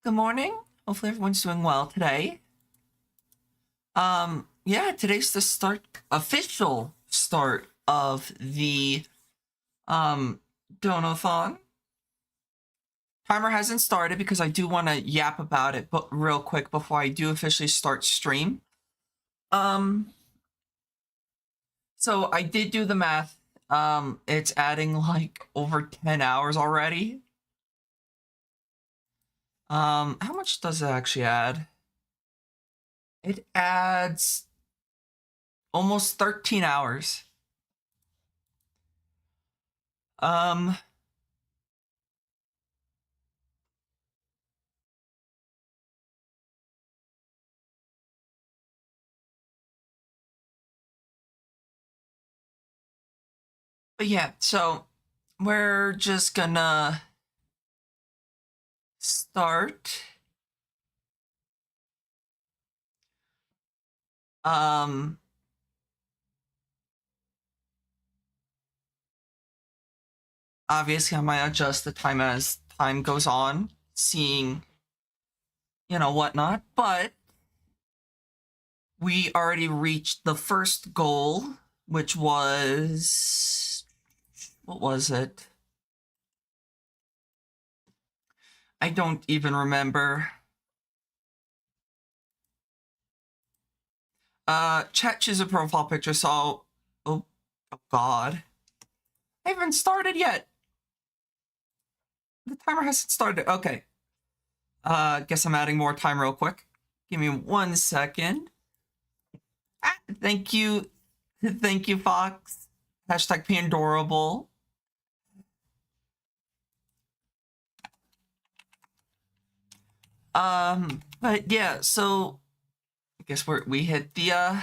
Good morning. Hopefully everyone's doing well today. Yeah, today's the official start of the um Donothon. Timer hasn't started because I do want to yap about it, but real quick before I do officially start stream. Um, so I did do the math. It's adding like over 10 hours already. How much does it actually add? It adds almost 13 hours. Um, but yeah, so we're just gonna start. Um, Obviously, I might adjust the time as time goes on, seeing, whatnot. But we already reached the first goal, which was. What was it? I don't even remember. Chat choose a profile picture, so. Oh God. I haven't started yet. The timer hasn't started. Okay. Guess I'm adding more time real quick. Give me 1 second. Thank you. Thank you, Fox. Hashtag Pandorable. But yeah, so I guess we hit the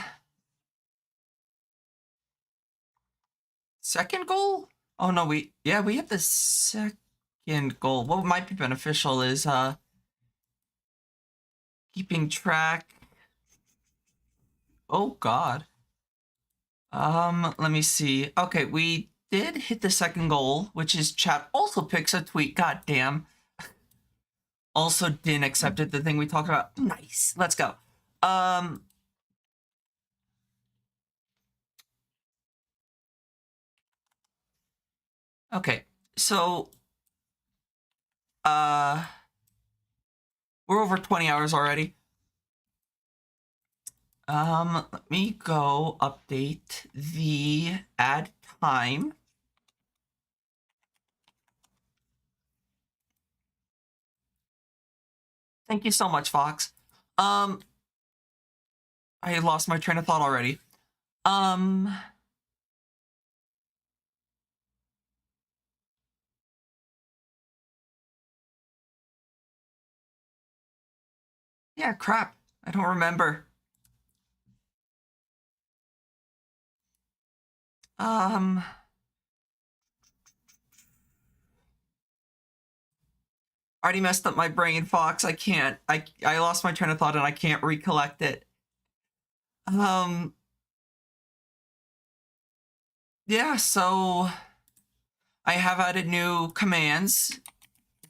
second goal. Oh no, we hit the second goal. What might be beneficial is keeping track. Oh God. Let me see. Okay, we did hit the second goal, which is chat also picks a tweet. God damn. Also didn't accept it, the thing we talked about. Nice. Let's go. Um okay. So uh we're over 20 hours already. Let me go update the add time. Thank you so much, Fox. Um, I lost my train of thought already. Um, yeah, crap. I don't remember. Um, already messed up my brain, Fox. I can't. I lost my train of thought and I can't recollect it. Um, yeah, so I have added new commands,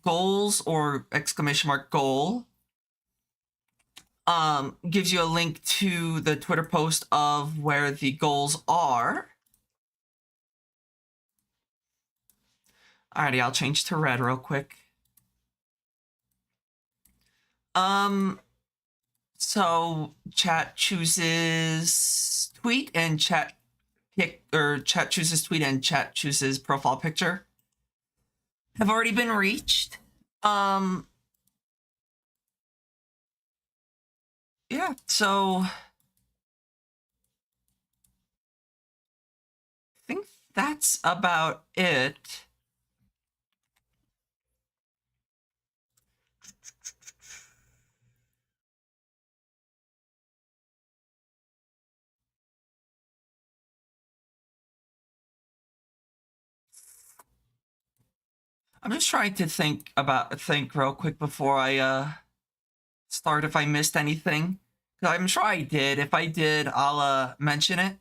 goals or exclamation mark goal. Gives you a link to the Twitter post of where the goals are. Alrighty, I'll change to red real quick. So chat chooses tweet and chat chat chooses tweet and chat chooses profile picture have already been reached. Um, yeah, so I think that's about it. I'm just trying to think real quick before I start if I missed anything. I'm sure I did. If I did, I'll mention it.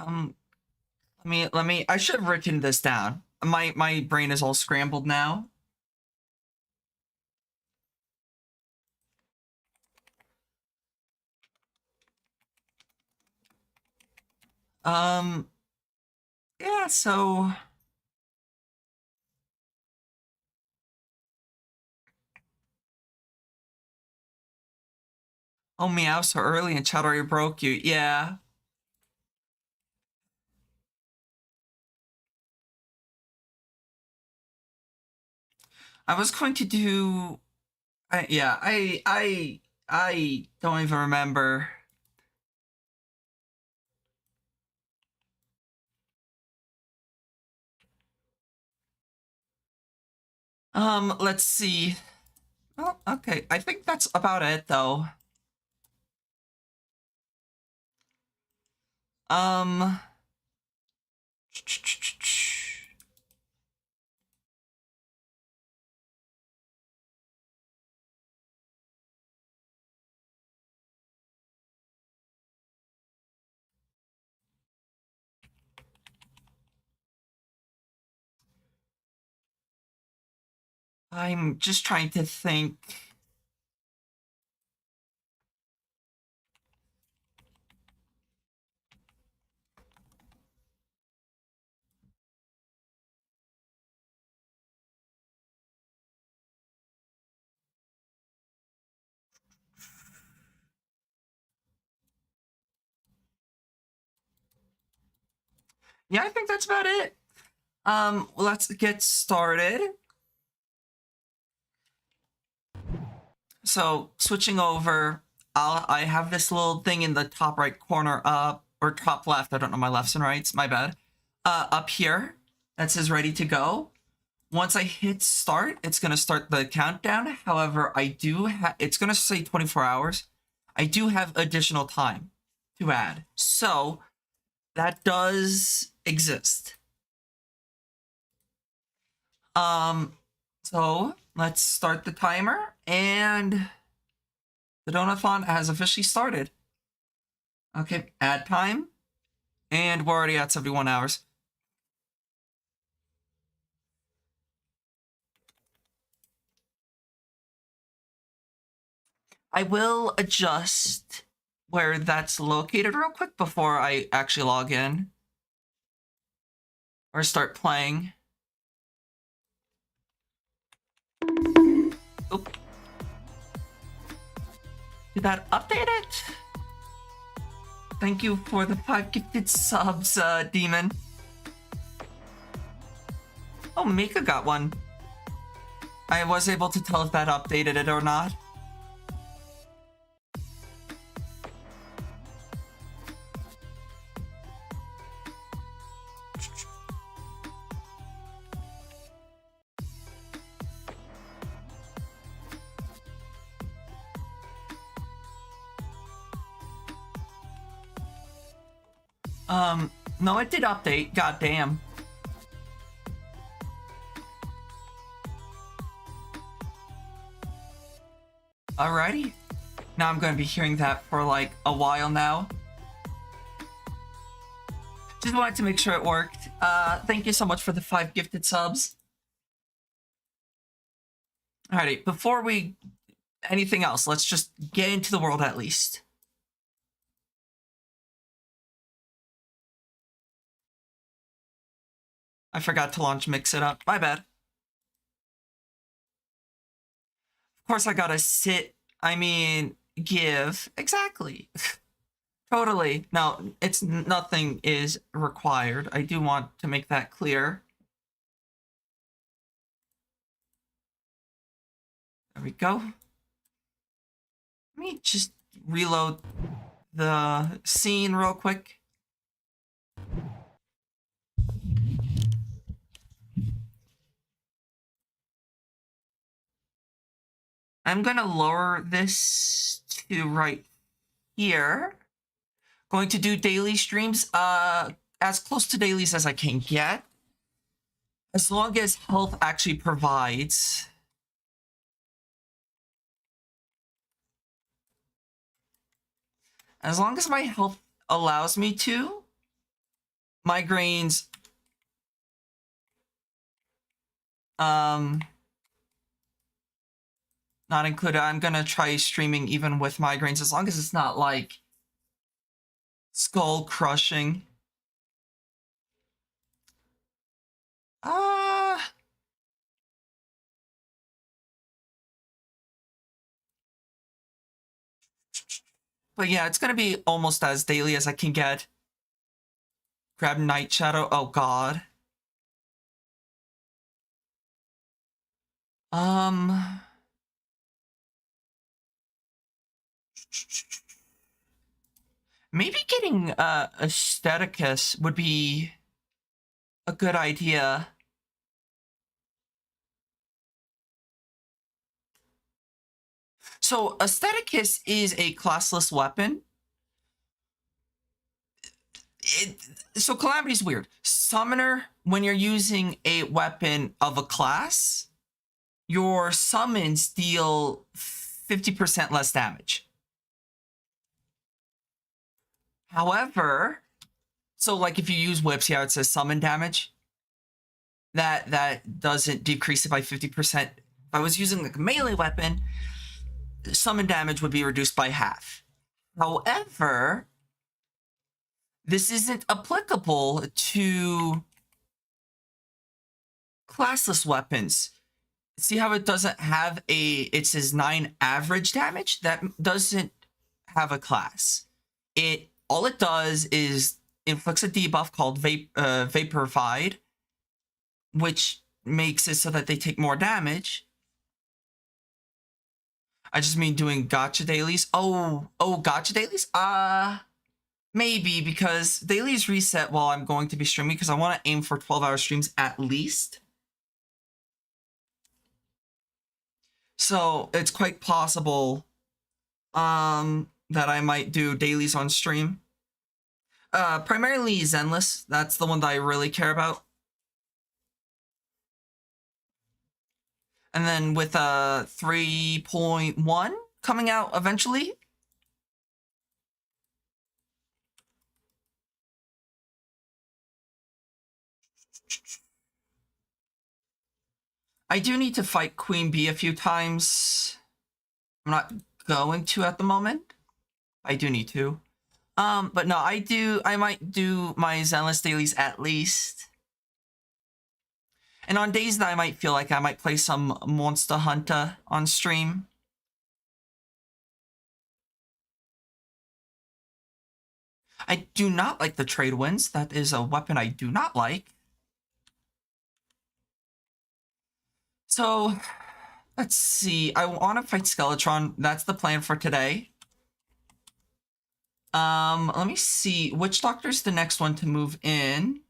Um, let me. I should have written this down. My brain is all scrambled now. Um, yeah. So, oh meow, so early and chat already broke you. Yeah. I was going to do. Yeah. I don't even remember. Let's see. Oh, okay. I think that's about it, though. Um, I'm just trying to think. Yeah, I think that's about it. Let's get started. So switching over, I have this little thing in the top right corner up or top left. I don't know my lefts and rights. My bad. Up here that says ready to go. Once I hit start, it's gonna start the countdown. However, I do have. It's gonna say 24 hours. I do have additional time to add, so that does exist. So let's start the timer, and the Donathon has officially started. Okay, add time, and we're already at 71 hours. I will adjust where that's located real quick before I actually log in or start playing. Oop. Did that update it? Thank you for the 5 gifted subs, Demon. Oh, Mika got one. I was able to tell if that updated it or not. No, it did update. God damn. Alrighty. Now I'm going to be hearing that for like a while now. Just wanted to make sure it worked. Thank you so much for the 5 gifted subs. Alrighty, before we anything else, let's just get into the world at least. I forgot to launch Mix It Up. My bad. Of course, I gotta sit. I mean, give. Exactly. Totally. No, it's nothing is required. I do want to make that clear. There we go. Let me just reload the scene real quick. I'm gonna lower this to right here. Going to do daily streams, as close to dailies as I can get. As long as health actually provides. As long as my health allows me to. Migraines. Not included. I'm gonna try streaming even with migraines, as long as it's not like skull crushing. But yeah, it's gonna be almost as daily as I can get. Grab Night Shadow. Oh god. Maybe getting Aestheticus would be a good idea. So Aestheticus is a classless weapon. So Calamity's weird. Summoner, when you're using a weapon of a class, your summons deal 50% less damage. However, so like if you use whips, yeah, it says summon damage. That doesn't decrease it by 50%. If I was using like a melee weapon, summon damage would be reduced by half. However, this isn't applicable to classless weapons. See how it doesn't have it says 9 average damage? That doesn't have a class. All it does is inflicts a debuff called Vaporified, which makes it so that they take more damage. I just mean doing gacha dailies. Oh, gacha dailies? Maybe, because dailies reset while I'm going to be streaming, because I want to aim for 12-hour streams at least. So it's quite possible that I might do dailies on stream. Primarily Zenless. That's the one that I really care about. And then with 3.1 coming out eventually. I do need to fight Queen Bee a few times. I'm not going to at the moment. I do need to. But no, I might do my Zenless dailies at least. And on days that I might feel like I might play some Monster Hunter on stream. I do not like the trade winds. That is a weapon I do not like. So, let's see. I want to fight Skeletron. That's the plan for today. Let me see. Witch Doctor's the next one to move in.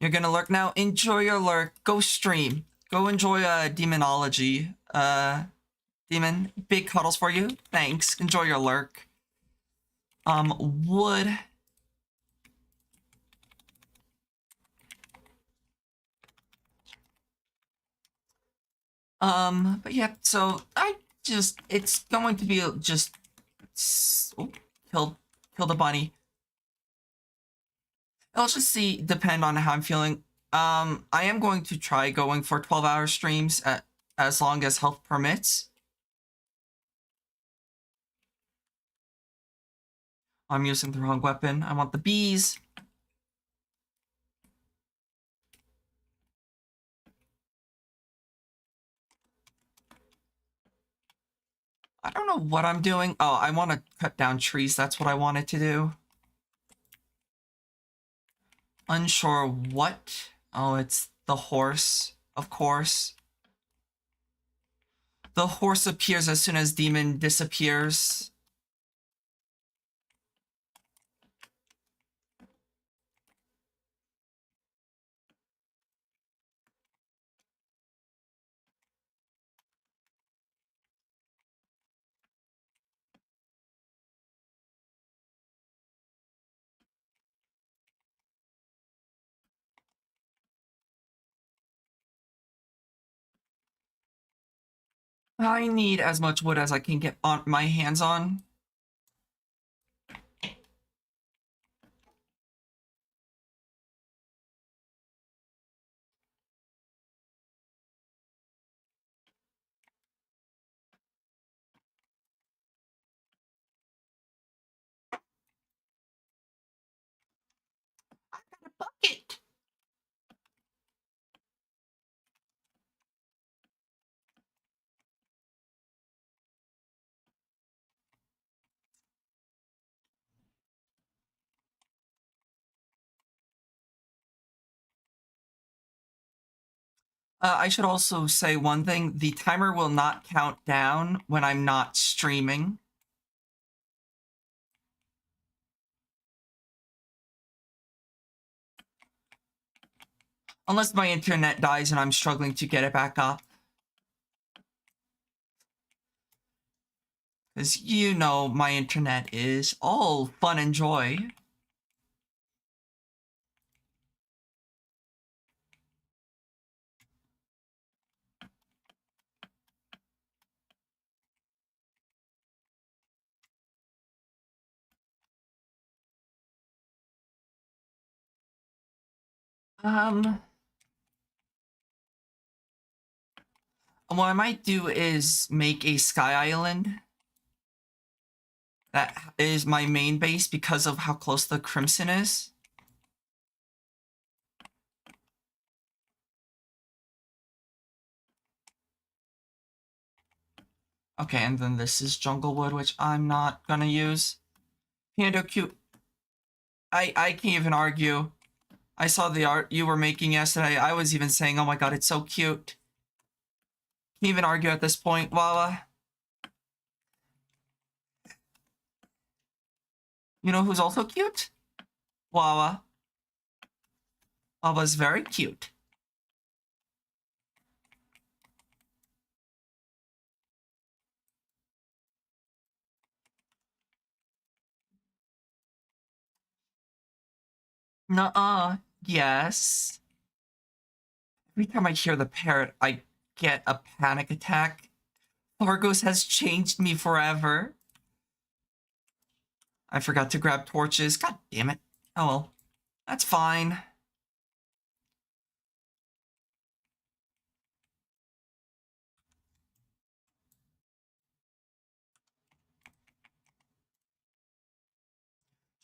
You're gonna lurk now. Enjoy your lurk. Go stream. Go enjoy demonology. Demon, big cuddles for you. Thanks. Enjoy your lurk. Wood. But yeah, so it's going to be just, kill the bunny. I'll just depend on how I'm feeling. I am going to try going for 12-hour streams as long as health permits. I'm using the wrong weapon. I want the bees. I don't know what I'm doing. Oh, I want to cut down trees. That's what I wanted to do. Unsure what? Oh, it's the horse, of course. The horse appears as soon as demon disappears. I need as much wood as I can get on my hands on. I should also say one thing. The timer will not count down when I'm not streaming. Unless my internet dies and I'm struggling to get it back up. Because you know my internet is all fun and joy. What I might do is make a sky island. That is my main base because of how close the Crimson is. Okay, and then this is jungle wood, which I'm not gonna use. Pando cute. I can't even argue. I saw the art you were making yesterday. I was even saying, oh my god, it's so cute. Can't even argue at this point, Wawa. You know who's also cute? Wawa. Wawa's very cute. Nuh-uh. Yes. Every time I hear the parrot, I get a panic attack. Argos has changed me forever. I forgot to grab torches. God damn it. Oh well. That's fine.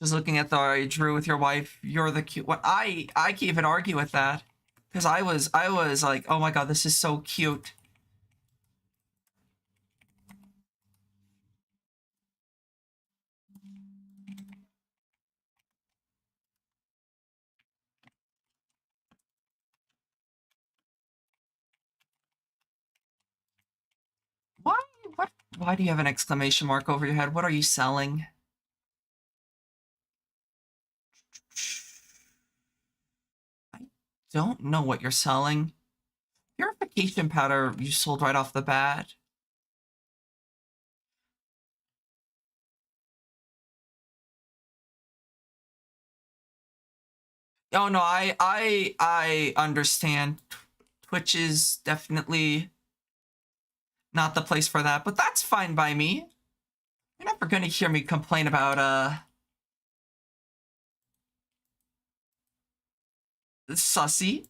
Just looking at the art you drew with your wife, you're the cute one. I can't even argue with that. Because I was like, oh my god, this is so cute. Why? What? Why do you have an exclamation mark over your head? What are you selling? I don't know what you're selling. Purification powder you sold right off the bat. Oh no, I understand. Twitch is definitely not the place for that, but that's fine by me. You're never gonna hear me complain about Sussy.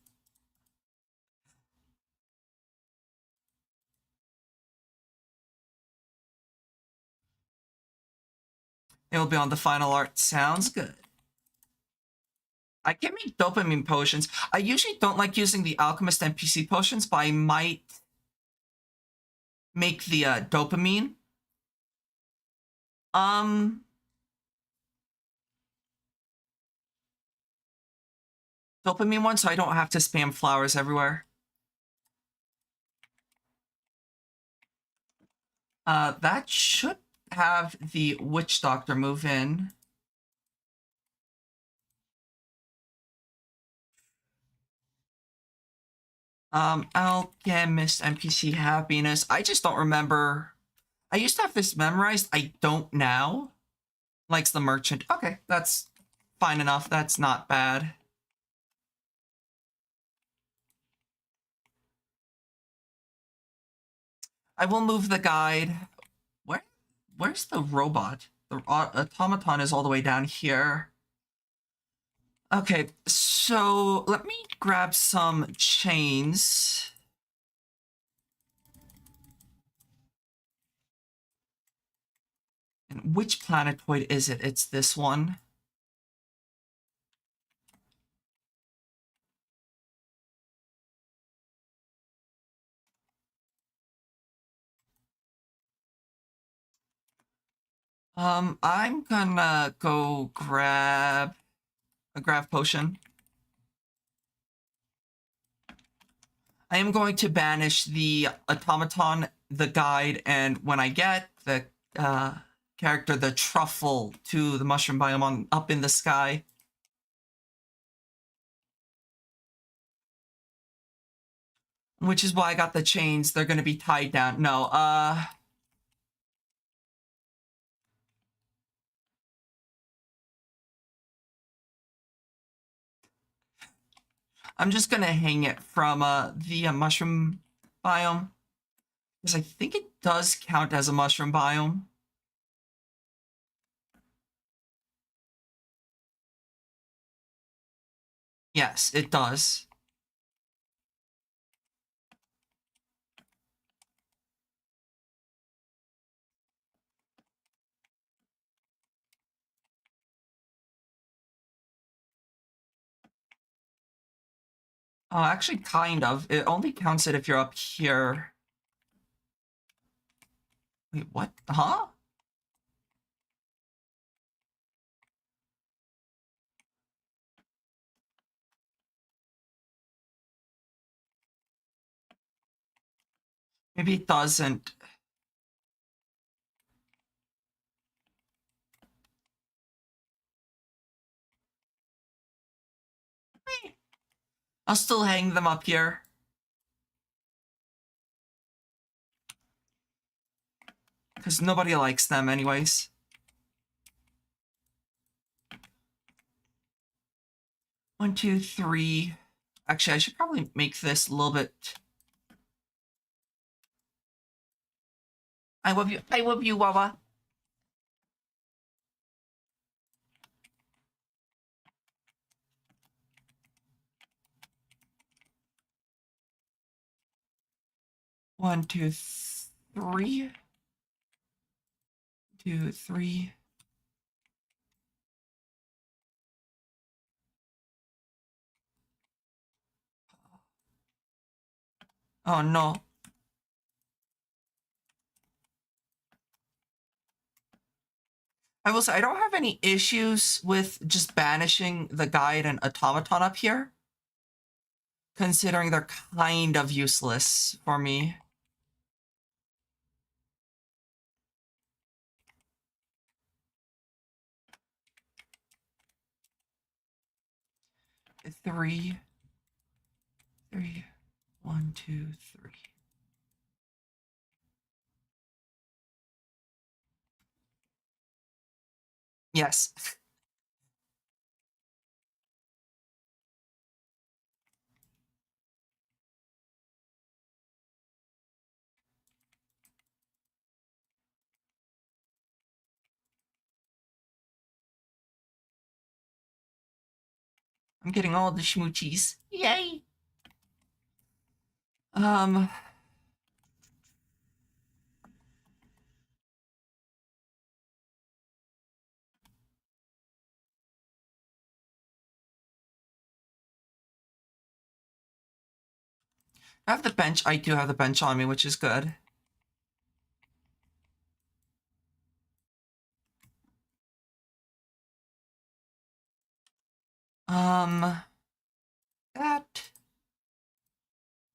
It'll be on the final art. Sounds good. I can make dopamine potions. I usually don't like using the alchemist NPC potions, but I might make the dopamine. Dopamine one, so I don't have to spam flowers everywhere. That should have the witch doctor move in. Alchemist NPC happiness. I just don't remember. I used to have this memorized. I don't now. Likes the merchant. Okay, that's fine enough. That's not bad. I will move the guide. Where's the robot? The automaton is all the way down here. Okay, so let me grab some chains. And which planetoid is it? It's this one. I'm gonna go grab a grav potion. I am going to banish the automaton, the guide, and when I get the character, the truffle, to the mushroom biome on up in the sky. Which is why I got the chains. They're going to be tied down. No, I'm just going to hang it from the mushroom biome. Because I think it does count as a mushroom biome. Yes, it does. Actually, kind of. It only counts it if you're up here. Wait, what? Huh? Maybe it doesn't. I'll still hang them up here. Because nobody likes them anyways. One, two, three. Actually, I should probably make this a little bit... I love you. I love you, Wawa. One, two, three. Two, three. Oh, no. I will say, I don't have any issues with just banishing the guide and automaton up here. Considering they're kind of useless for me. Three. One, two, three. Yes. I'm getting all the schmoochies. Yay! I have the bench. I do have the bench on me, which is good. That.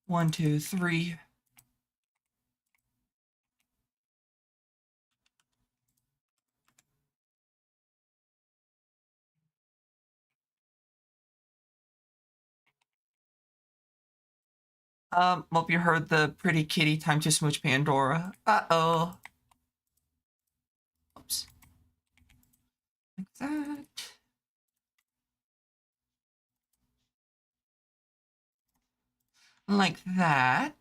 One, two, three. Hope you heard the pretty kitty time to smooch Pandora. Uh-oh. Oops. Like that. Like that.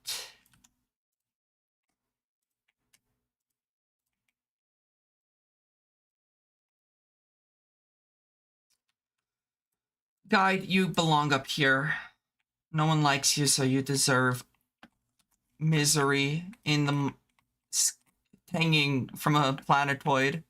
Guide, you belong up here. No one likes you, so you deserve misery in the hanging from a planetoid.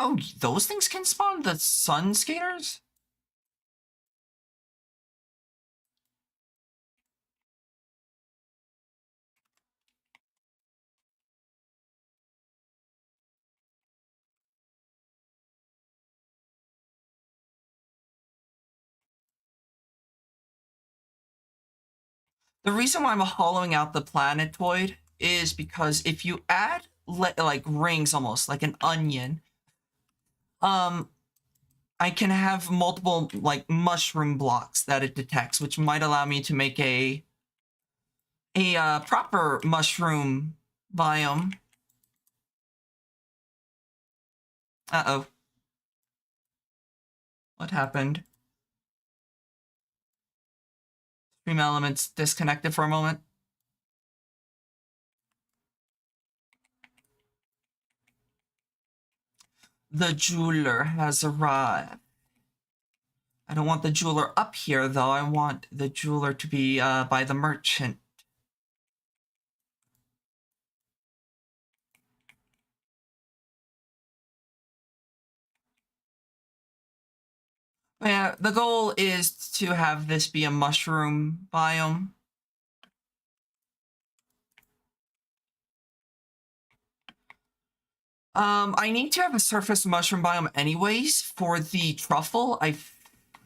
Oh, those things can spawn the sun skaters? The reason why I'm hollowing out the planetoid is because if you add like rings, almost like an onion, I can have multiple like mushroom blocks that it detects, which might allow me to make a proper mushroom biome. Uh-oh. What happened? Stream elements disconnected for a moment. The jeweler has arrived. I don't want the jeweler up here, though. I want the jeweler to be by the merchant. Yeah, the goal is to have this be a mushroom biome. I need to have a surface mushroom biome anyways for the truffle. I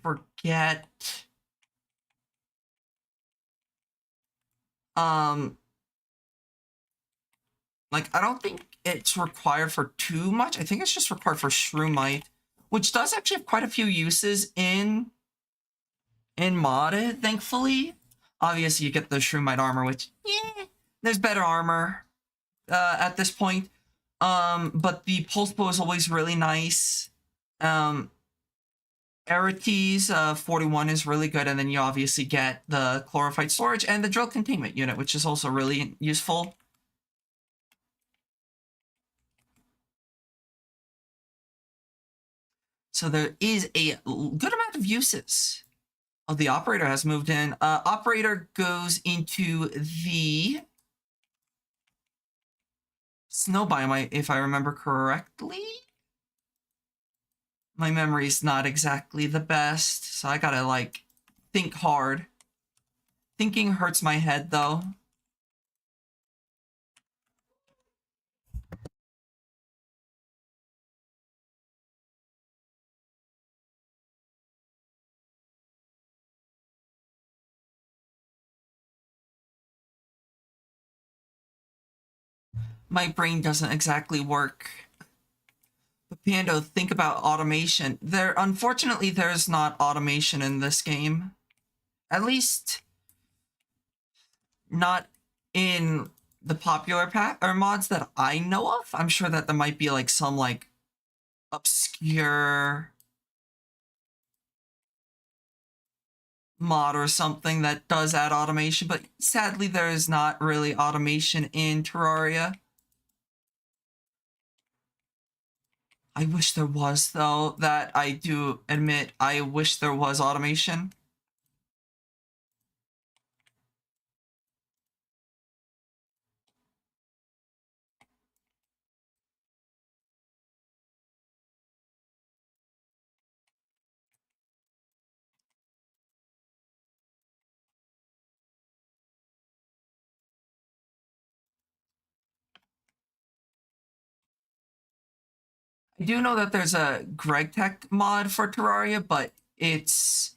forget. Like, I don't think it's required for too much. I think it's just required for shroomite, which does actually have quite a few uses in modded, thankfully. Obviously, you get the shroomite armor, which, yeah, there's better armor at this point. But the pulse bow is always really nice. Arites 41 is really good, and then you obviously get the chlorophyte storage and the drill containment unit, which is also really useful. So there is a good amount of uses. Oh, the operator has moved in. Operator goes into the snow biome, if I remember correctly. My memory's not exactly the best, so I gotta, like, think hard. Thinking hurts my head, though. My brain doesn't exactly work. But Pando, think about automation. Unfortunately, there's not automation in this game. At least, not in the popular pack or mods that I know of. I'm sure that there might be like some like obscure mod or something that does add automation, but sadly there is not really automation in Terraria. I wish there was, though. That I do admit, I wish there was automation. I do know that there's a Greg Tech mod for Terraria, but it's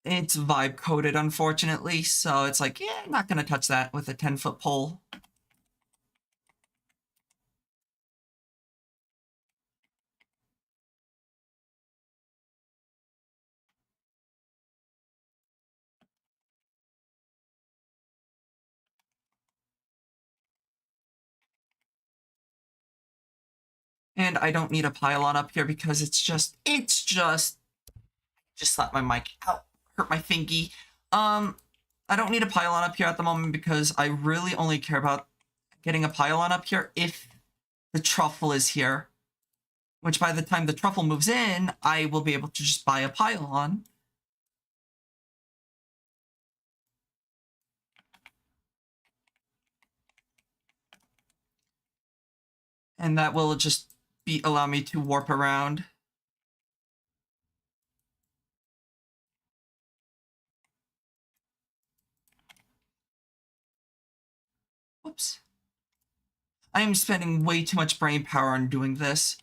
vibe coded, unfortunately. So it's like, yeah, I'm not gonna touch that with a 10-foot pole. And I don't need a pylon up here because it's just slapped my mic. Ow, hurt my fingy. I don't need a pylon up here at the moment because I really only care about getting a pylon up here if the truffle is here. Which by the time the truffle moves in, I will be able to just buy a pylon. And that will just allow me to warp around. Whoops. I am spending way too much brain power on doing this.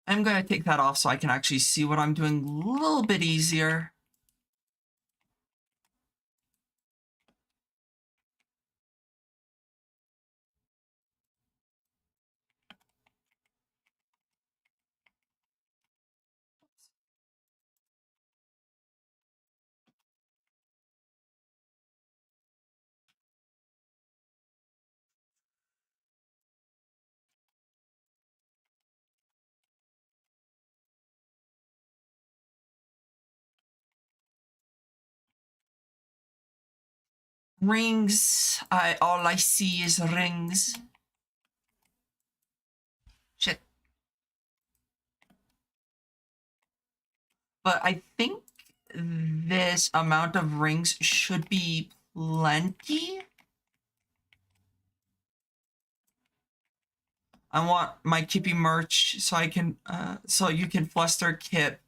I'm going to take that off so I can actually see what I'm doing a little bit easier. Rings. All I see is rings. Shit. But I think this amount of rings should be plenty. I want my Kippy merch so I can so you can fluster Kip.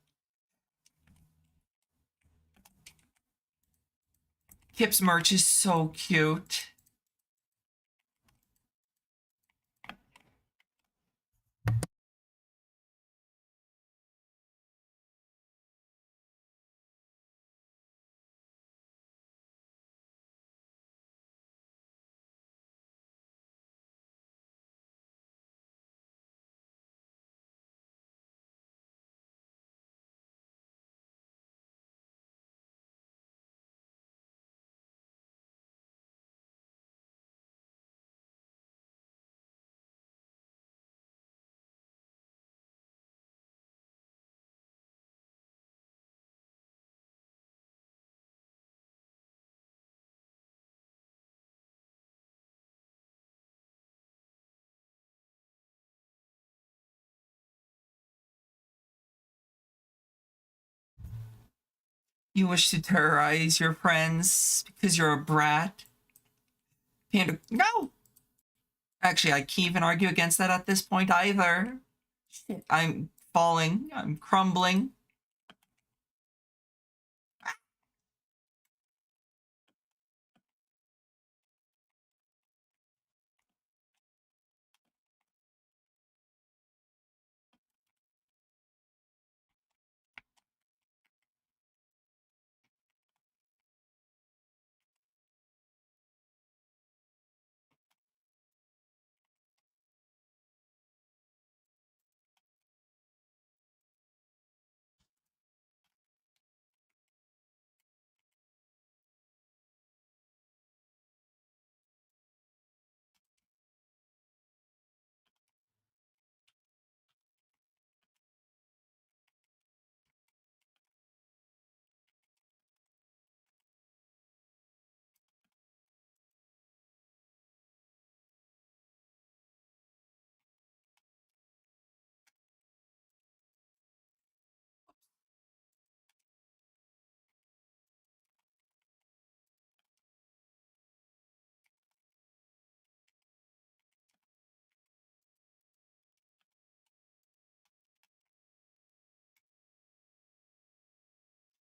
Kip's merch is so cute. You wish to terrorize your friends because you're a brat? Panda, no! Actually, I can't even argue against that at this point either. Shit. I'm falling. I'm crumbling.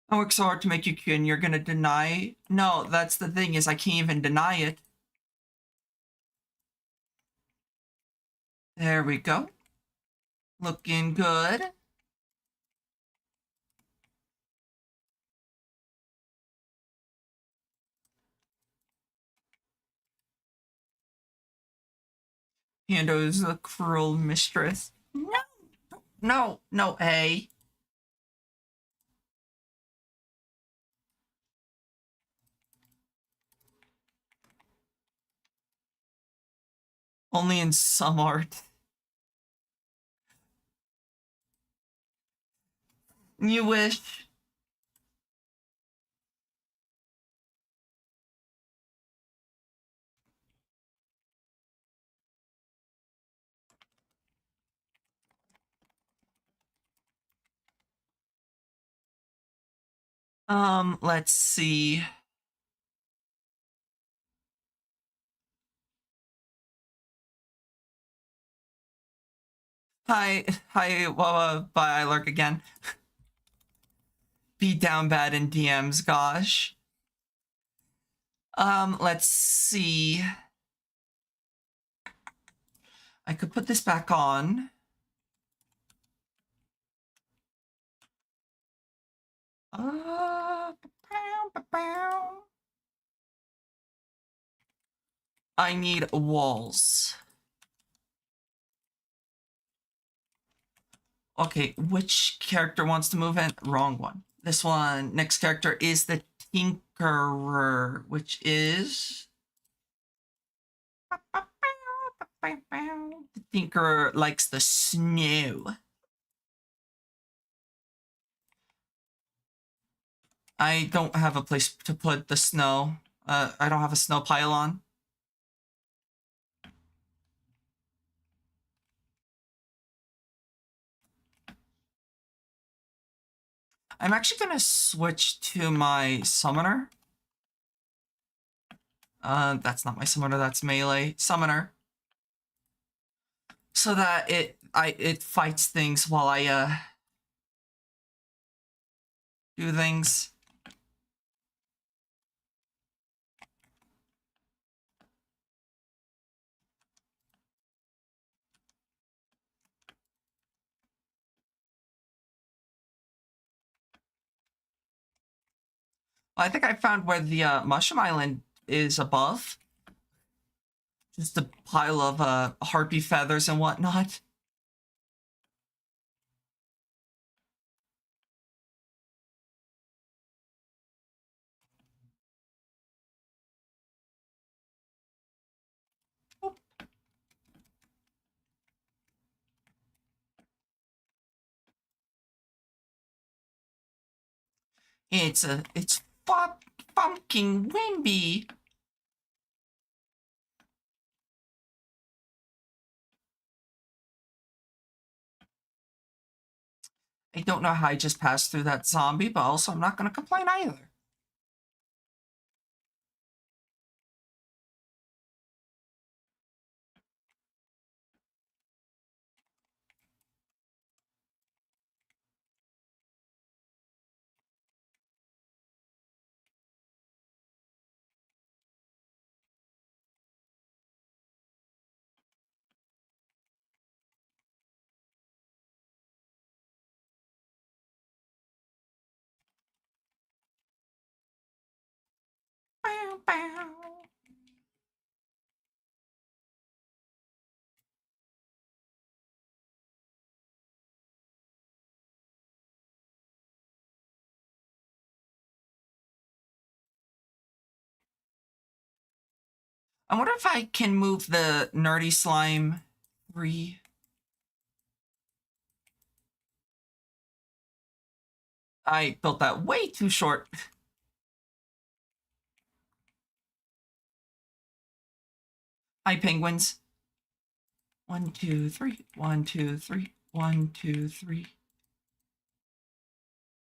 I work so hard to make you cute and you're gonna deny? No, that's the thing is I can't even deny it. There we go. Looking good. Pando's a cruel mistress. No, no, no, hey. Only in some art. You wish. Let's see. Hi, bye, I lurk again. Beat down bad in DMs, gosh. Let's see. I could put this back on. I need walls. Okay, which character wants to move in? Wrong one. This one. Next character is the Tinkerer, which is... The Tinkerer likes the snow. I don't have a place to put the snow. I don't have a snow pylon. I'm actually gonna switch to my summoner. That's not my summoner, that's melee. Summoner. So that it fights things while I do things. I think I found where the Mushroom Island is above. Just a pile of harpy feathers and whatnot. It's fucking windy. I don't know how I just passed through that zombie, but also I'm not gonna complain either. Bow, bow. I wonder if I can move the nerdy slime 3. I built that way too short. Hi, penguins. 1, 2, 3. 1, 2, 3. 1, 2, 3.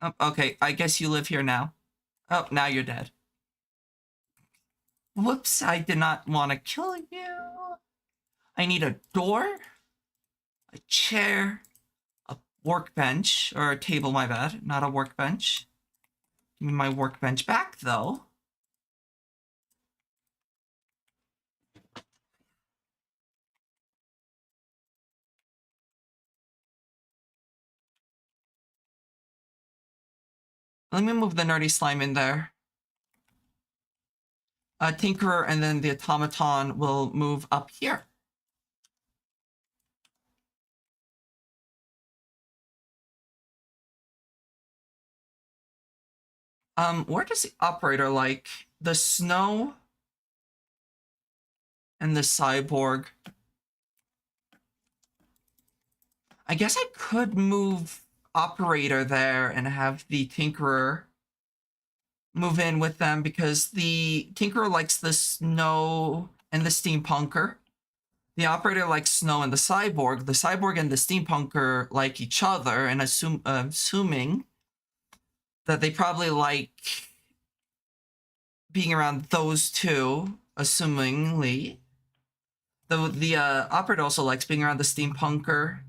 Oh, okay, I guess you live here now. Oh, now you're dead. Whoops, I did not want to kill you. I need a door, a chair, a workbench, or a table, my bad, not a workbench. Give me my workbench back, though. Let me move the nerdy slime in there. Tinkerer and then the automaton will move up here. Where does the operator like? The snow and the cyborg. I guess I could move operator there and have the Tinkerer move in with them because the Tinkerer likes the snow and the steampunker. The operator likes snow and the cyborg. The cyborg and the steampunker like each other, and assuming that they probably like being around those two, assumingly. The operator also likes being around the steampunker.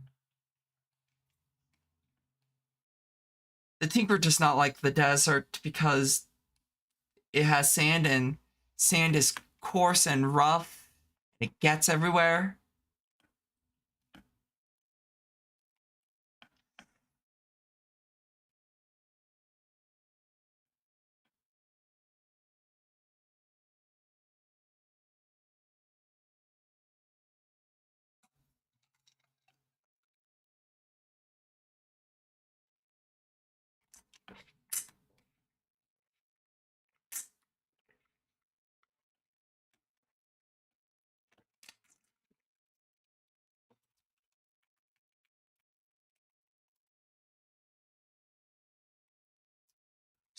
The Tinkerer does not like the desert because it has sand, and sand is coarse and rough. It gets everywhere.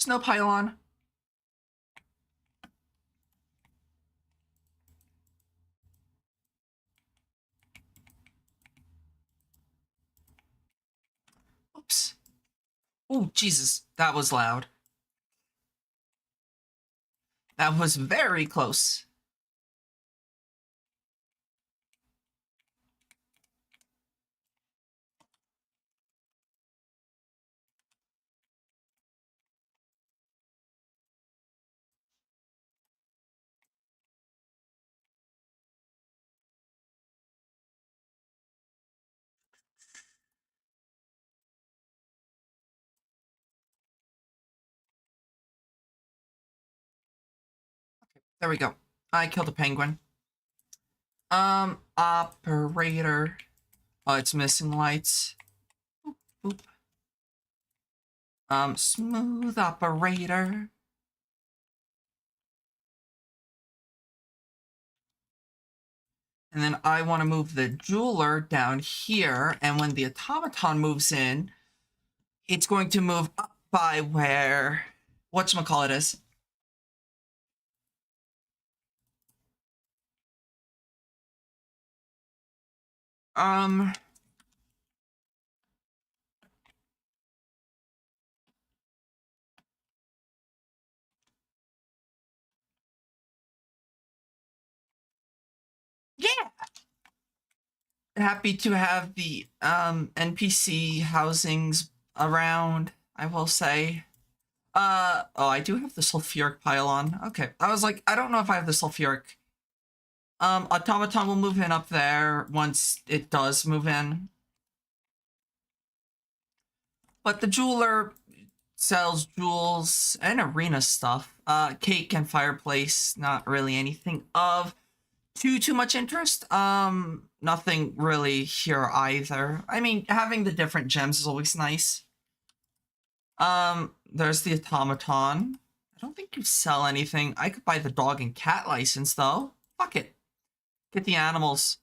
Snow pylon. Oops. Oh, Jesus. That was loud. That was very close. There we go. I killed a penguin. Operator. Oh, it's missing lights. Boop, boop. Smooth operator. And then I want to move the jeweler down here. And when the automaton moves in, it's going to move up by where whatchamacallit is. Um, yeah. Happy to have the NPC housings around, I will say. Oh, I do have the sulfuric pylon. Okay. I was like, I don't know if I have the sulfuric. Automaton will move in up there once it does move in. But the jeweler sells jewels and arena stuff. Cake and fireplace, not really anything of too much interest. Nothing really here either. I mean, having the different gems is always nice. There's the automaton. I don't think you sell anything. I could buy the dog and cat license though. Fuck it. Get the animals.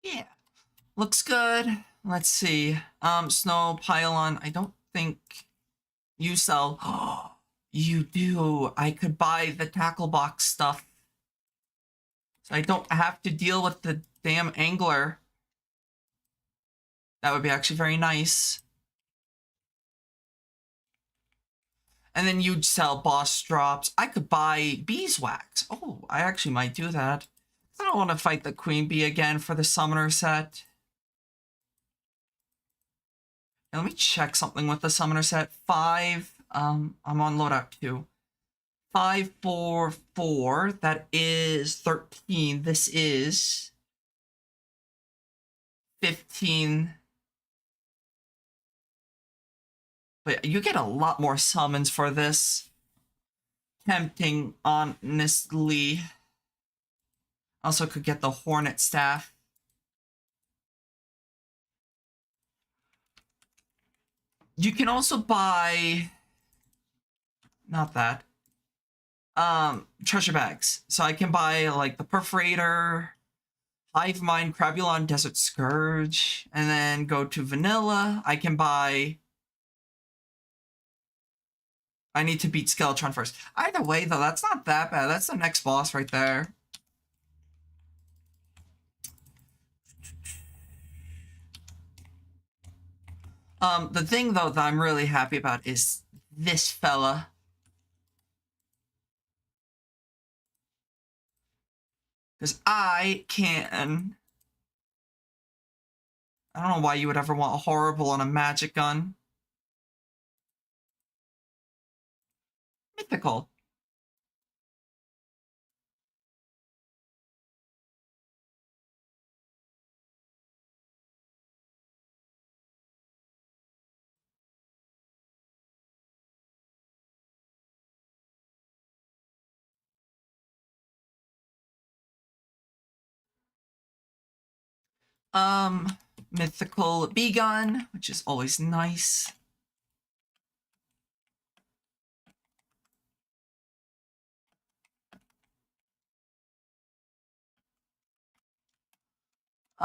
Yeah. Looks good. Let's see. Snow pylon. I don't think you sell. Oh, you do. I could buy the tackle box stuff. So I don't have to deal with the damn angler. That would be actually very nice. And then you'd sell boss drops. I could buy beeswax. Oh, I actually might do that. I don't want to fight the queen bee again for the summoner set. Now, let me check something with the summoner set. 5. I'm on loadout 2. 5, 4, 4. That is 13. This is 15. But you get a lot more summons for this. Tempting, honestly. Also could get the Hornet Staff. You can also buy... Not that. Treasure bags. So I can buy, like, the Perforator, Hive Mind, Crabulon, Desert Scourge, and then go to Vanilla. I can buy... I need to beat Skeletron first. Either way, though, that's not that bad. That's the next boss right there. The thing, though, that I'm really happy about is this fella. Because I can... I don't know why you would ever want a horrible on a magic gun. Mythical. Mythical bee gun, which is always nice.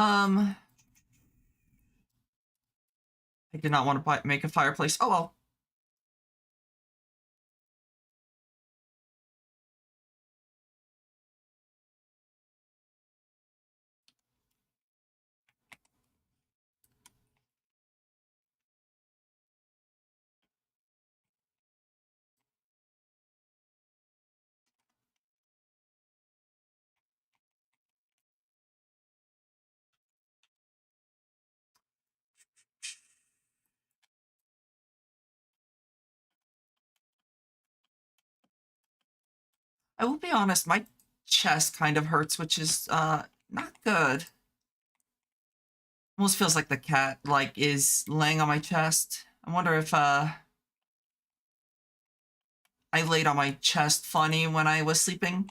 I did not want to make a fireplace. Oh well. I will be honest, my chest kind of hurts, which is not good. Almost feels like the cat like is laying on my chest. I wonder if I laid on my chest funny when I was sleeping.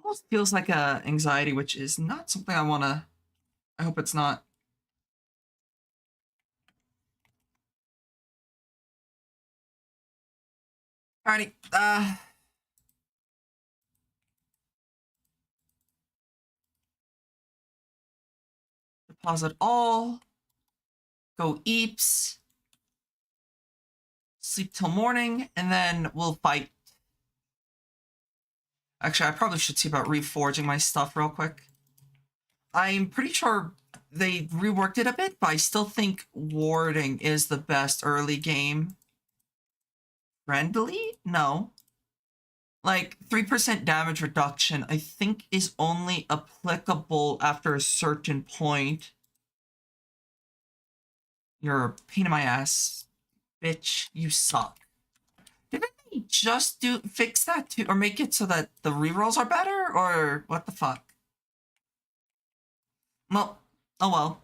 Almost feels like a anxiety, which is not something I wanna. I hope it's not. Alrighty. Deposit all. Go eeps. Sleep till morning, and then we'll fight. Actually, I probably should see about reforging my stuff real quick. I'm pretty sure they reworked it a bit, but I still think warding is the best early game. Friendly? No. Like 3% damage reduction, I think is only applicable after a certain point. You're a pain in my ass. Bitch, you suck. Didn't they just fix that too, or make it so that the rerolls are better, or what the fuck? Well, oh well.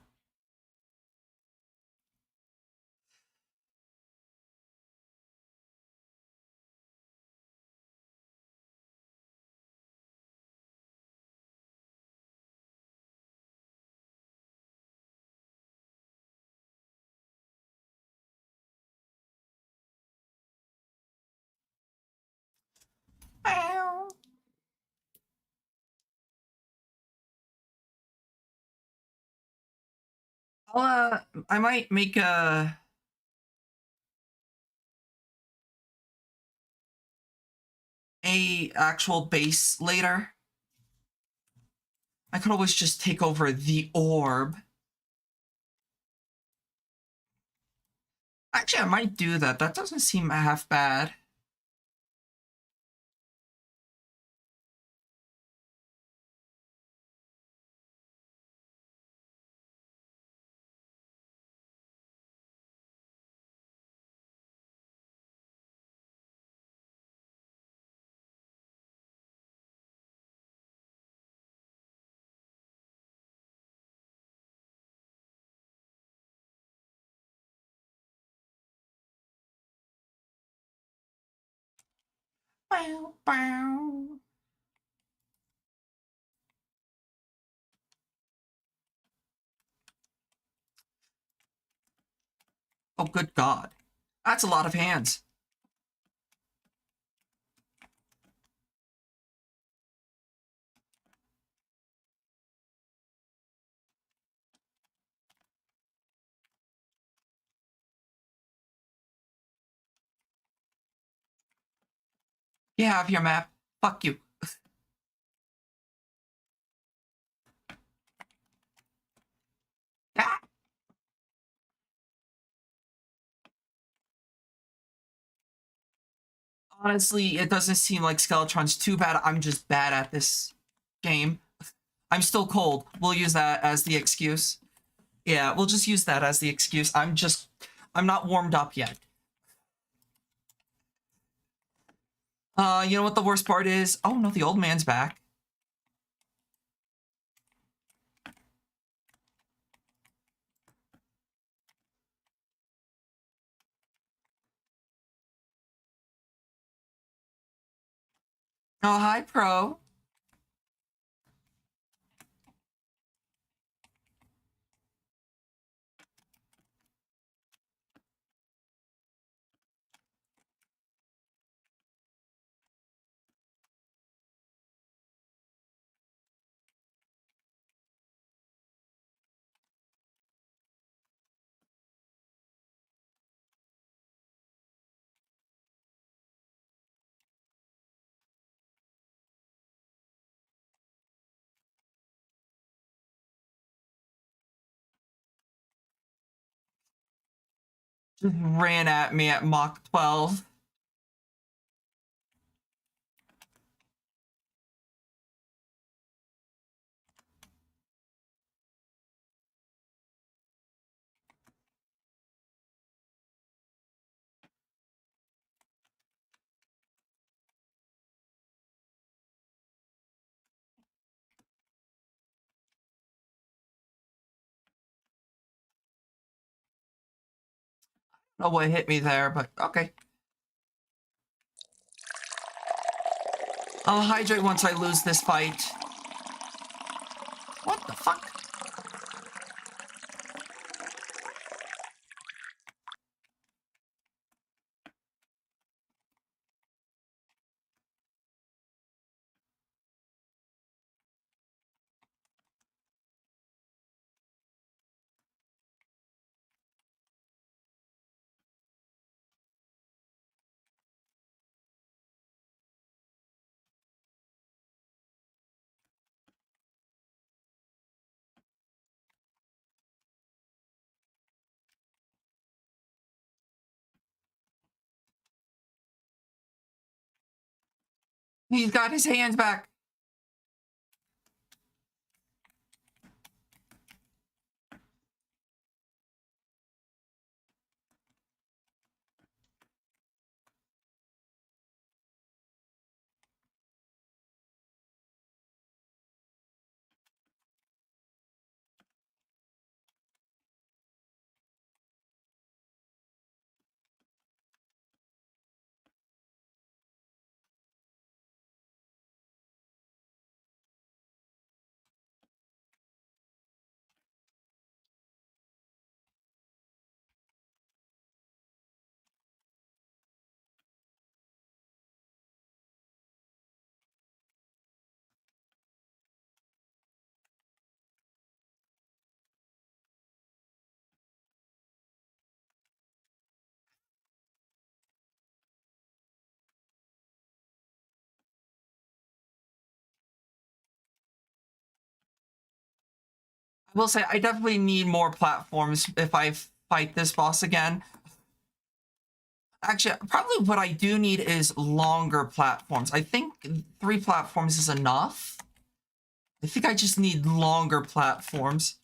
I might make a actual base later. I could always just take over the orb. Actually, I might do that. That doesn't seem half bad. Bow, bow. Oh, good God. That's a lot of hands. You have your map. Fuck you. Ah! Honestly, it doesn't seem like Skeletron's too bad. I'm just bad at this game. I'm still cold. We'll use that as the excuse. Yeah, we'll just use that as the excuse. I'm not warmed up yet. You know what the worst part is? Oh no, the old man's back. Oh, hi, Pro. Just ran at me at Mach 12. Oh, what hit me there, but okay. I'll hydrate once I lose this fight. What the fuck? He's got his hands back. I will say, I definitely need more platforms if I fight this boss again. Actually, probably what I do need is longer platforms. I think 3 platforms is enough. I think I just need longer platforms.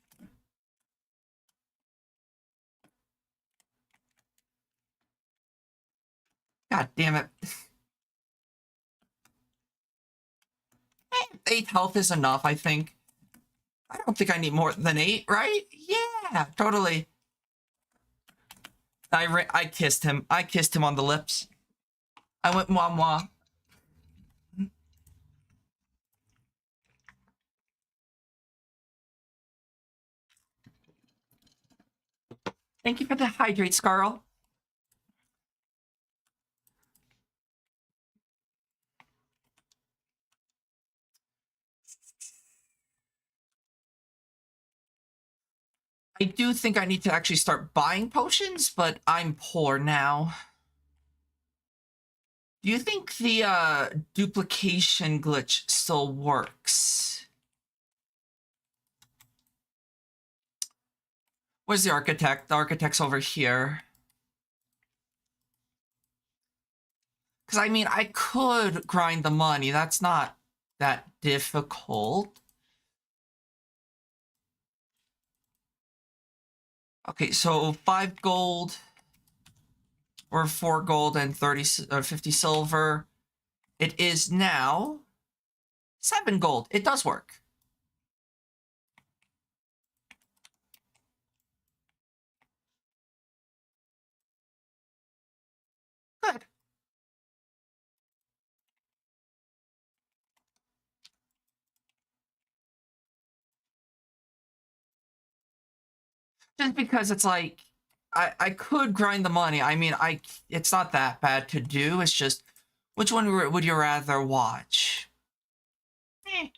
God damn it. 8 health is enough, I think. I don't think I need more than 8, right? Yeah, totally. I kissed him. I kissed him on the lips. I went mwah mwah. Thank you for the hydrate, Scarl. I do think I need to actually start buying potions, but I'm poor now. Do you think the duplication glitch still works? Where's the architect? The architect's over here. Because, I mean, I could grind the money. That's not that difficult. Okay, so 5 gold or 4 gold and 30 or 50 silver. It is now 7 gold. It does work. Good. Just because it's like, I could grind the money. I mean, it's not that bad to do. It's just, which one would you rather watch? Eh.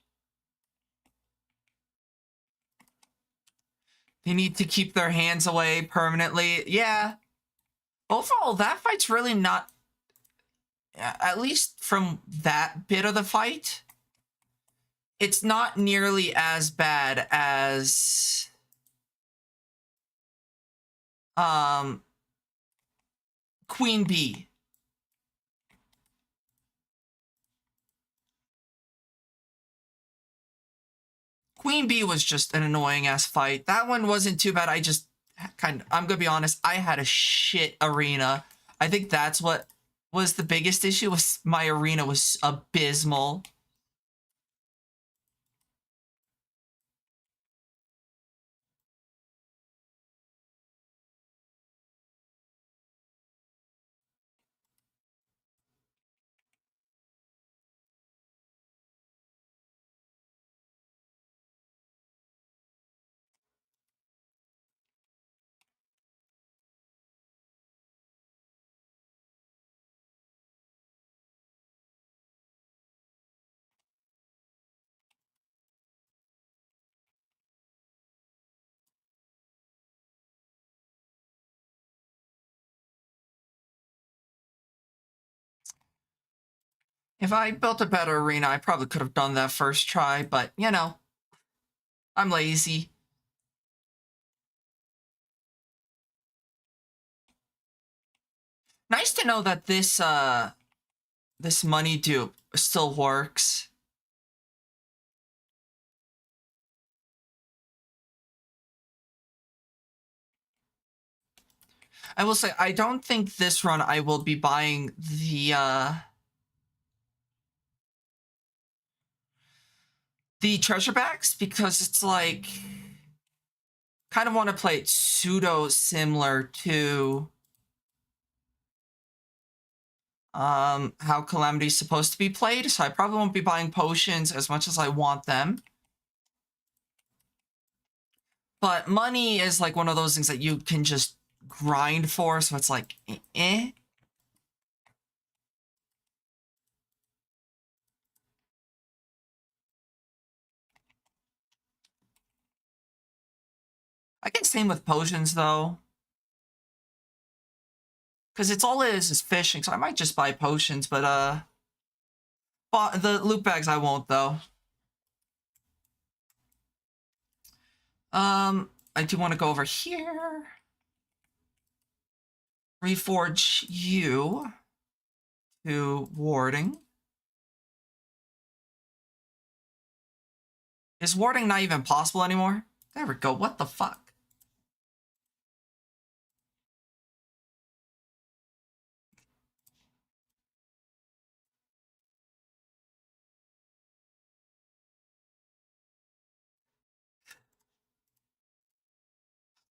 They need to keep their hands away permanently. Yeah. Overall, that fight's really not, at least from that bit of the fight, it's not nearly as bad as Queen Bee. Queen Bee was just an annoying ass fight. That one wasn't too bad. I just I'm gonna be honest, I had a shit arena. I think that's what was the biggest issue, was my arena was abysmal. If I built a better arena, I probably could have done that first try, but you know, I'm lazy. Nice to know that this money dupe still works. I will say, I don't think this run I will be buying the treasure bags, because it's like, kind of want to play it pseudo similar to how Calamity's supposed to be played, so I probably won't be buying potions as much as I want them. But money is like one of those things that you can just grind for, so it's like, eh. I guess same with potions, though. Because it's all it is fishing, so I might just buy potions, but the loot bags I won't, though. I do want to go over here. Reforge you to warding. Is warding not even possible anymore? There we go. What the fuck?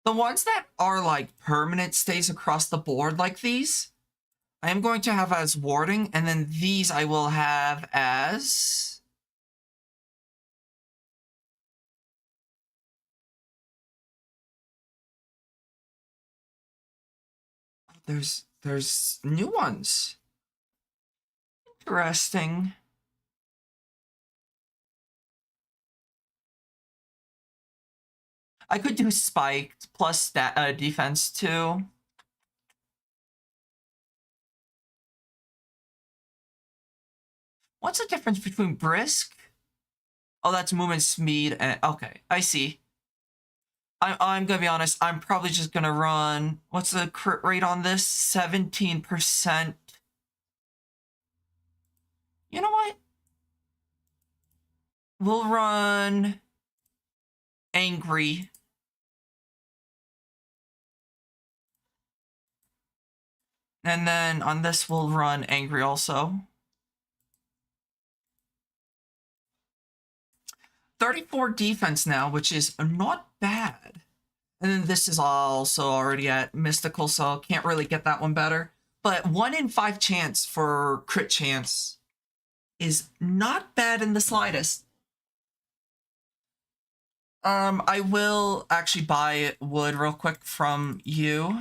The ones that are like permanent stays across the board like these, I am going to have as warding, and then these I will have as... There's new ones. Interesting. I could do spiked plus defense too. What's the difference between brisk? Oh, that's movement speed. And okay, I see. I'm gonna be honest. I'm probably just gonna run. What's the crit rate on this? 17%. You know what? We'll run angry. And then on this, we'll run angry also. 34 defense now, which is not bad. And then this is also already at mystical, so can't really get that one better. But 1 in 5 chance for crit chance is not bad in the slightest. I will actually buy wood real quick from you.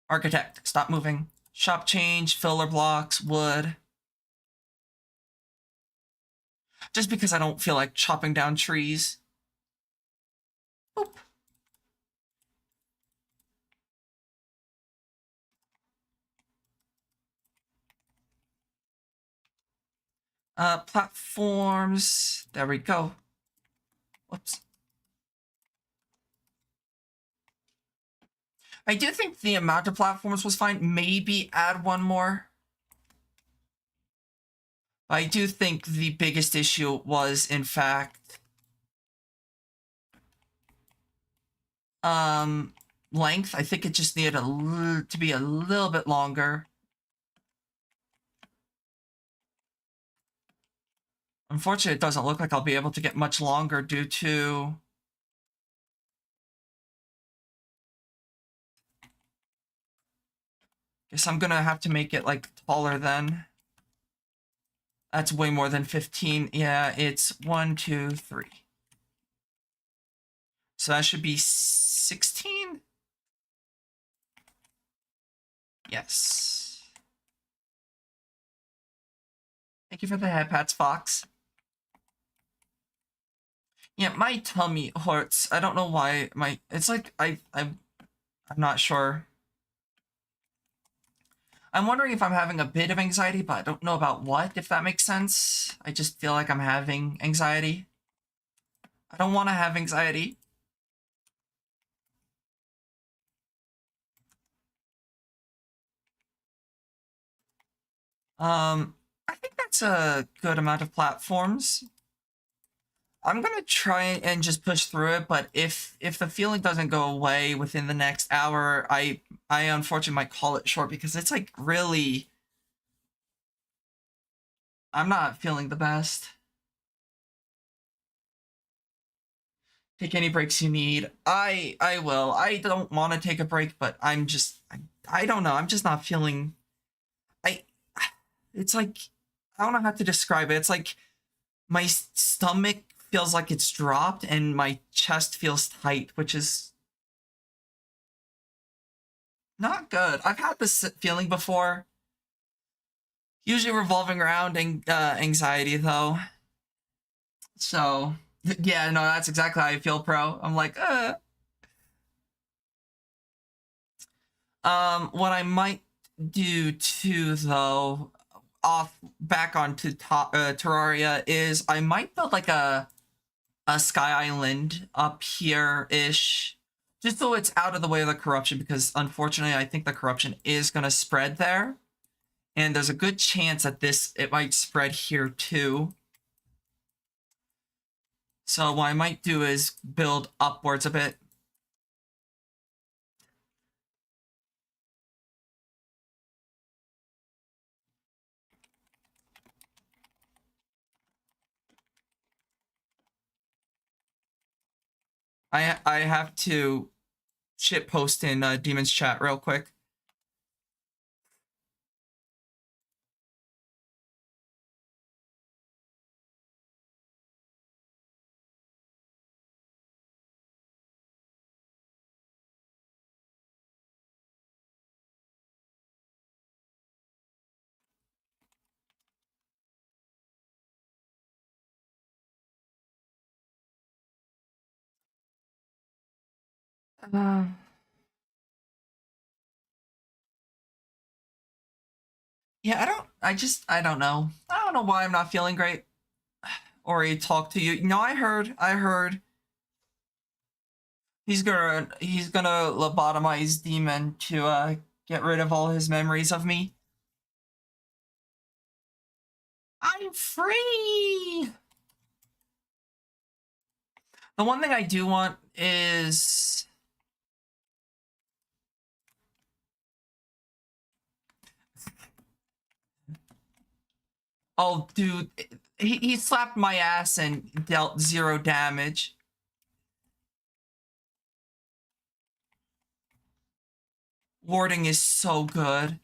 Architect, stop moving. Shop change, filler blocks, wood. Just because I don't feel like chopping down trees. Boop. Platforms. There we go. Whoops. I do think the amount of platforms was fine. Maybe add one more. I do think the biggest issue was, in fact, length. I think it just needed to be a little bit longer. Unfortunately, it doesn't look like I'll be able to get much longer due to... Guess I'm gonna have to make it, like, taller then. That's way more than 15. Yeah, it's 1, 2, 3. So that should be 16? Yes. Thank you for the head pats, Fox. Yeah, my tummy hurts. I don't know why it's like I'm not sure. I'm wondering if I'm having a bit of anxiety, but I don't know about what, if that makes sense. I just feel like I'm having anxiety. I don't want to have anxiety. I think that's a good amount of platforms. I'm gonna try and just push through it, but if the feeling doesn't go away within the next hour, I unfortunately might call it short because it's like really, I'm not feeling the best. Take any breaks you need. I will. I don't want to take a break, but I'm just I don't know. I'm just not feeling. I it's like I don't know how to describe it. It's like my stomach feels like it's dropped and my chest feels tight, which is not good. I've had this feeling before. Usually revolving around anxiety though. So yeah, no, that's exactly how I feel, pro. I'm like, what I might do too, though, off back onto Terraria, is I might build like a sky island up here ish, just so it's out of the way of the corruption. Because unfortunately, I think the corruption is gonna spread there, and there's a good chance that it might spread here too. So what I might do is build upwards a bit. I have to shit post in Demon's chat real quick. Uh, yeah, I don't know. I don't know why I'm not feeling great. Or he talked to you. No, I heard. He's gonna lobotomize Demon to get rid of all his memories of me. I'm free! The one thing I do want is... Oh, dude. He slapped my ass and dealt 0 damage. Warding is so good.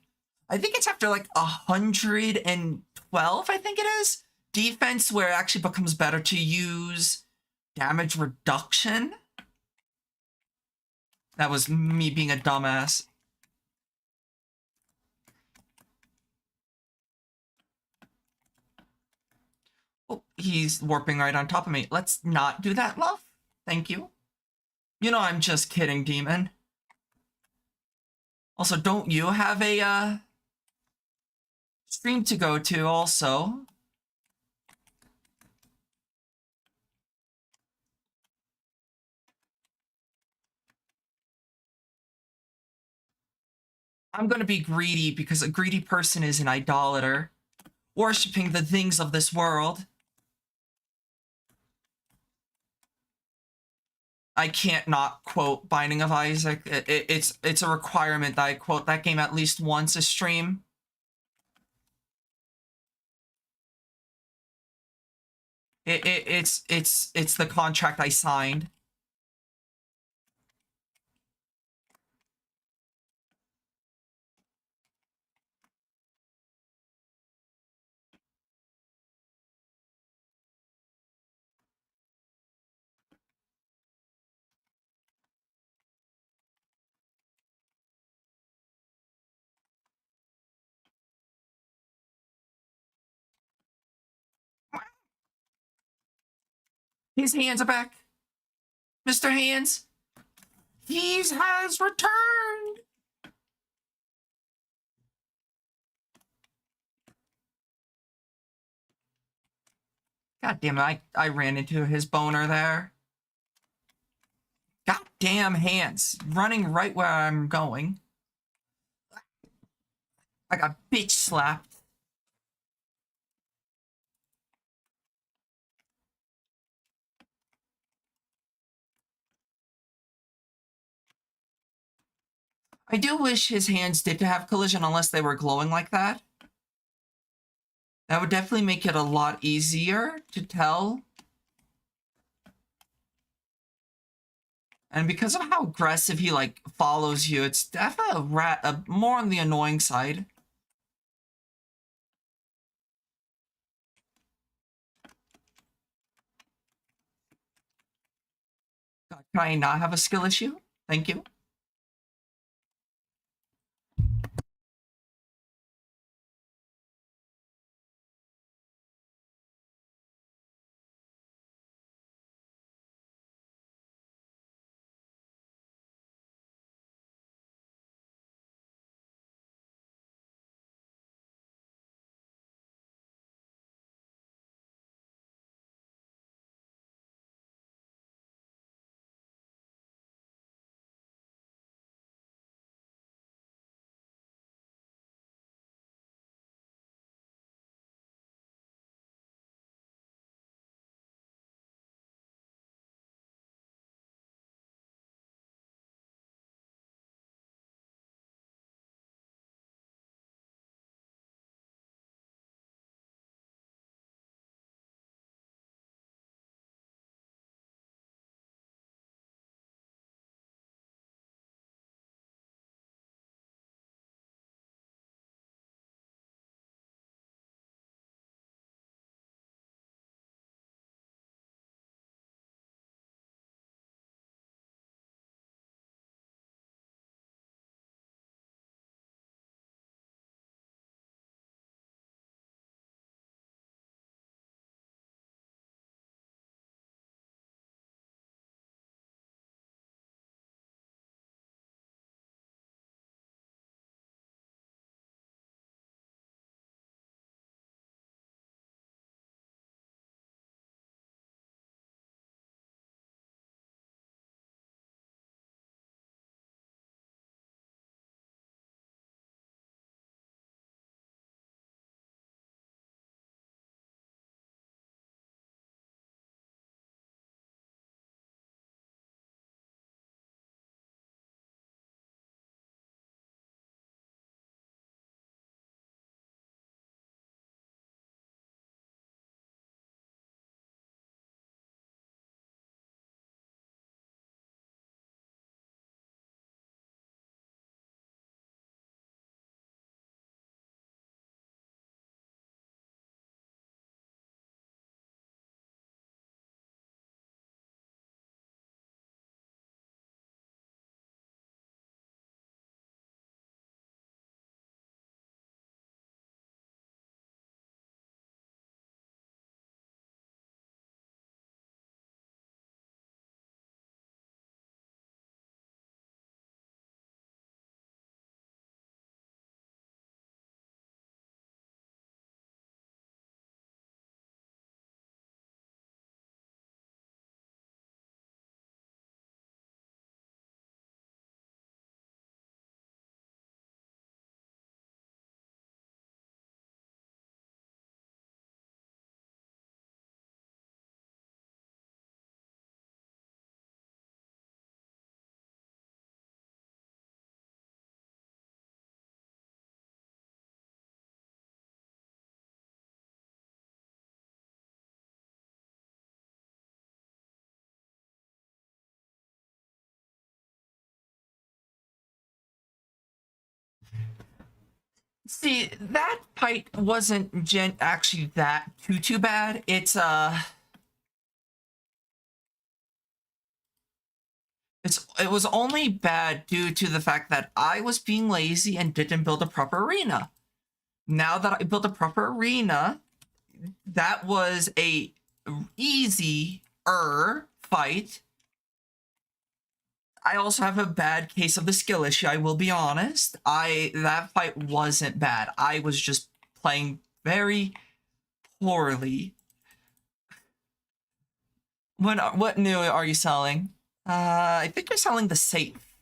I think it's after like 112, I think it is. Defense where it actually becomes better to use damage reduction. That was me being a dumbass. Oh, he's warping right on top of me. Let's not do that, love. Thank you. You know I'm just kidding, Demon. Also, don't you have a stream to go to also? I'm gonna be greedy because a greedy person is an idolater, worshipping the things of this world. I can't not quote Binding of Isaac. It's a requirement that I quote that game at least once a stream. It's the contract I signed. His hands are back. Mr. Hands, he has returned. God damn it, I ran into his boner there. God damn Hands, running right where I'm going. I got bitch slapped. I do wish his hands did have collision unless they were glowing like that. That would definitely make it a lot easier to tell. And because of how aggressive he like follows you, it's definitely more on the annoying side. God, can I not have a skill issue? Thank you. See, that fight wasn't actually that too bad. It was only bad due to the fact that I was being lazy and didn't build a proper arena. Now that I built a proper arena, that was a easier fight. I also have a bad case of the skill issue, I will be honest. That fight wasn't bad. I was just playing very poorly. What new are you selling? I think you're selling the safe.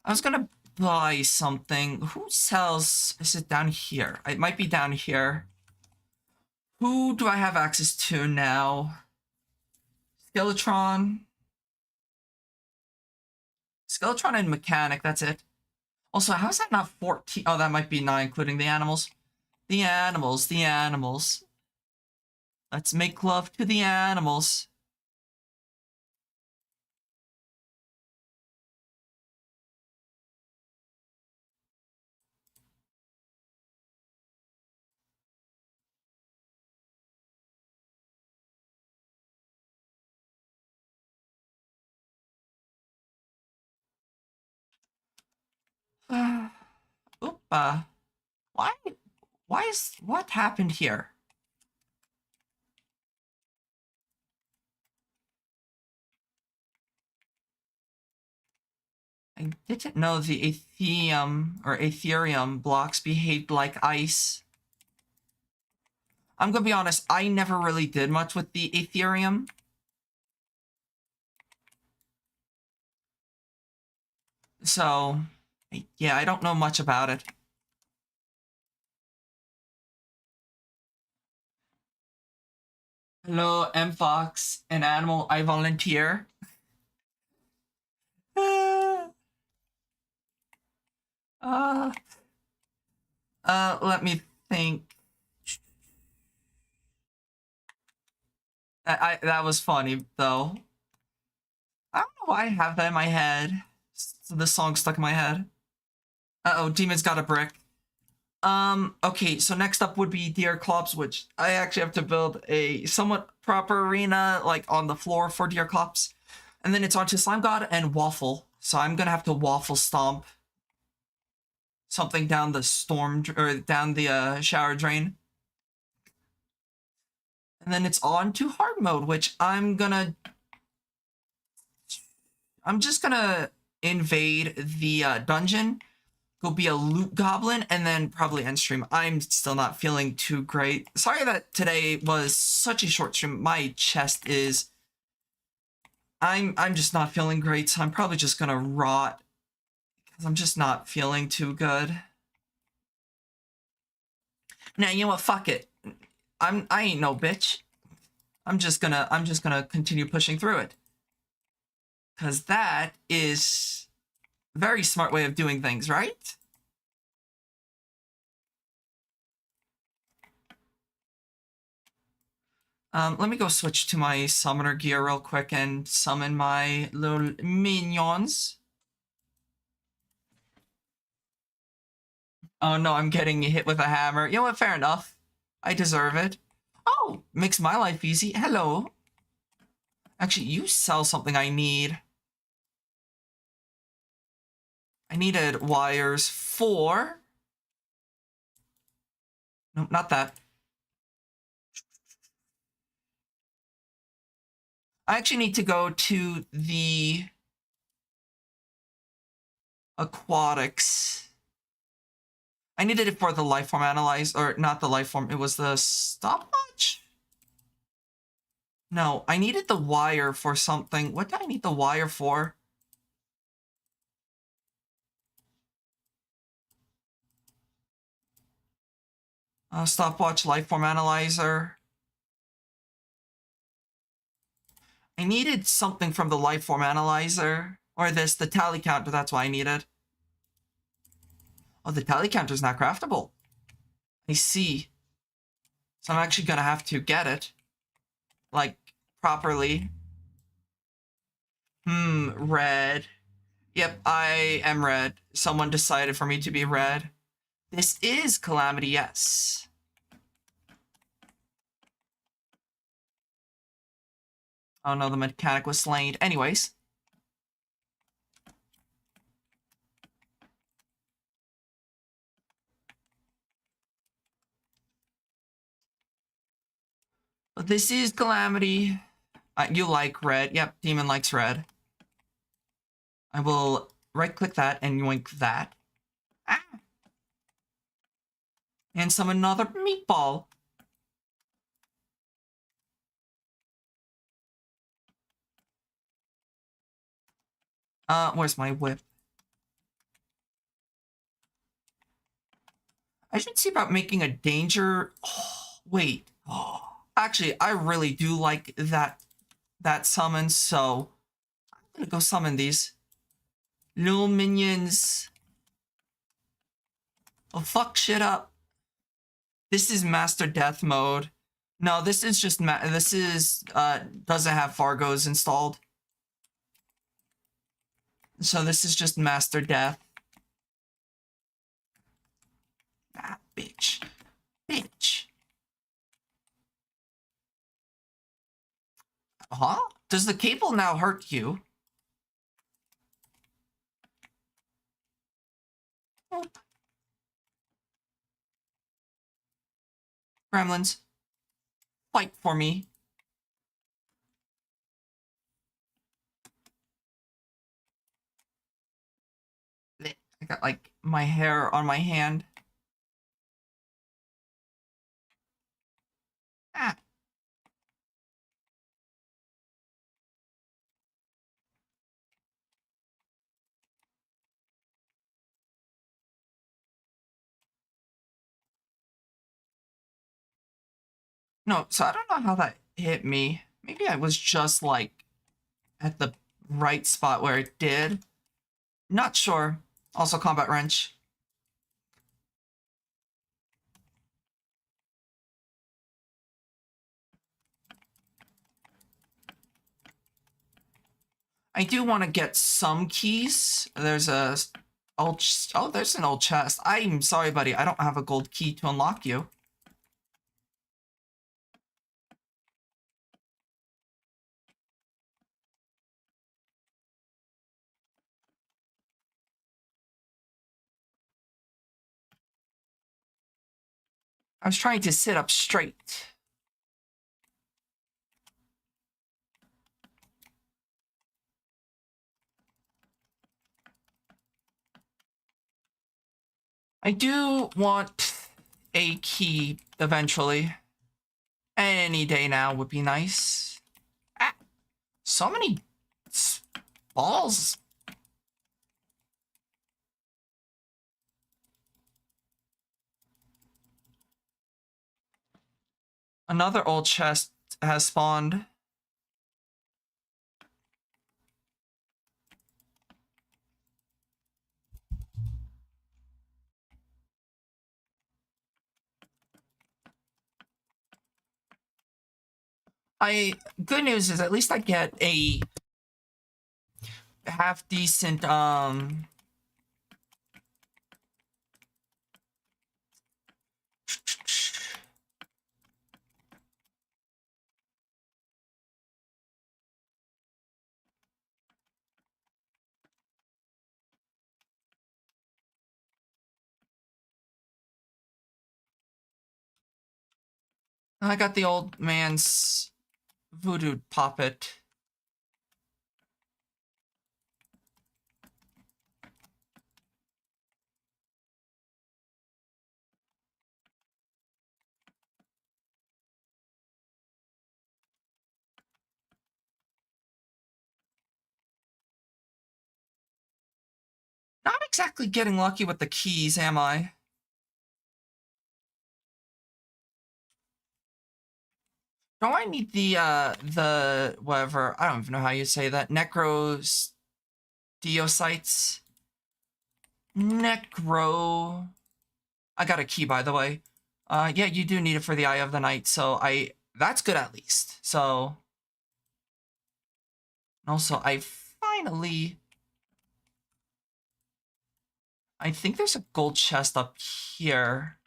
I was gonna buy something. Who sells? Is it down here? It might be down here. Who do I have access to now? Skeletron. Skeletron and Mechanic, that's it. Also, how is that not 14? Oh, that might be 9, including the animals. The animals, the animals. Let's make love to the animals. Oop, why? What happened here? I didn't know the Ethereum blocks behaved like ice. I'm gonna be honest, I never really did much with the Ethereum. So, yeah, I don't know much about it. Hello, M Fox, an animal, I volunteer. Let me think. That was funny though. I don't know why I have that in my head. So this song stuck in my head. Uh-oh, Demon's got a brick. Okay, so next up would be Deer Clops, which I actually have to build a somewhat proper arena, like on the floor for Deer Clops. And then it's on to Slime God and Waffle. So I'm gonna have to Waffle Stomp something down the storm, or down the shower drain. And then it's on to hard mode, which I'm just gonna invade the dungeon, go be a loot goblin, and then probably end stream. I'm still not feeling too great. Sorry that today was such a short stream. My chest is... I'm just not feeling great, so I'm probably just gonna rot. Because I'm just not feeling too good. Now, you know what? Fuck it. I ain't no bitch. I'm just gonna continue pushing through it. Because that is a very smart way of doing things, right? Let me go switch to my summoner gear real quick and summon my little minions. Oh no, I'm getting hit with a hammer. You know what? Fair enough. I deserve it. Oh, makes my life easy. Hello. Actually, you sell something I need. I needed wires for... No, not that. I actually need to go to the aquatics. I needed it for the life form analyzer, or not the life form, it was the stopwatch? No, I needed the wire for something. What did I need the wire for? Stopwatch, life form analyzer. I needed something from the life form analyzer. Or the tally counter, that's why I needed. Oh, the tally counter is not craftable. I see. So I'm actually gonna have to get it. Like, properly. Red. Yep, I am red. Someone decided for me to be red. This is Calamity, yes. Oh no, the mechanic was slain. Anyways. But this is Calamity. You like red. Yep, Demon likes red. I will right-click that and yoink that. Ah! And summon another meatball. Where's my whip? I should see about making a danger. Oh, wait. Oh, actually, I really do like that summon, so I'm gonna go summon these little minions. Oh, fuck shit up. This is Master Death mode. No, this is just this is doesn't have Fargos installed. So this is just Master Death. Ah, bitch. Bitch. Huh? Does the cable now hurt you? Oh. Gremlins, fight for me. I got like my hair on my hand. Ah. No, so I don't know how that hit me. Maybe I was just like at the right spot where it did. Not sure. Also combat wrench. I do want to get some keys. There's a old oh, there's an old chest. I'm sorry, buddy. I don't have a gold key to unlock you. I was trying to sit up straight. I do want a key eventually. Any day now would be nice. Ah, so many balls. Another old chest has spawned. Good news is at least I get a half decent I got the old man's voodoo puppet. Not exactly getting lucky with the keys, am I? Don't I need the whatever, I don't even know how you say that, necros deocytes? Necro. I got a key, by the way. Yeah, you do need it for the Eye of the Night, so that's good at least. So, also, I finally. I think there's a gold chest up here.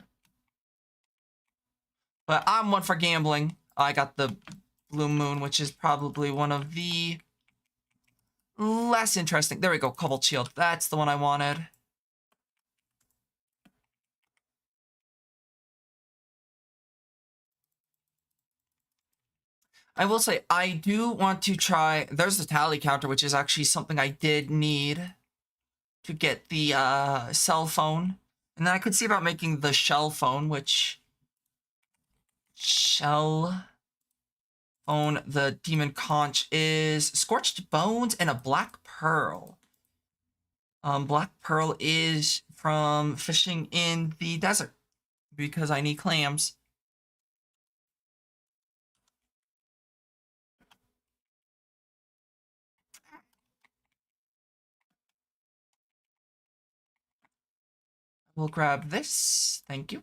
But I'm one for gambling. I got the Blue Moon, which is probably one of the less interesting. There we go, Cobalt Shield. That's the one I wanted. I will say, I do want to try... There's the tally counter, which is actually something I did need to get the cell phone. And then I could see about making the shell phone, which... Shell phone, the demon conch is scorched bones and a black pearl. Black pearl is from fishing in the desert because I need clams. We'll grab this. Thank you.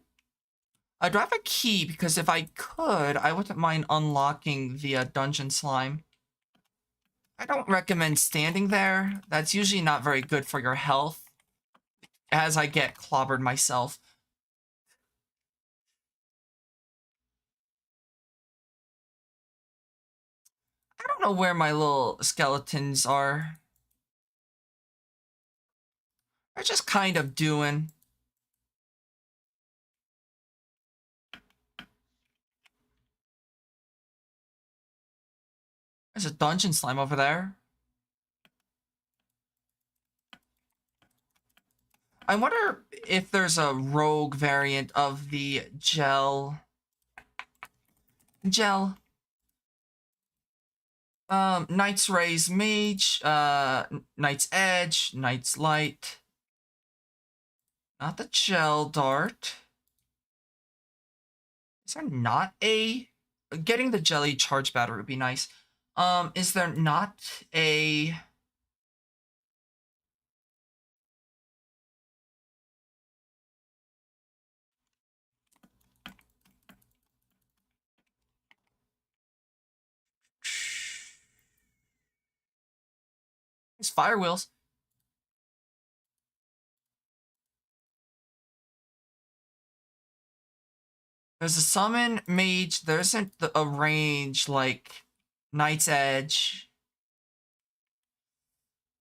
Do I have a key? Because if I could, I wouldn't mind unlocking the dungeon slime. I don't recommend standing there. That's usually not very good for your health, as I get clobbered myself. I don't know where my little skeletons are. They're just kind of doing. There's a dungeon slime over there. I wonder if there's a rogue variant of the gel. Knight's Rays Mage, Knight's Edge, Knight's Light. Not the gel dart. Is there not a... Getting the jelly charge battery would be nice. Is there not a... It's fire wheels. There's a summon mage. There isn't a range like Knight's Edge,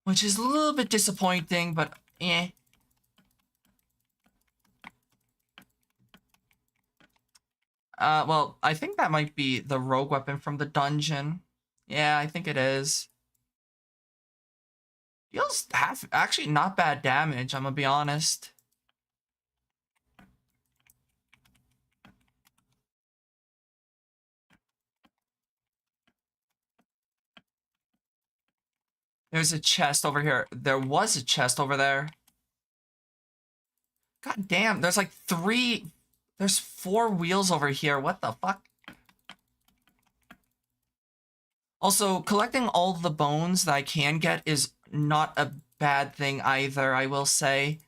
which is a little bit disappointing, but eh. Well, I think that might be the rogue weapon from the dungeon. Yeah, I think it is. Deals actually not bad damage, I'm gonna be honest. There's a chest over here. There was a chest over there. God damn, there's like there's 4 wheels over here. What the fuck? Also, collecting all the bones that I can get is not a bad thing either, I will say.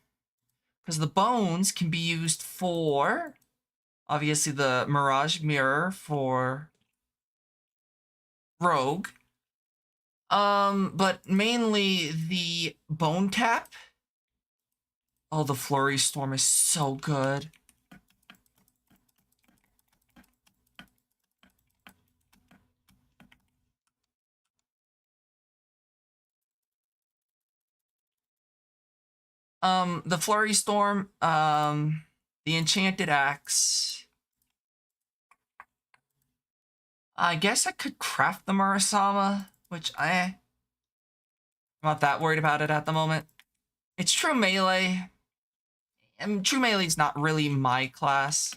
Because the bones can be used for, obviously, the Mirage Mirror for Rogue. But mainly the Bone Tap. Oh, the Flurry Storm is so good. The Flurry Storm, the Enchanted Axe. I guess I could craft the Murasama, which I'm not that worried about it at the moment. It's true melee. And true melee is not really my class.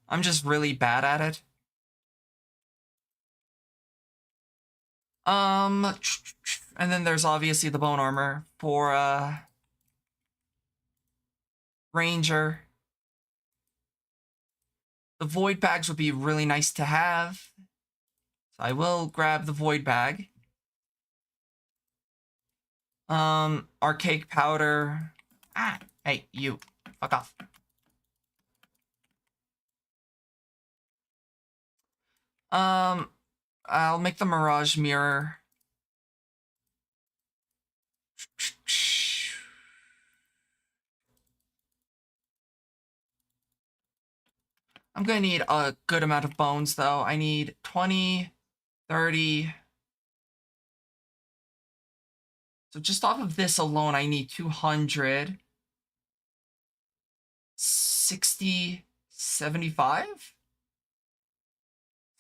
I'm just really bad at it. And then there's obviously the bone armor for Ranger. The void bags would be really nice to have. So I will grab the void bag. Archaic powder. Ah, hey, you. Fuck off. I'll make the Mirage Mirror. I'm gonna need a good amount of bones, though. I need 20, 30. So just off of this alone, I need 200. 60, 75?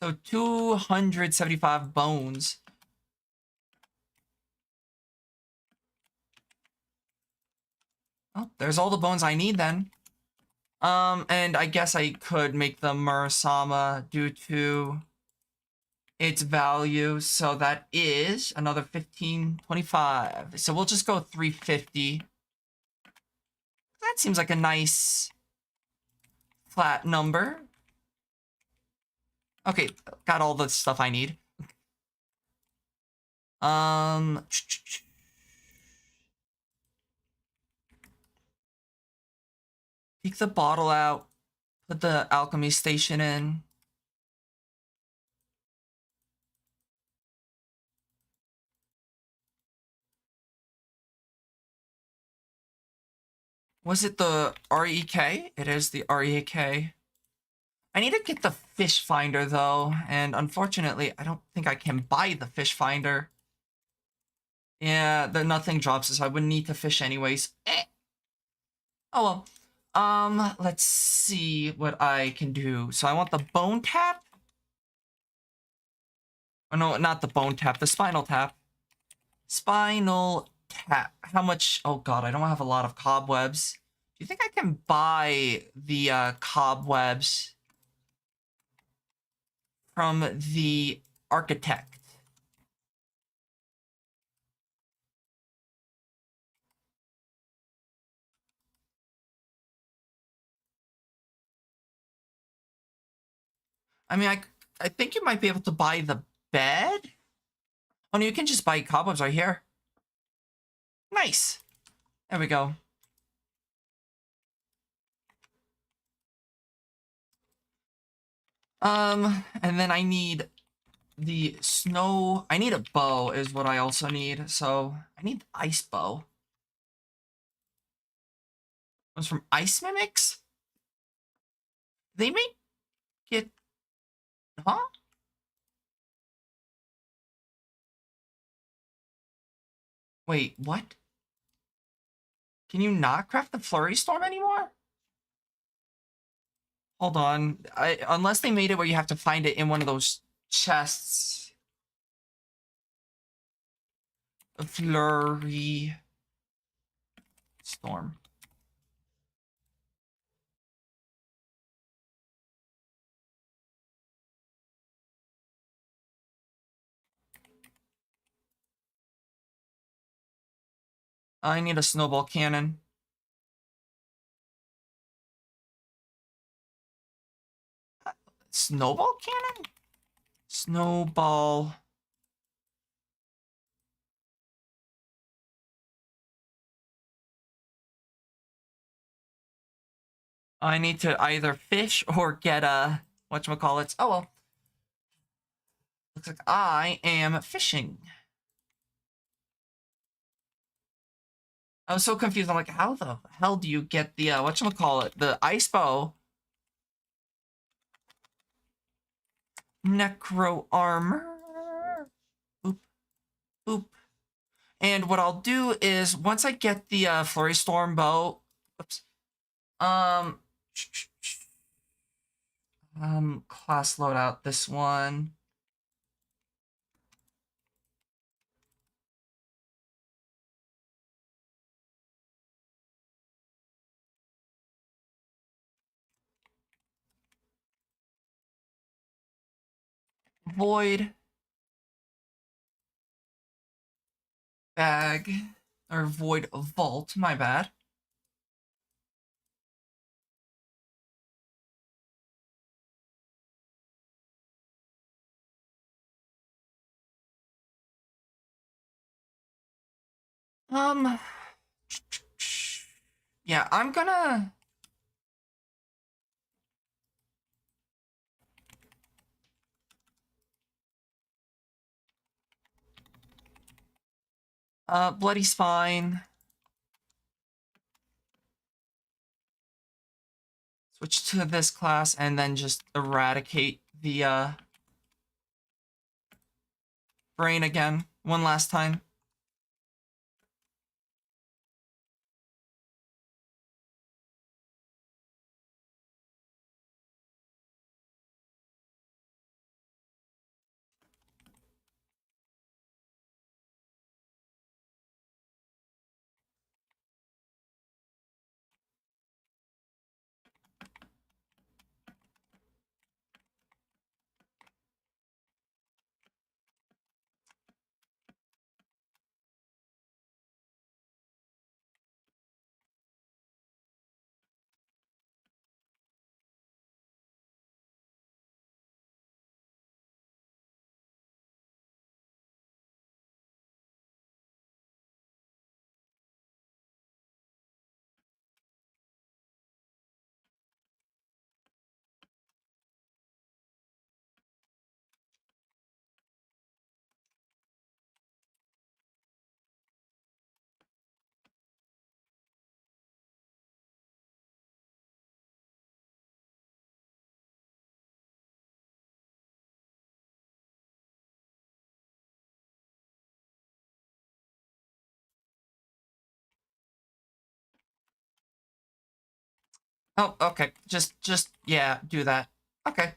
So 275 bones. Oh, there's all the bones I need then. And I guess I could make the Murasama due to its value. So that is another 15, 25. So we'll just go 350. That seems like a nice flat number. Okay, got all the stuff I need. Take the bottle out, put the alchemy station in. Was it the REK? It is the REK. I need to get the fish finder though, and unfortunately, I don't think I can buy the fish finder. Yeah, the nothing drops, so I wouldn't need to fish anyways. Oh well. Let's see what I can do. So I want the bone tap. Oh no, not the bone tap, the spinal tap. Spinal tap. How much? Oh god, I don't have a lot of cobwebs. Do you think I can buy the cobwebs from the architect? I mean, I think you might be able to buy the bed. Oh no, you can just buy cobwebs right here. Nice. There we go. And then I need the snow. I need a bow is what I also need. So I need the ice bow. One's from Ice Mimics? They make it, huh? Wait, what? Can you not craft the Flurry Storm anymore? Hold on. Unless they made it where you have to find it in one of those chests. A Flurry Storm. I need a snowball cannon. Snowball cannon? Snowball. I need to either fish or get a whatchamacallits. Oh well. Looks like I am fishing. I was so confused. I'm like, how the hell do you get the whatchamacallit? The ice bow. Necro armor. Boop. Boop. And what I'll do is once I get the Flurry Storm bow, oops. Class loadout this one. Void. Bag. Or void vault, my bad. Yeah, I'm gonna... Bloody Spine. Switch to this class and then just eradicate the brain again one last time. Oh, okay. Yeah, do that. Okay.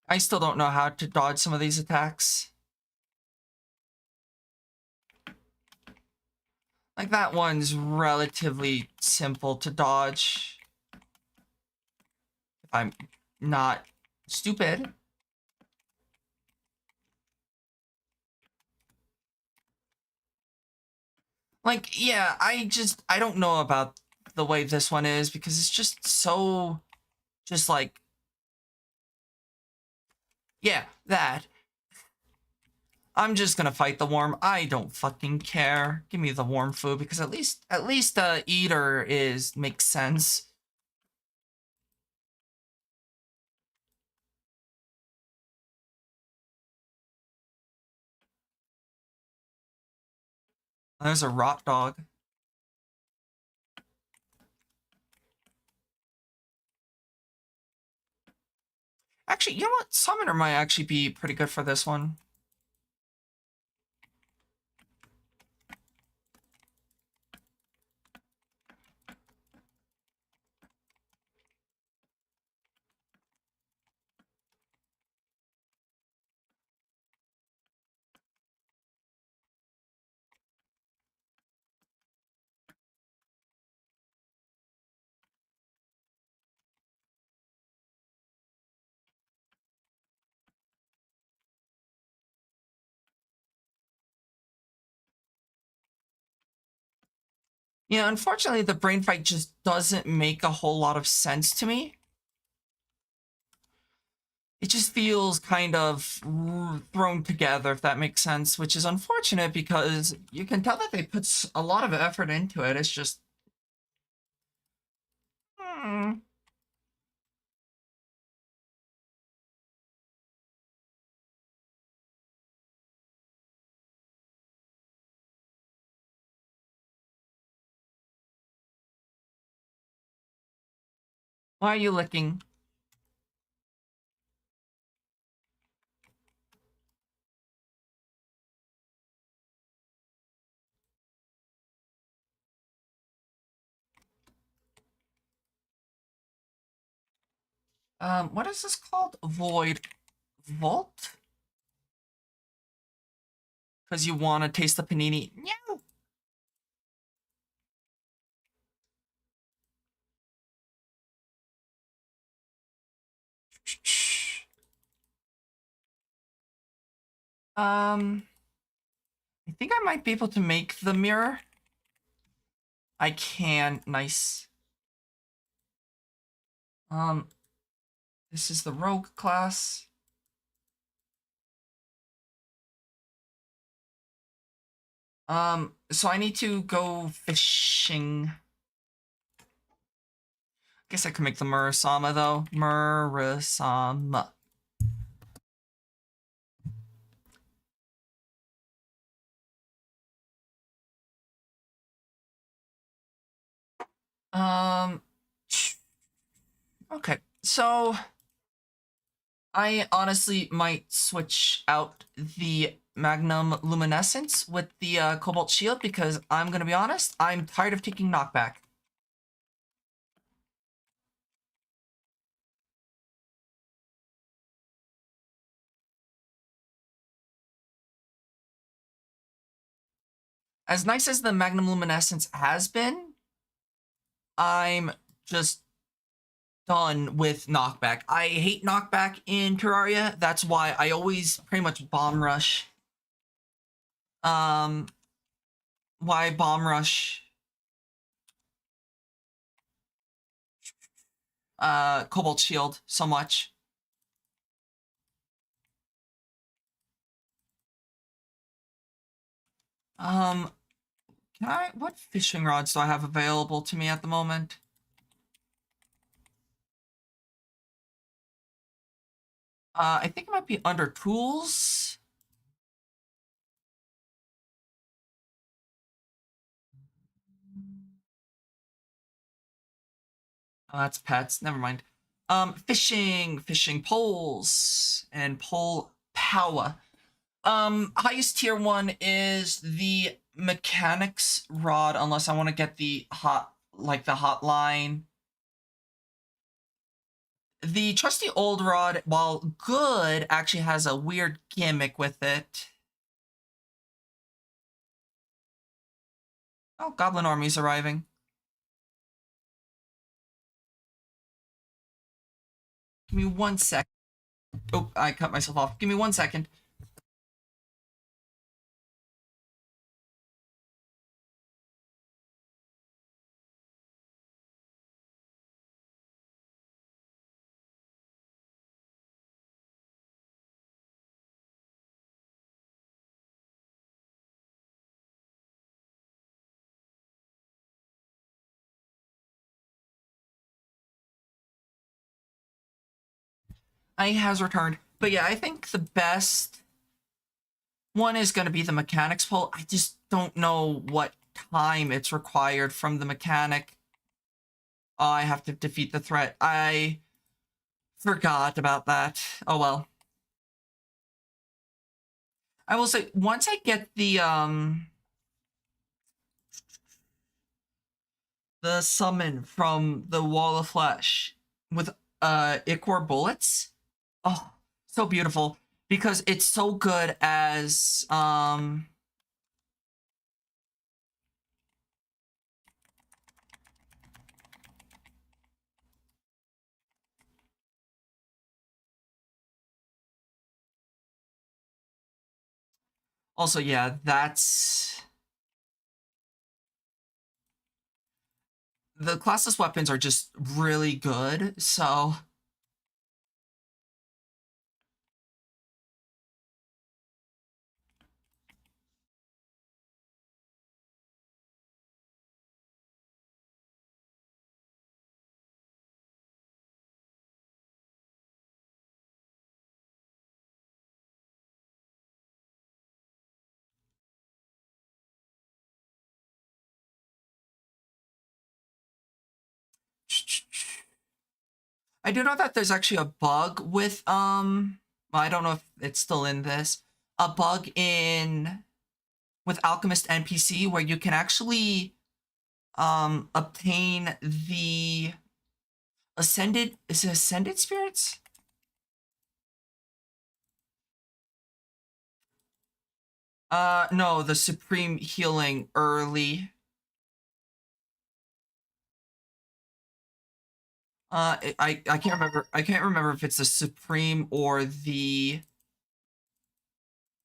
I still don't know how to dodge some of these attacks. Like, that one's relatively simple to dodge. If I'm not stupid. Like, yeah, I don't know about the way this one is because it's just so, just like, yeah, that. I'm just gonna fight the worm. I don't fucking care. Give me the worm food because at least eater makes sense. There's a rot dog. Actually, you know what? Summoner might actually be pretty good for this one. Yeah, unfortunately, the brain fight just doesn't make a whole lot of sense to me. It just feels kind of thrown together, if that makes sense, which is unfortunate because you can tell that they put a lot of effort into it. It's just... Hmm. Why are you licking? What is this called? Void Vault? Because you want to taste the panini. Yeah. I think I might be able to make the mirror. I can. Nice. This is the rogue class. So I need to go fishing. Guess I could make the Murasama though. Murasama. Um, okay. So I honestly might switch out the Magnum Luminescence with the Cobalt Shield because I'm gonna be honest, I'm tired of taking knockback. As nice as the Magnum Luminescence has been, I'm just done with knockback. I hate knockback in Terraria. That's why I always pretty much bomb rush. Um, why bomb rush Cobalt Shield so much. Um, what fishing rods do I have available to me at the moment? I think it might be under tools. Oh, that's pets. Never mind. Fishing poles and pole power. Highest tier one is the mechanics rod, unless I want to get the hotline. The trusty old rod, while good, actually has a weird gimmick with it. Oh, Goblin Army's arriving. Give me 1 sec. Oh, I cut myself off. Give me 1 second. I has returned. But yeah, I think the best one is going to be the mechanics pole. I just don't know what time it's required from the mechanic. Oh, I have to defeat the threat. I forgot about that. Oh well. I will say once I get the summon from the Wall of Flesh with Ichor bullets. Oh, so beautiful because it's so good as also yeah, that's the classless weapons are just really good. So I do know that there's actually a bug with well, I don't know if it's still in this. A bug in with Alchemist NPC where you can actually obtain the ascended spirits? No, the supreme healing early. I can't remember. I can't remember if it's the supreme or the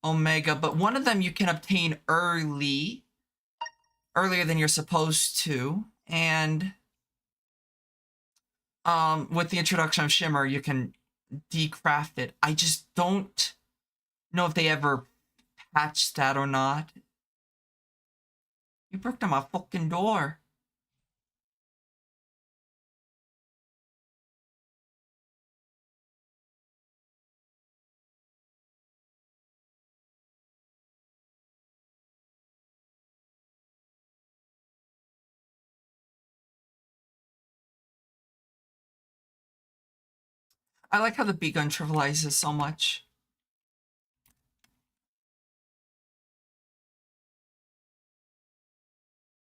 omega, but one of them you can obtain earlier than you're supposed to, and with the introduction of shimmer you can decraft it. I just don't know if they ever patched that or not. You broke down my fucking door. I like how the beacon trivializes so much.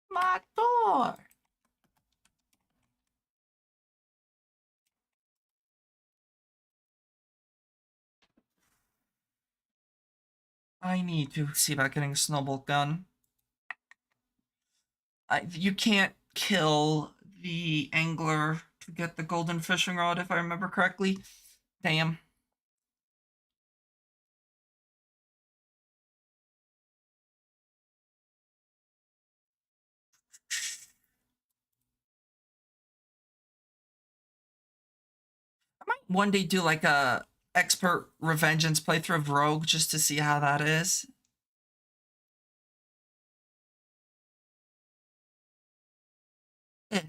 My door. I need to see about getting a snowball gun. You can't kill the angler to get the golden fishing rod, if I remember correctly. Damn. I might one day do like a expert revengeance playthrough of Rogue just to see how that is. Eh.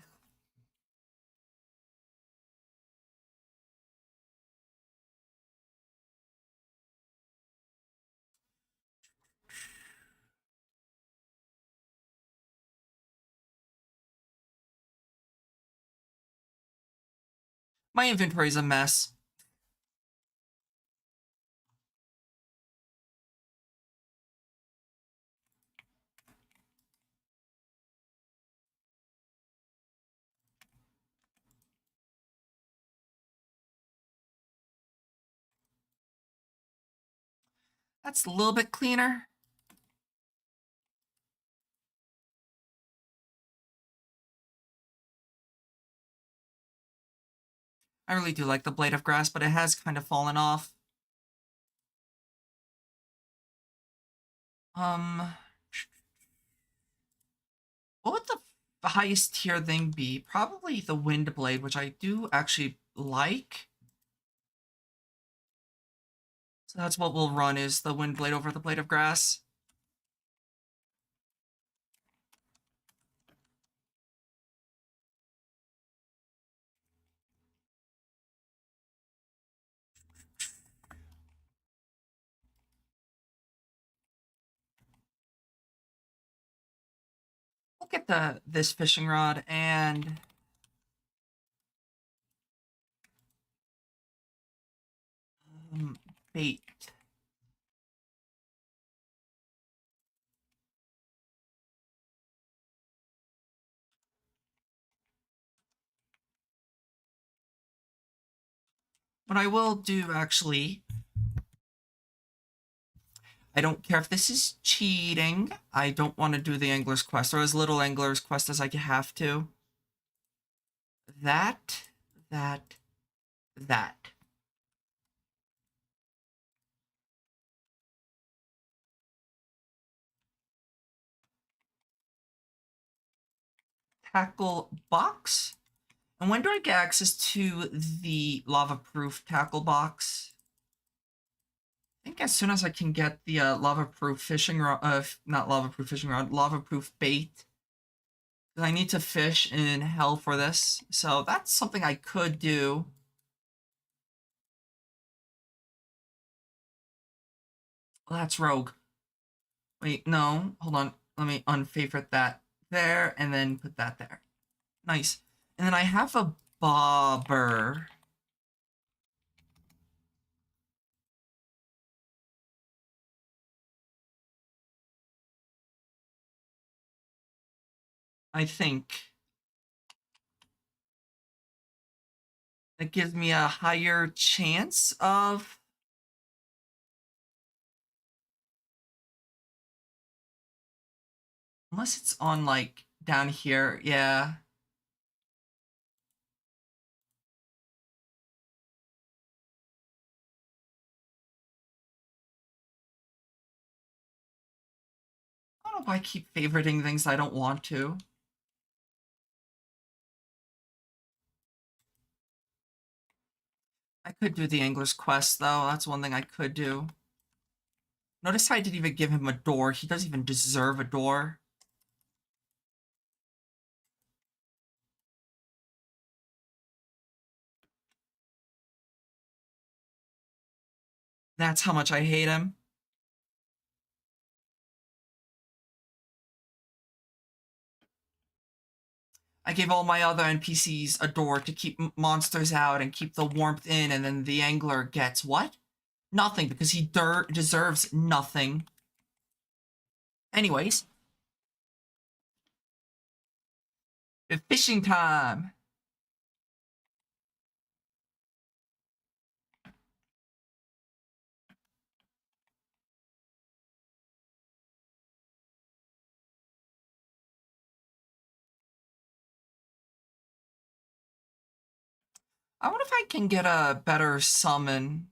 My inventory is a mess. That's a little bit cleaner. I really do like the blade of grass, but it has kind of fallen off. What would the highest tier thing be? Probably the wind blade, which I do actually like. So that's what we'll run, is the wind blade over the blade of grass. We'll get this fishing rod and bait. What I will do, actually, I don't care if this is cheating. I don't want to do the Angler's Quest, or as little Angler's Quest as I have to. That. Tackle box? And when do I get access to the lava-proof tackle box? I think as soon as I can get the lava-proof fishing rod, not lava-proof fishing rod, lava-proof bait. Because I need to fish in hell for this. So that's something I could do. Well, that's rogue. Wait, no, hold on. Let me unfavorite that there and then put that there. Nice. And then I have a bobber. I think. That gives me a higher chance of... Unless it's on, like, down here. Yeah. I don't know why I keep favoriting things I don't want to. I could do the Angler's Quest, though. That's one thing I could do. Notice how I didn't even give him a door. He doesn't even deserve a door. That's how much I hate him. I gave all my other NPCs a door to keep monsters out and keep the warmth in, and then the angler gets what? Nothing, because he deserves nothing. Anyways, it's fishing time. I wonder if I can get a better summon.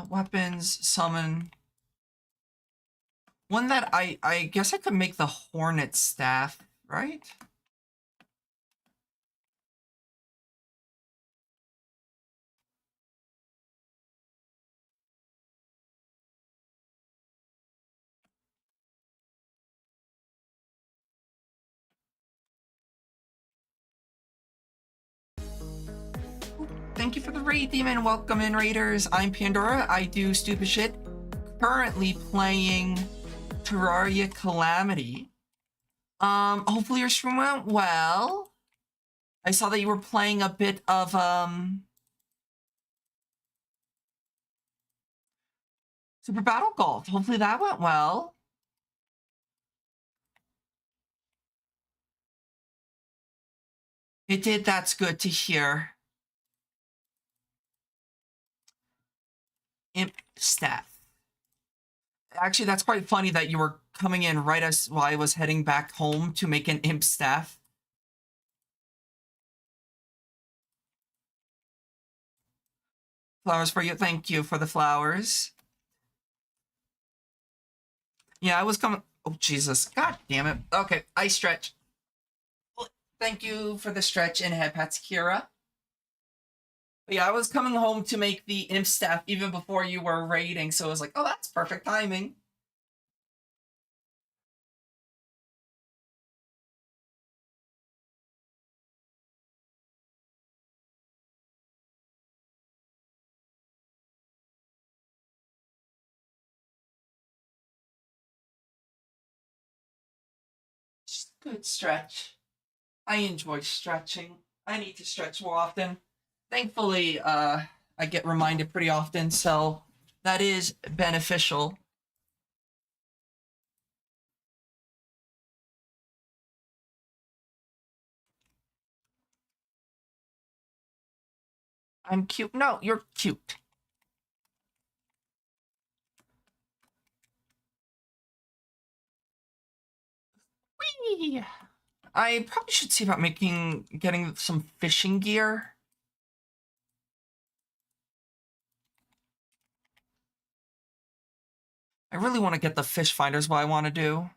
Weapons, summon. One that I guess I could make the Hornet Staff, right? Thank you for the raid, Demon. Welcome in, Raiders. I'm Pandora. I do stupid shit. Currently playing Terraria Calamity. Hopefully your stream went well. I saw that you were playing a bit of, Super Battle Golf. Hopefully that went well. It did. That's good to hear. Imp Staff. Actually, that's quite funny that you were coming in right as while I was heading back home to make an Imp Staff. Flowers for you. Thank you for the flowers. Yeah, I was coming. Oh, Jesus. God damn it. Okay, I stretch. Thank you for the stretch and head pats, Kira. But yeah, I was coming home to make the Imp Staff even before you were raiding, so I was like, oh, that's perfect timing. Just good stretch. I enjoy stretching. I need to stretch more often. Thankfully, I get reminded pretty often, so that is beneficial. I'm cute. No, you're cute. Whee! I probably should see about getting some fishing gear. I really want to get the fish finders, what I want to do.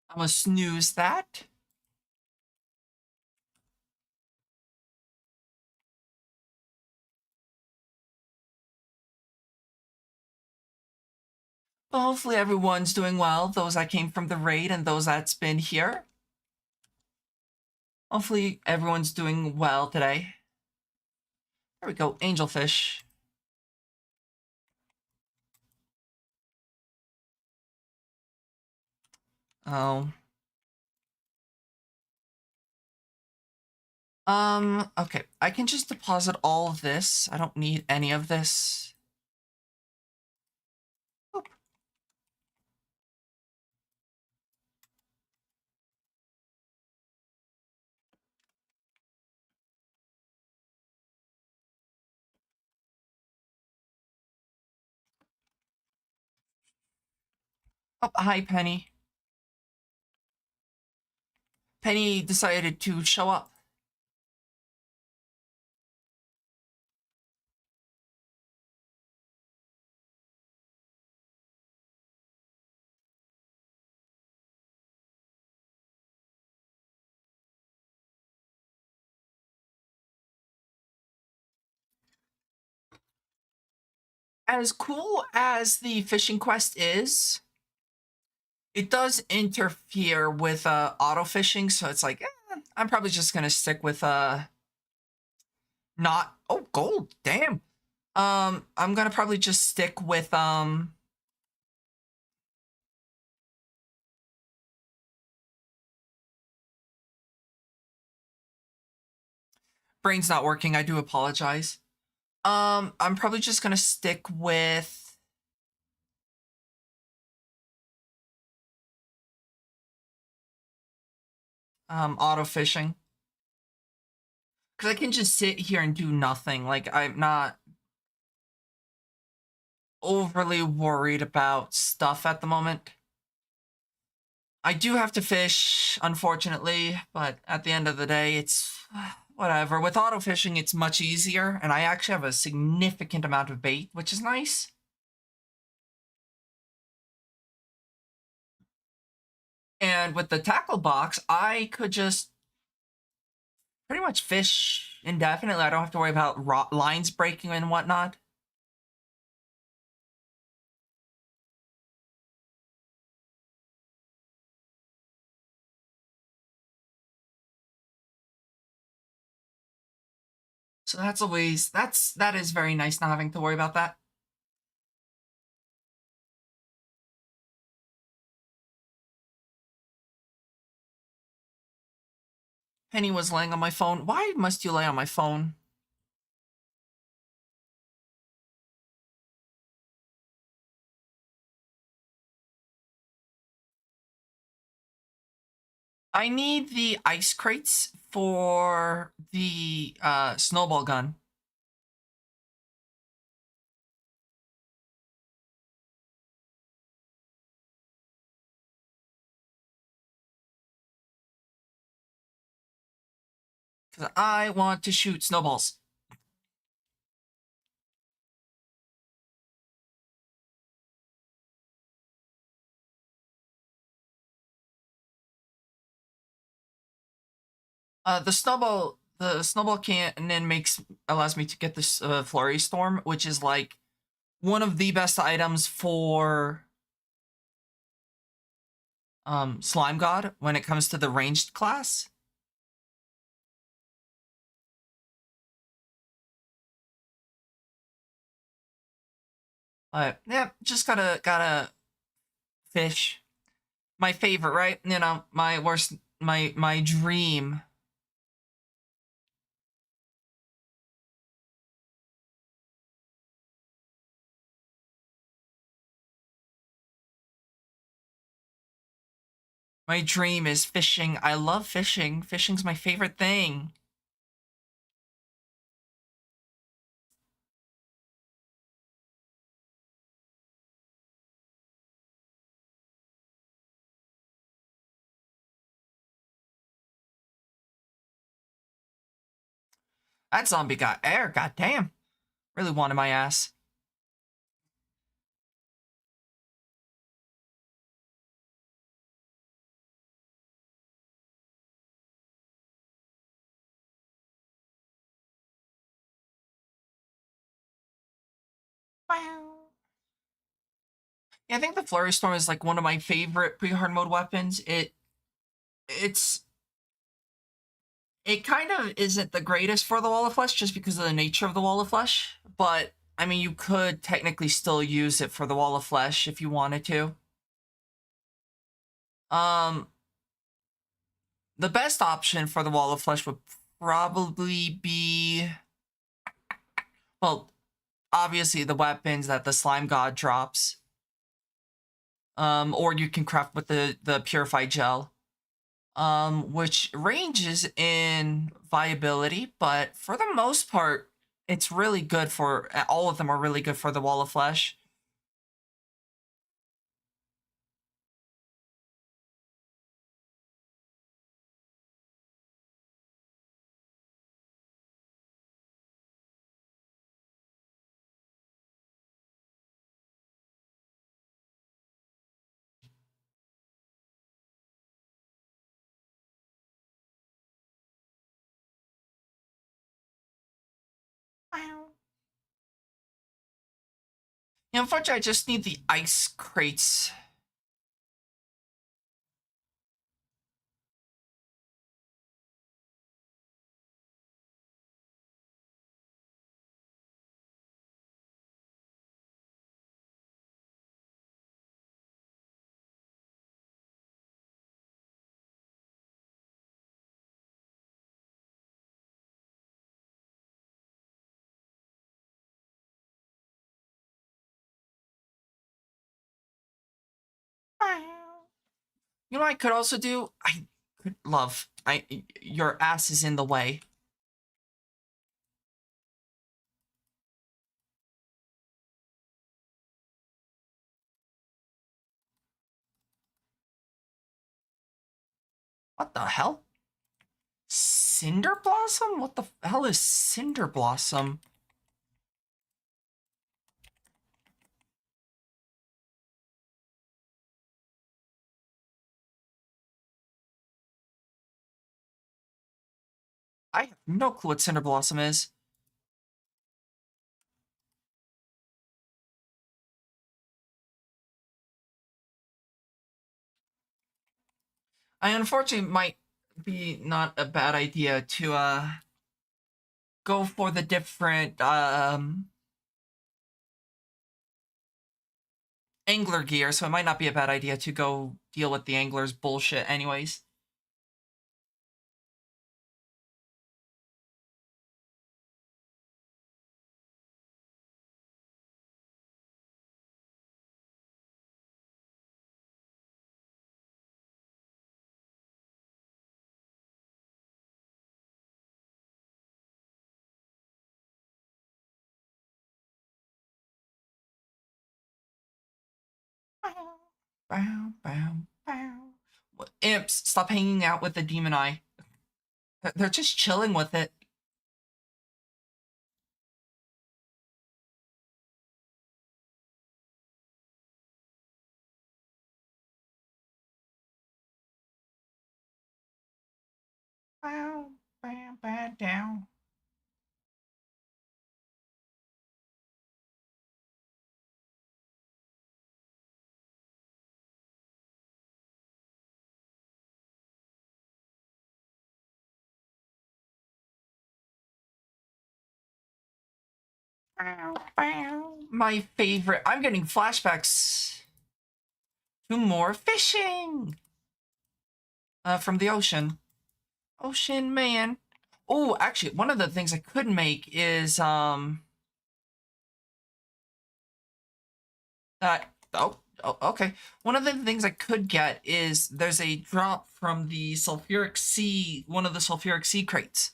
I'm gonna snooze that. But hopefully everyone's doing well, those that came from the raid and those that's been here. Hopefully everyone's doing well today. There we go, angelfish. Oh. Okay. I can just deposit all of this. I don't need any of this. Oop. Oh, hi, Penny. Penny decided to show up. As cool as the fishing quest is, it does interfere with auto fishing, so it's like I'm probably just gonna stick with not oh gold, damn. I'm gonna probably just stick with brain's not working, I do apologize. I'm probably just gonna stick with auto fishing. Because I can just sit here and do nothing. Like, I'm not overly worried about stuff at the moment. I do have to fish, unfortunately, but at the end of the day, it's whatever. With auto fishing, it's much easier, and I actually have a significant amount of bait, which is nice. And with the tackle box, I could just pretty much fish indefinitely. I don't have to worry about lines breaking and whatnot. So that's always that is very nice not having to worry about that. Penny was laying on my phone. Why must you lay on my phone? I need the ice crates for the snowball gun. Because I want to shoot snowballs. The snowball cannon allows me to get this flurry storm, which is like one of the best items for slime god when it comes to the ranged class. But yeah, just gotta fish. My favorite, right? You know, my worst, my dream. My dream is fishing. I love fishing. Fishing's my favorite thing. That zombie got air. God damn. Really wanted my ass. Wow. Yeah, I think the flurry storm is like one of my favorite pre-hard mode weapons. It's it kind of isn't the greatest for the wall of flesh just because of the nature of the wall of flesh, but I mean you could technically still use it for the wall of flesh if you wanted to. Um the best option for the wall of flesh would probably be, well, obviously the weapons that the slime god drops. Or you can craft with the purified gel. Which ranges in viability, but for the most part, it's really good for all of them are really good for the wall of flesh. Unfortunately, I just need the ice crates. You know what I could also do? I could love. Your ass is in the way. What the hell? Cinder Blossom? What the hell is Cinder Blossom? I have no clue what Cinder Blossom is. I unfortunately might be not a bad idea to go for the different angler gear, so it might not be a bad idea to go deal with the angler's bullshit anyways. Bow, bow, bow. Imps, stop hanging out with the demon eye. They're just chilling with it. Bow, bow, bow, down. Bow, bow. My favorite. I'm getting flashbacks to more fishing from the ocean. Ocean man. Oh, actually, one of the things I could make is okay. One of the things I could get is there's a drop from the sulfuric sea, one of the sulfuric sea crates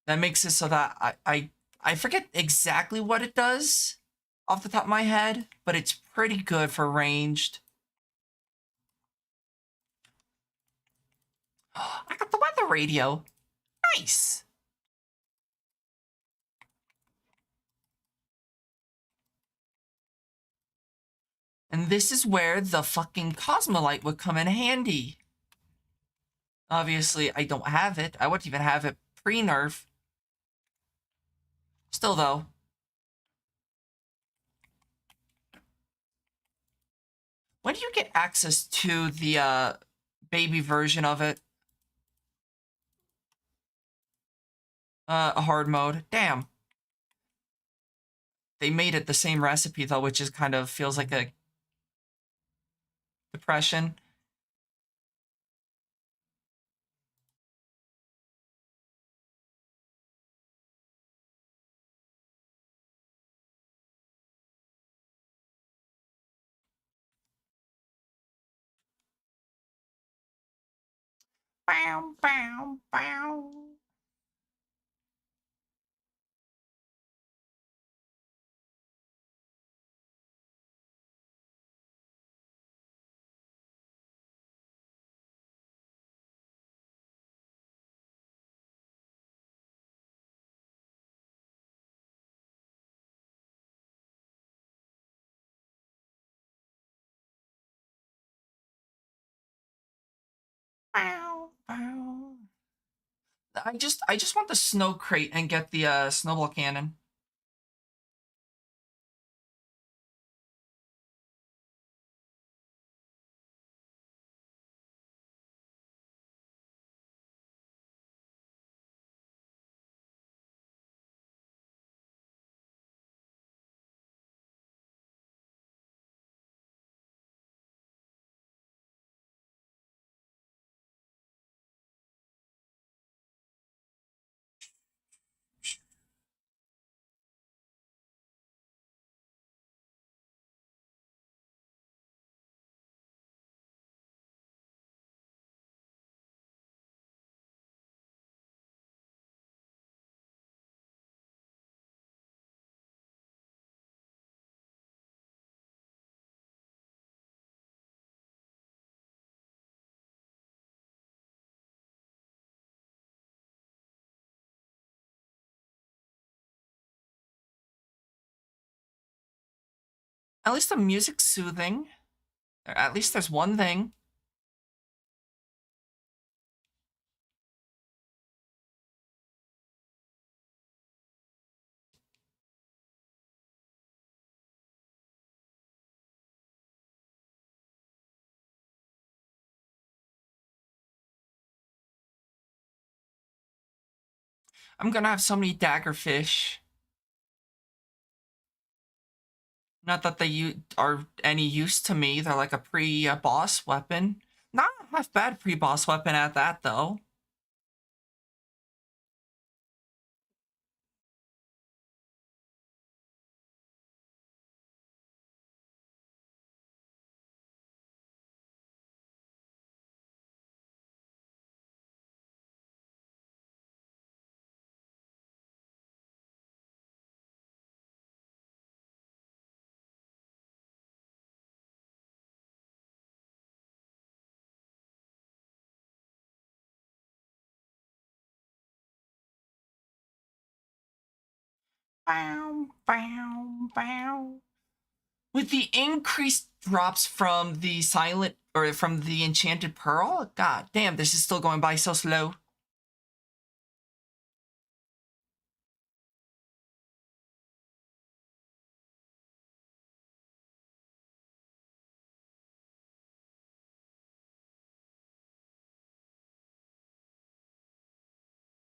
that makes it so that I forget exactly what it does off the top of my head, but it's pretty good for ranged. I got the weather radio. Nice. And this is where the fucking Cosmolite would come in handy. Obviously, I don't have it. I wouldn't even have it pre-nerf. Still, though. When do you get access to the baby version of it? A hard mode. Damn. They made it the same recipe, though, which is kind of feels like a depression. Bow, bow, bow. Bow, bow. I just want the snow crate and get the snowball cannon. At least the music's soothing. At least there's one thing. I'm gonna have so many daggerfish. Not that they are any use to me. They're like a pre-boss weapon. Not a half bad pre-boss weapon at that, though. Bow, bow, bow. With the increased drops from the silent or from the enchanted pearl, god damn, this is still going by so slow.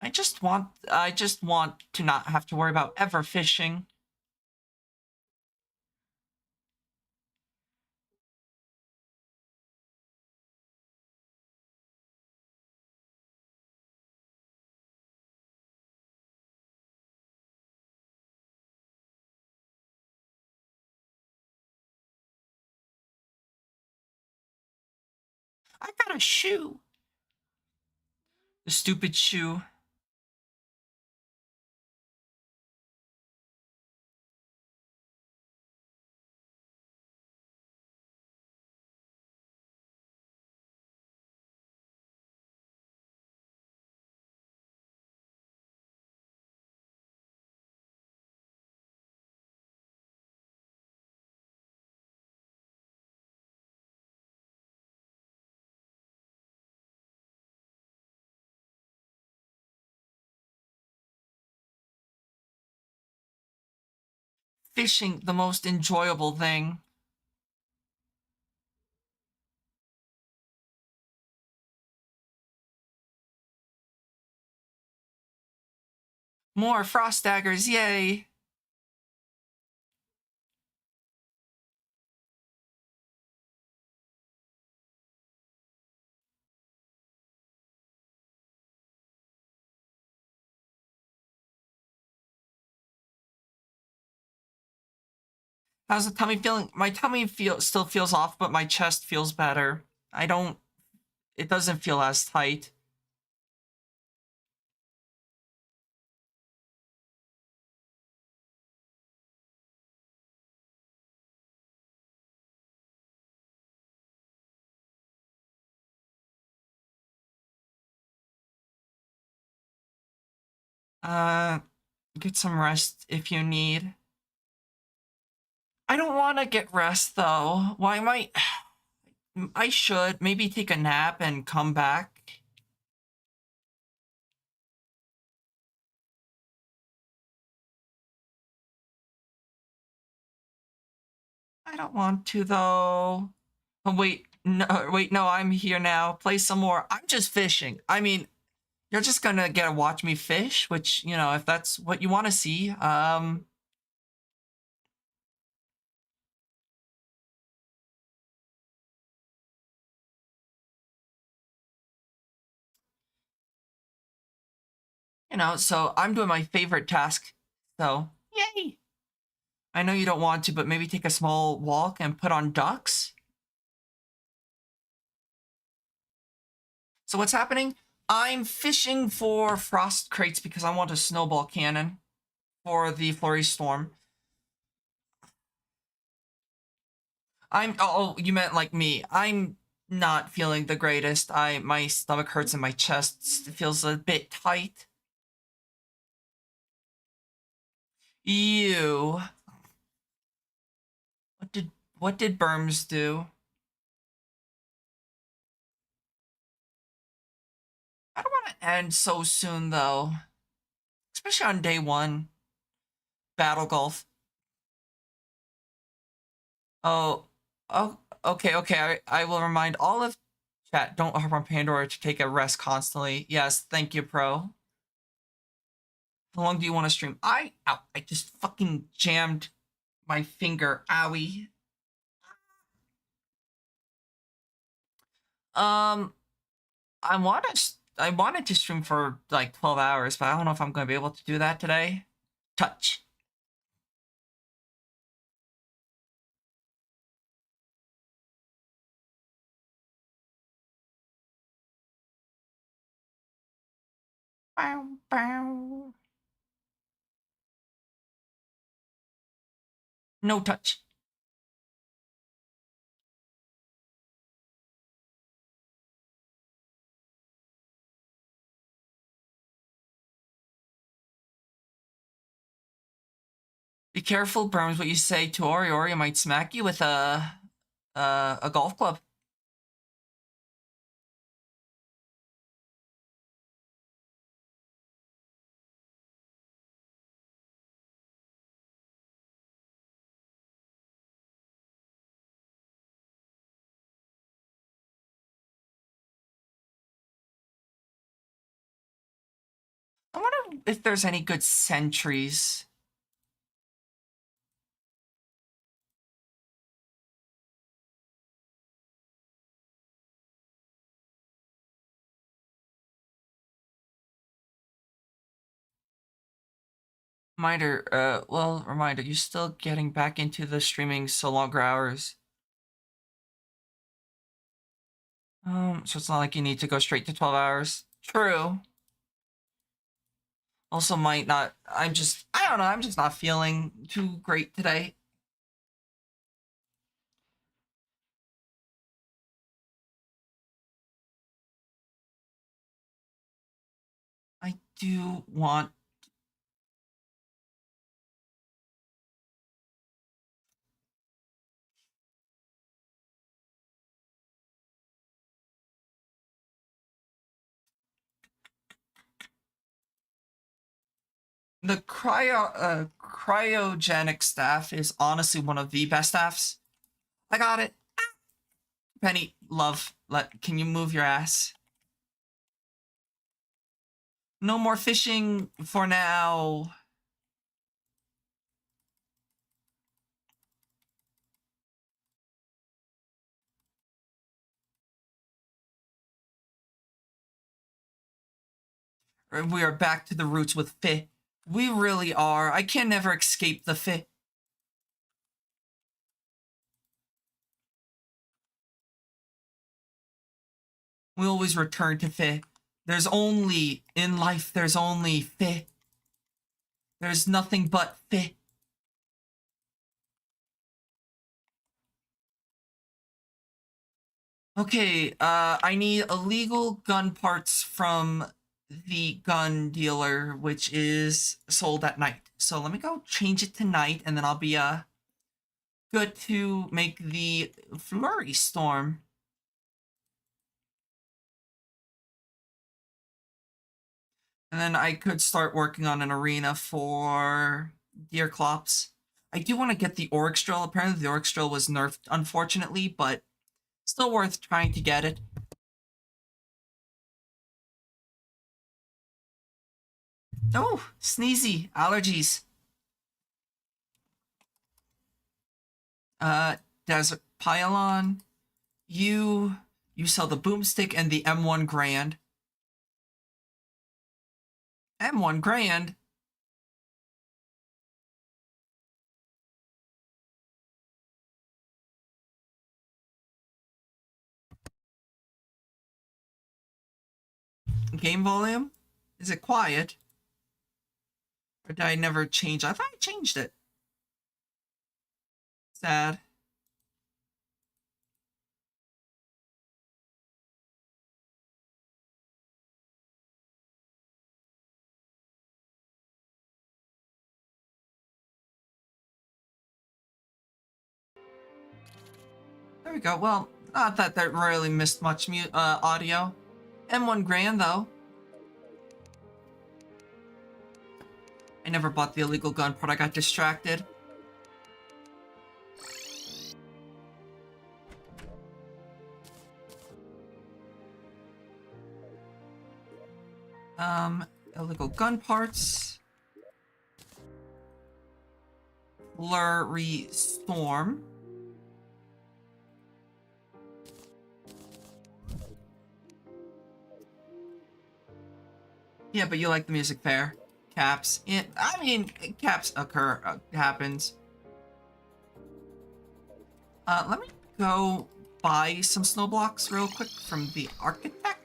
I just want to not have to worry about ever fishing. I got a shoe. The stupid shoe. Fishing, the most enjoyable thing. More frost daggers, yay! How's the tummy feeling? My tummy still feels off, but my chest feels better. It doesn't feel as tight. Uh, get some rest if you need. I don't want to get rest though. Why might I should maybe take a nap and come back. I don't want to though. Oh, wait, no, I'm here now. Play some more. I'm just fishing. I mean, you're just gonna get to watch me fish, which, you know, if that's what you want to see. You know, so I'm doing my favorite task. So, yay! I know you don't want to, but maybe take a small walk and put on ducks. So what's happening? I'm fishing for frost crates because I want a snowball cannon for the flurry storm. You meant like me. I'm not feeling the greatest. My stomach hurts and my chest feels a bit tight. You. What did What did Burms do? I don't want to end so soon, though. Especially on day one. Battle Golf. Oh, oh, okay. I will remind all of chat, don't harp on Pandora to take a rest constantly. Yes, thank you, Pro. How long do you want to stream? Ow, I just fucking jammed my finger. Owie. Um, I wanted to stream for like 12 hours, but I don't know if I'm going to be able to do that today. Touch. Bow, bow. No touch. Be careful, Burns, what you say to Ori. Ori might smack you with a golf club. I wonder if there's any good sentries. Reminder, you still getting back into the streaming so longer hours. So it's not like you need to go straight to 12 hours. True. Also might not, I don't know, I'm just not feeling too great today. I do want the cryogenic staff is honestly one of the best staffs. I got it. Penny, love, can you move your ass? No more fishing for now. We are back to the roots with Fi. We really are. I can never escape the Fi. We always return to Fi. There's only, in life, there's only Fi. There's nothing but Fi. Okay, I need illegal gun parts from the gun dealer, which is sold at night. So let me go change it to night, and then I'll be, good to make the flurry storm. And then I could start working on an arena for Deer Clops. I do want to get the Oryx Drill. Apparently the Oryx Drill was nerfed, unfortunately, but still worth trying to get it. Oh, sneezy. Allergies. Uh, Desert Pylon. You sell the Boomstick and the M1 Grand. M1 Grand? Game volume? Is it quiet? Or did I never change? I thought I changed it. Sad. There we go. Well, not that that really missed much audio. M1 grand though. I never bought the illegal gun part. I got distracted. Illegal gun parts. Flurry Storm. Yeah, but you like the music fair. Caps. Yeah, I mean, caps happens. Let me go buy some snow blocks real quick from the architect.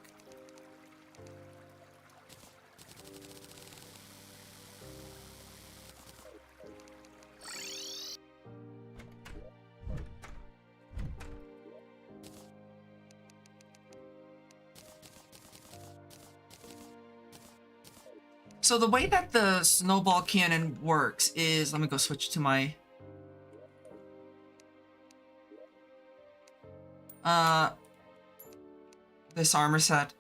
So the way that the snowball cannon works is, let me go switch to my this armor set.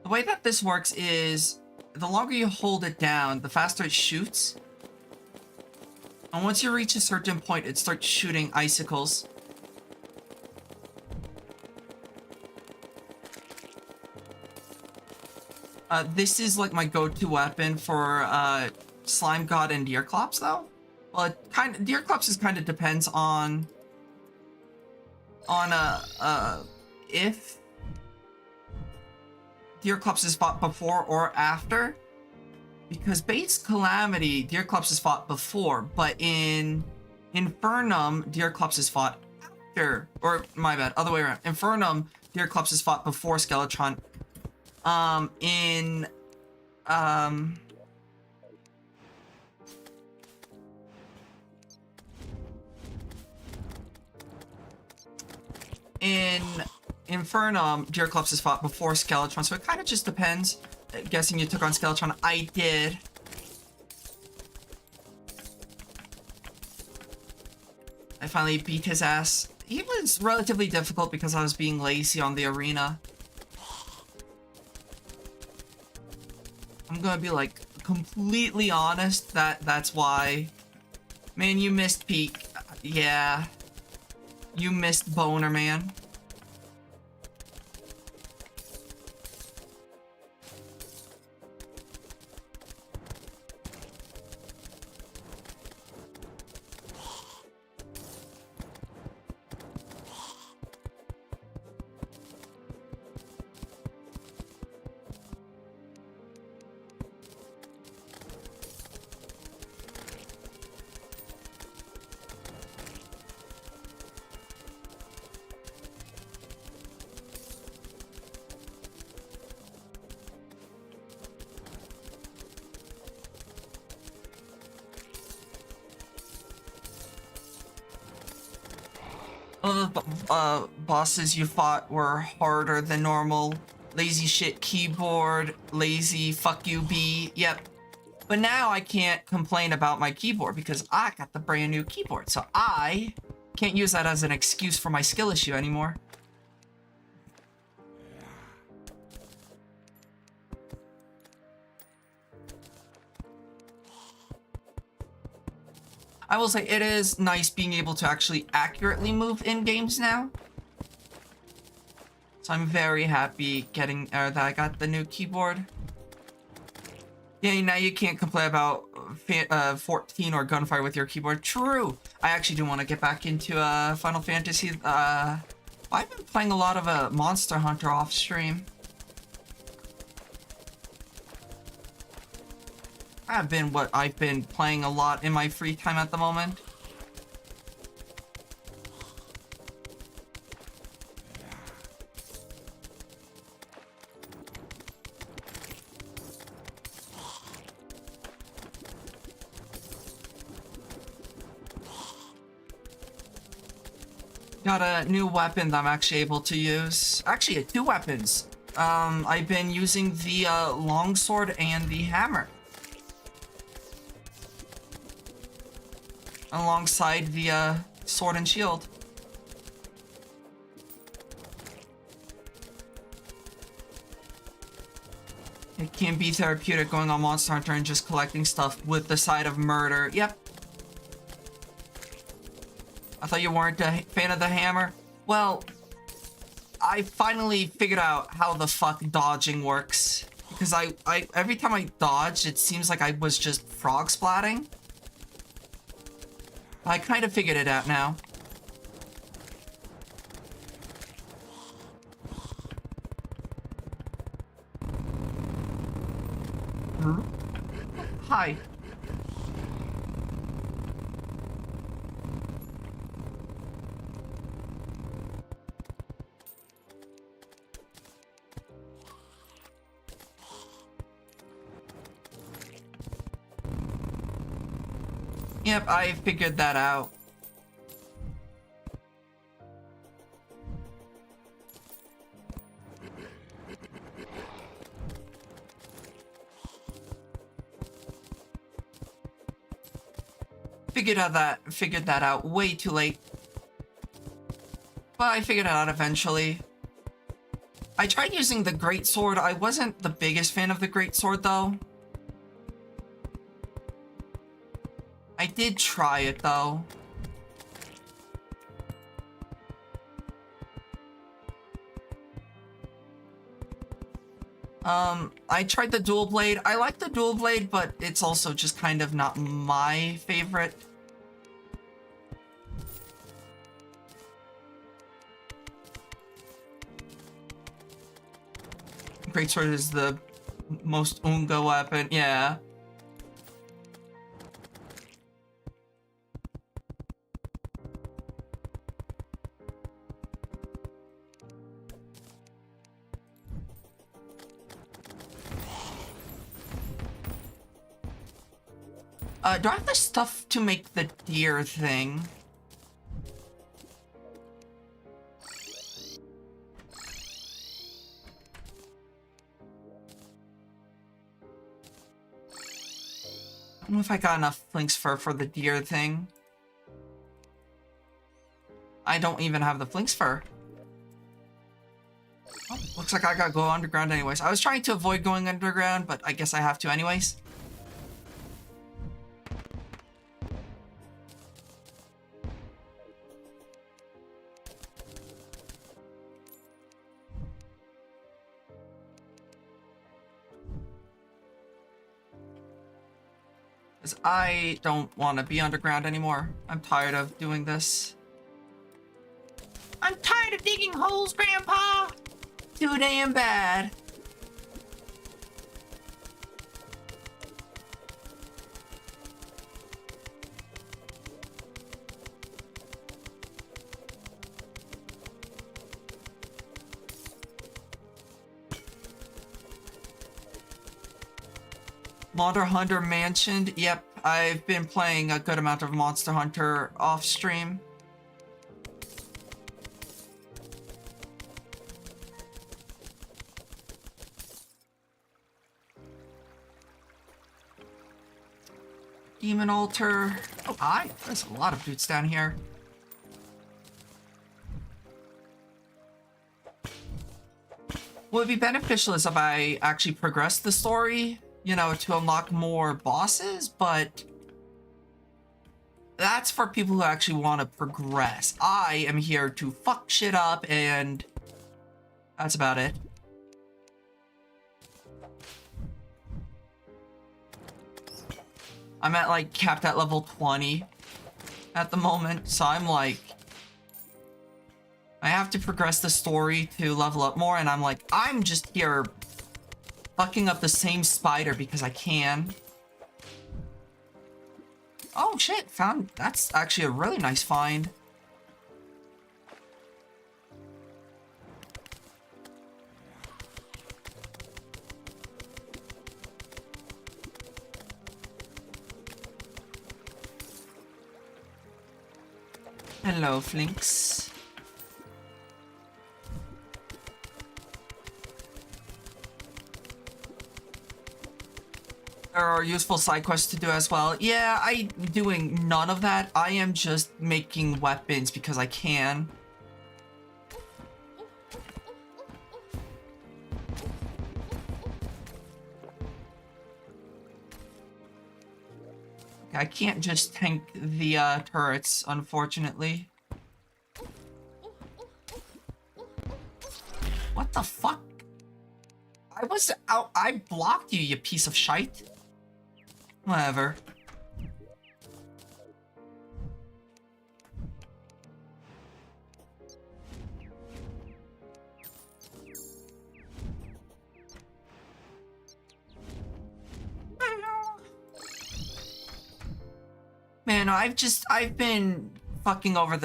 The way that this works is the longer you hold it down, the faster it shoots. And once you reach a certain point, it starts shooting icicles. This is like my go-to weapon for Slime God and Deerclops, though. Well, it Deerclops is kind of depends on if Deerclops is fought before or after. Because base Calamity, Deerclops is fought before, but in Infernum, Deerclops is fought after. Or my bad, other way around. Infernum, Deerclops is fought before Skeletron. In Infernum, Deerclops is fought before Skeletron, so it kind of just depends. Guessing you took on Skeletron. I did. I finally beat his ass. He was relatively difficult because I was being lazy on the arena. I'm gonna be like completely honest, that's why. Man, you missed peak. Yeah. You missed boner, man. Bosses you fought were harder than normal. Lazy shit keyboard, lazy fuck you B, yep. But now I can't complain about my keyboard because I got the brand new keyboard, so I can't use that as an excuse for my skill issue anymore. I will say it is nice being able to actually accurately move in games now. So I'm very happy getting that I got the new keyboard. Yeah, now you can't complain about 14 or Gunfire with your keyboard. True. I actually do want to get back into Final Fantasy. I've been playing a lot of Monster Hunter off stream. I've been playing a lot in my free time at the moment. Got a new weapon that I'm actually able to use. Actually, two weapons. I've been using the longsword and the hammer. Alongside the sword and shield. It can be therapeutic going on Monster Hunter and just collecting stuff with the side of murder. Yep. I thought you weren't a fan of the hammer. Well, I finally figured out how the fuck dodging works. Because I every time I dodged, it seems like I was just frog splatting. I kind of figured it out now. Hi. Yep, I figured that out. Figured that out way too late. But I figured it out eventually. I tried using the great sword. I wasn't the biggest fan of the great sword though. I did try it though. I tried the dual blade. I like the dual blade, but it's also just kind of not my favorite. Greatsword is the most Unga weapon, yeah. Do I have the stuff to make the deer thing? I don't know if I got enough flinks fur for the deer thing. I don't even have the flinks fur. Oh, looks like I gotta go underground anyways. I was trying to avoid going underground, but I guess I have to anyways. Because I don't want to be underground anymore. I'm tired of doing this. I'm tired of digging holes, Grandpa! Too damn bad. Monster Hunter Mansion. Yep, I've been playing a good amount of Monster Hunter off stream. Demon Altar. Oh, hi. There's a lot of dudes down here. What would be beneficial is if I actually progress the story, you know, to unlock more bosses, but that's for people who actually want to progress. I am here to fuck shit up, and that's about it. I'm at, like, capped at level 20 at the moment, so I'm like, I have to progress the story to level up more, and I'm like, I'm just here fucking up the same spider because I can. Oh shit, found, that's actually a really nice find. Hello, Flinks. There are useful side quests to do as well. Yeah, I'm doing none of that. I am just making weapons because I can. I can't just tank the turrets, unfortunately. What the fuck? I was out. I blocked you, you piece of shite. Whatever. Man, I've been fucking over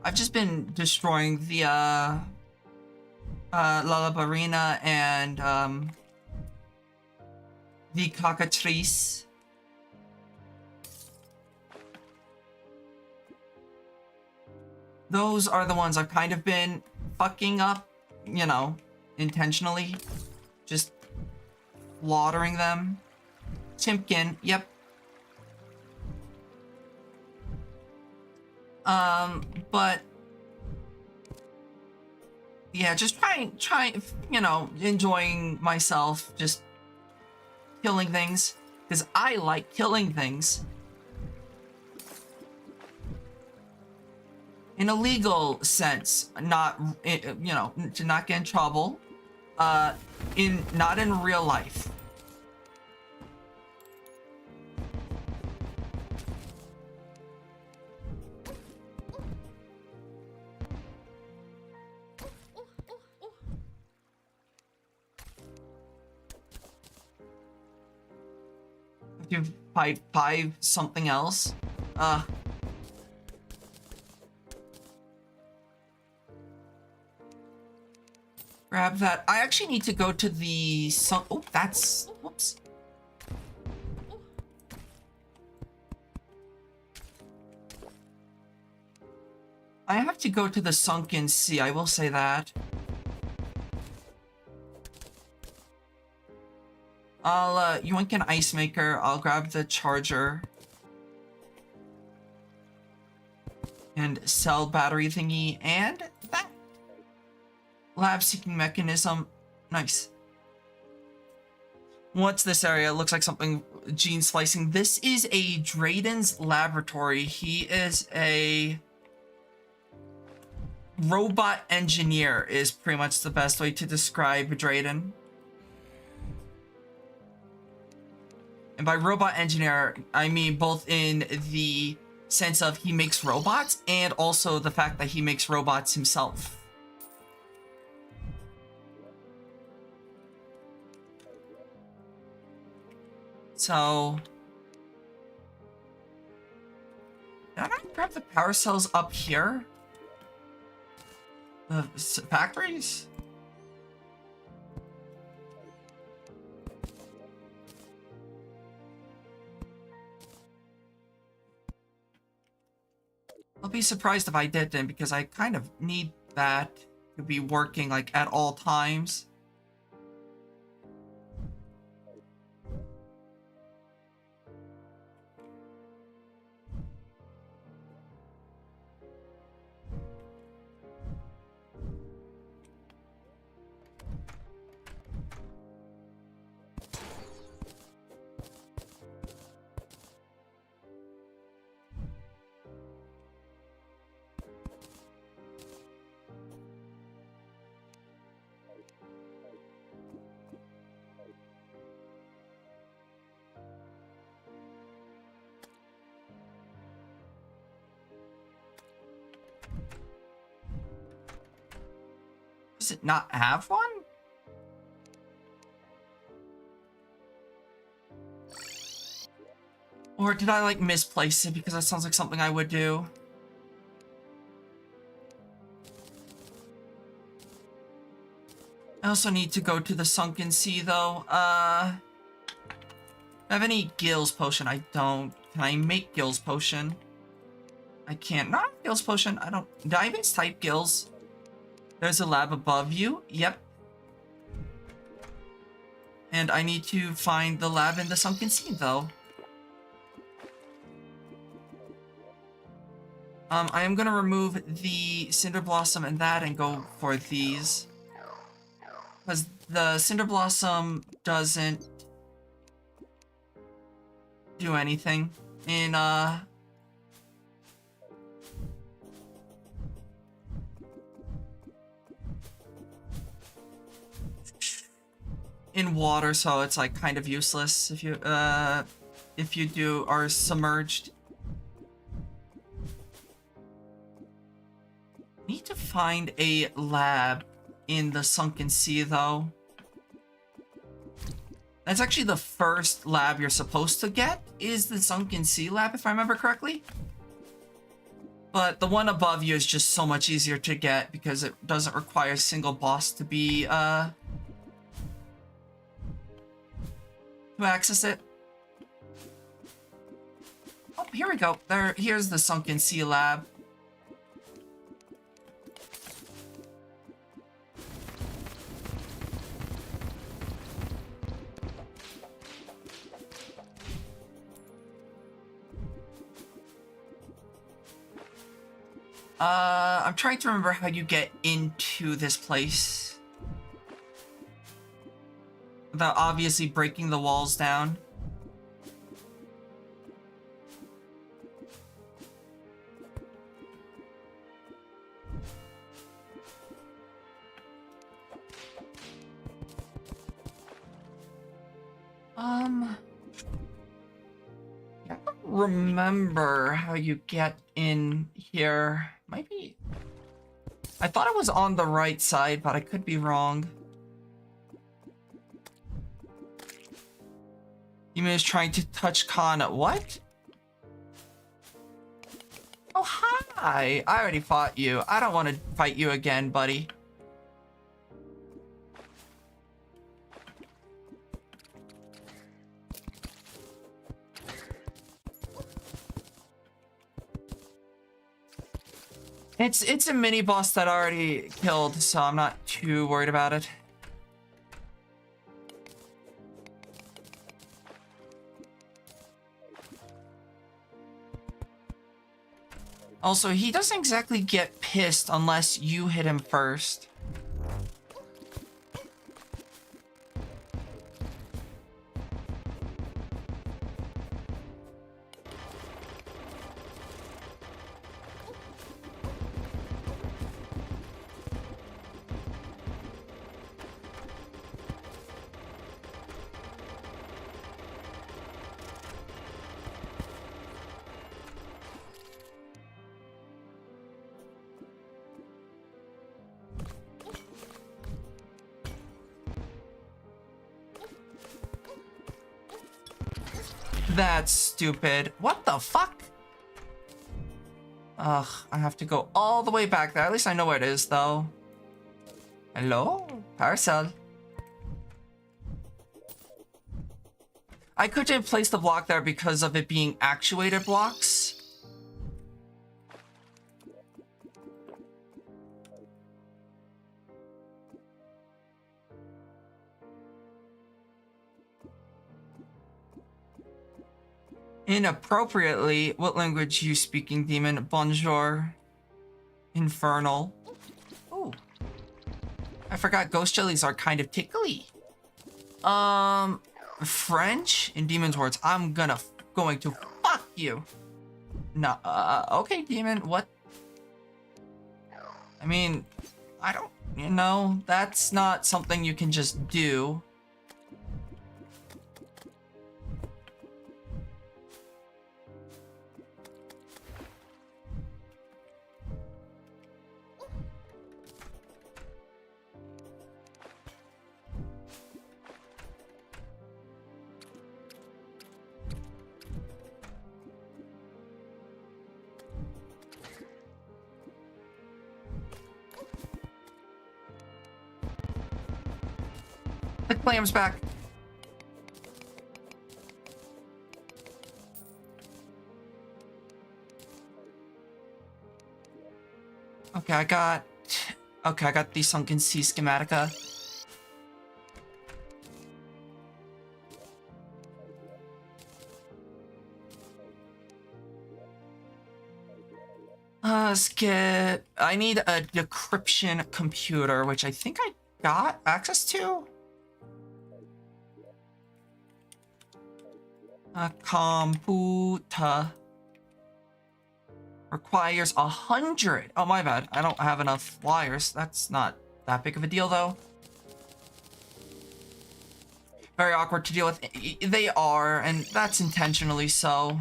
I've just been destroying the Lalabarina and the Cockatrice. Those are the ones I've kind of been fucking up, you know, intentionally. Just slaughtering them. Timpkin, yep. But yeah, just trying, you know, enjoying myself, just killing things, because I like killing things. In a legal sense, not, you know, to not get in trouble, not in real life. To buy something else. Grab that. I actually need to go to the oh, that's, whoops. I have to go to the sunken sea, I will say that. I'll yoink an ice maker. I'll grab the charger and cell battery thingy and that lab seeking mechanism. Nice. What's this area? Looks like something gene slicing. This is a Drayden's laboratory. He is a robot engineer is pretty much the best way to describe Drayden. And by robot engineer, I mean both in the sense of he makes robots and also the fact that he makes robots himself. So, did I grab the power cells up here? The factories? I'll be surprised if I didn't, because I kind of need that to be working like at all times. Does it not have one? Or did I like misplace it because that sounds like something I would do? I also need to go to the sunken sea though. Do I have any gills potion? I don't. Can I make gills potion? I can't. Not gills potion. I don't. Did I even type gills? There's a lab above you. Yep. And I need to find the lab in the sunken sea though. I am gonna remove the Cinder Blossom and that and go for these. Because the Cinder Blossom doesn't do anything in water, so it's like kind of useless if you do are submerged. Need to find a lab in the sunken sea though. That's actually the first lab you're supposed to get, is the sunken sea lab, if I remember correctly. But the one above you is just so much easier to get because it doesn't require a single boss to be to access it. Oh, here we go. Here's the sunken sea lab. I'm trying to remember how you get into this place without obviously breaking the walls down. I don't remember how you get in here. Maybe I thought it was on the right side, but I could be wrong. Demon is trying to touch Khan. What? Oh, hi! I already fought you. I don't want to fight you again, buddy. It's a mini boss that I already killed, so I'm not too worried about it. Also, he doesn't exactly get pissed unless you hit him first. That's stupid. What the fuck? Ugh, I have to go all the way back there. At least I know where it is, though. Hello? Parcel. I couldn't place the block there because of it being actuated blocks. Inappropriately, what language you speaking, demon? Bonjour. Infernal. Ooh. I forgot ghost jellies are kind of tickly. French? In demon's words, I'm going to fuck you. No, okay, demon, what? I mean, I don't, you know, that's not something you can just do. The clam's back. Okay, I got the sunken sea schematica. Skip. I need a decryption computer, which I think I got access to. Computer requires 100. Oh, my bad. I don't have enough wires. That's not that big of a deal, though. Very awkward to deal with. They are, and that's intentionally so.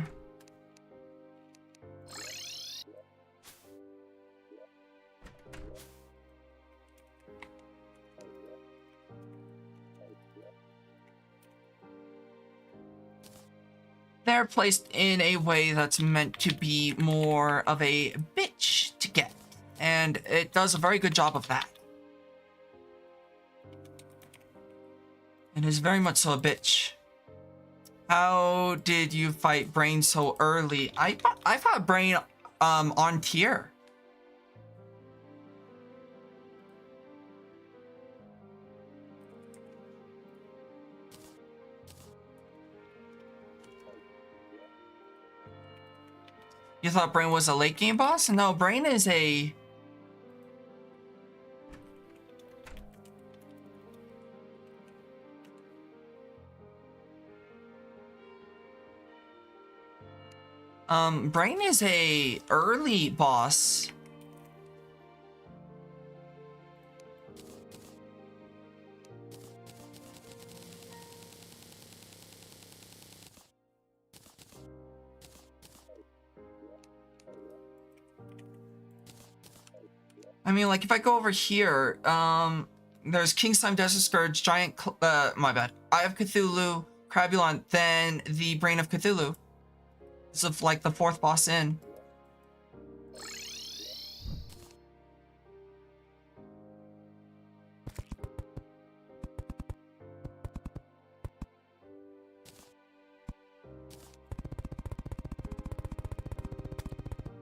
They're placed in a way that's meant to be more of a bitch to get, and it does a very good job of that. It is very much so a bitch. How did you fight Brain so early? I fought Brain on tier. You thought Brain was a late game boss? No, Brain is a... Brain is a early boss. I mean, like, if I go over here, there's King's Time, Desert Scourge, Giant, my bad, Eye of Cthulhu, Crabulon, then the Brain of Cthulhu. This is like the 4th boss in.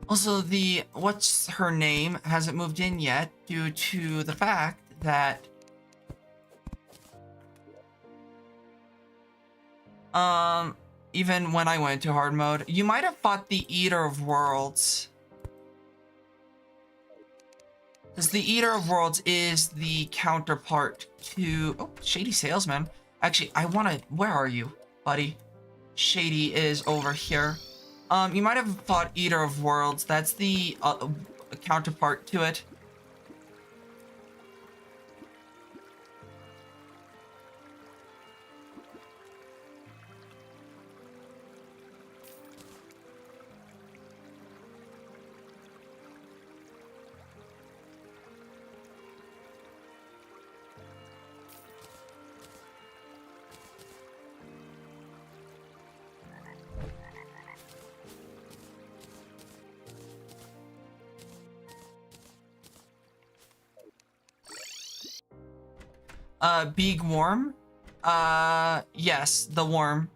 Also, the what's her name hasn't moved in yet due to the fact that even when I went to hard mode, you might have fought the Eater of Worlds. Because the Eater of Worlds is the counterpart to... Oh, Shady Salesman. Actually, I want to... Where are you, buddy? Shady is over here. You might have fought Eater of Worlds. That's the counterpart to it. Big Worm? Yes, the worm.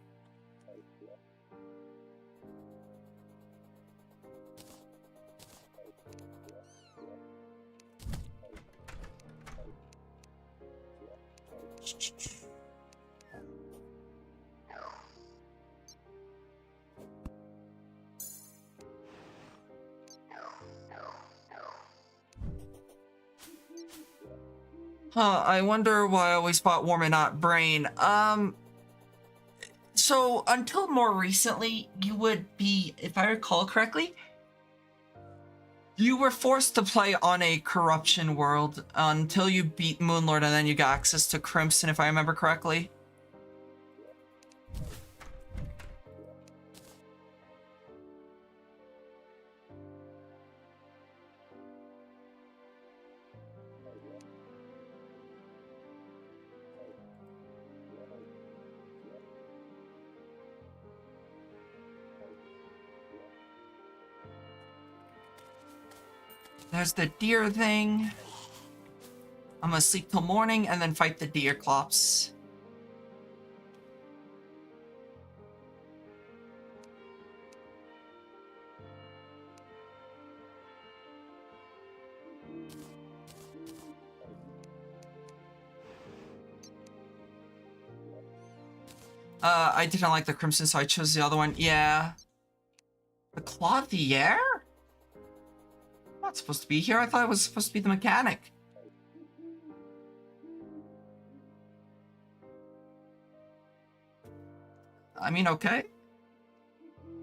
Huh, I wonder why I always fought Worm and not Brain. So until more recently, you would be, if I recall correctly, you were forced to play on a corruption world until you beat Moonlord, and then you got access to Crimson, if I remember correctly. There's the deer thing. I'm gonna sleep till morning and then fight the deer clops. I didn't like the Crimson, so I chose the other one. Yeah. The Clothier? Not supposed to be here. I thought it was supposed to be the mechanic. I mean, okay.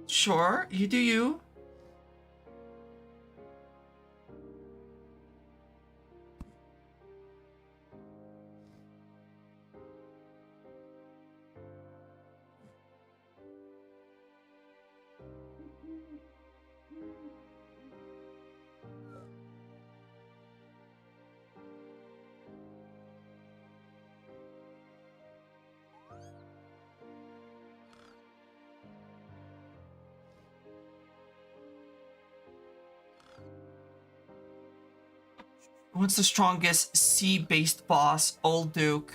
Sure, you do you. What's the strongest sea-based boss? Old Duke.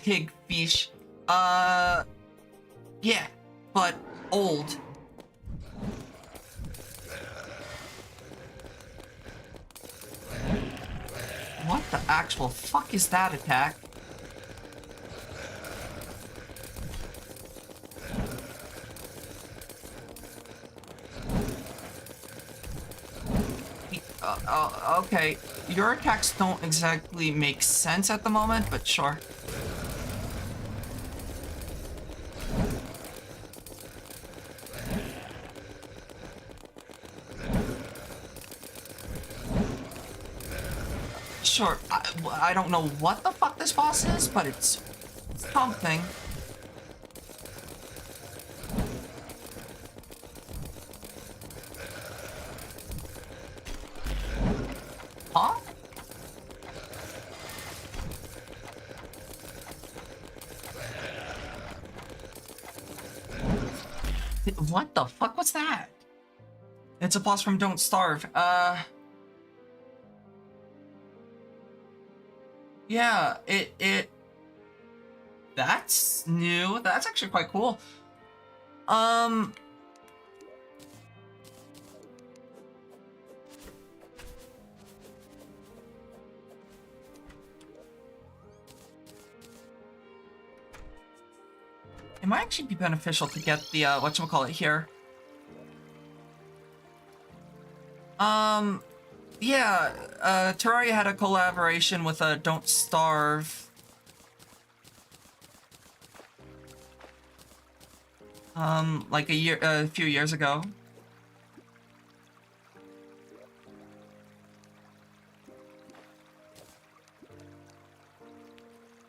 Pig fish. Yeah, but old. What the actual fuck is that attack? Okay, your attacks don't exactly make sense at the moment, but sure. Sure, I don't know what the fuck this boss is, but it's something. Huh? What the fuck was that? It's a boss from Don't Starve. Yeah, that's new. That's actually quite cool. It might actually be beneficial to get the, whatchamacallit here. Yeah, Terraria had a collaboration with, Don't Starve. Like a few years ago.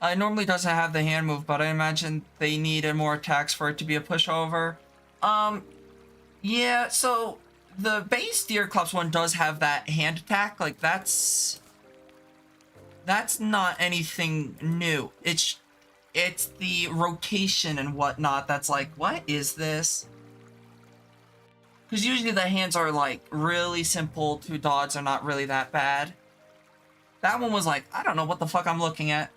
It normally doesn't have the hand move, but I imagine they needed more attacks for it to be a pushover. Yeah, so the base Deer Clubs one does have that hand attack. Like, that's not anything new. It's the rotation and whatnot that's like, what is this? Because usually the hands are, like, really simple to dodge. They're not really that bad. That one was like, I don't know what the fuck I'm looking at.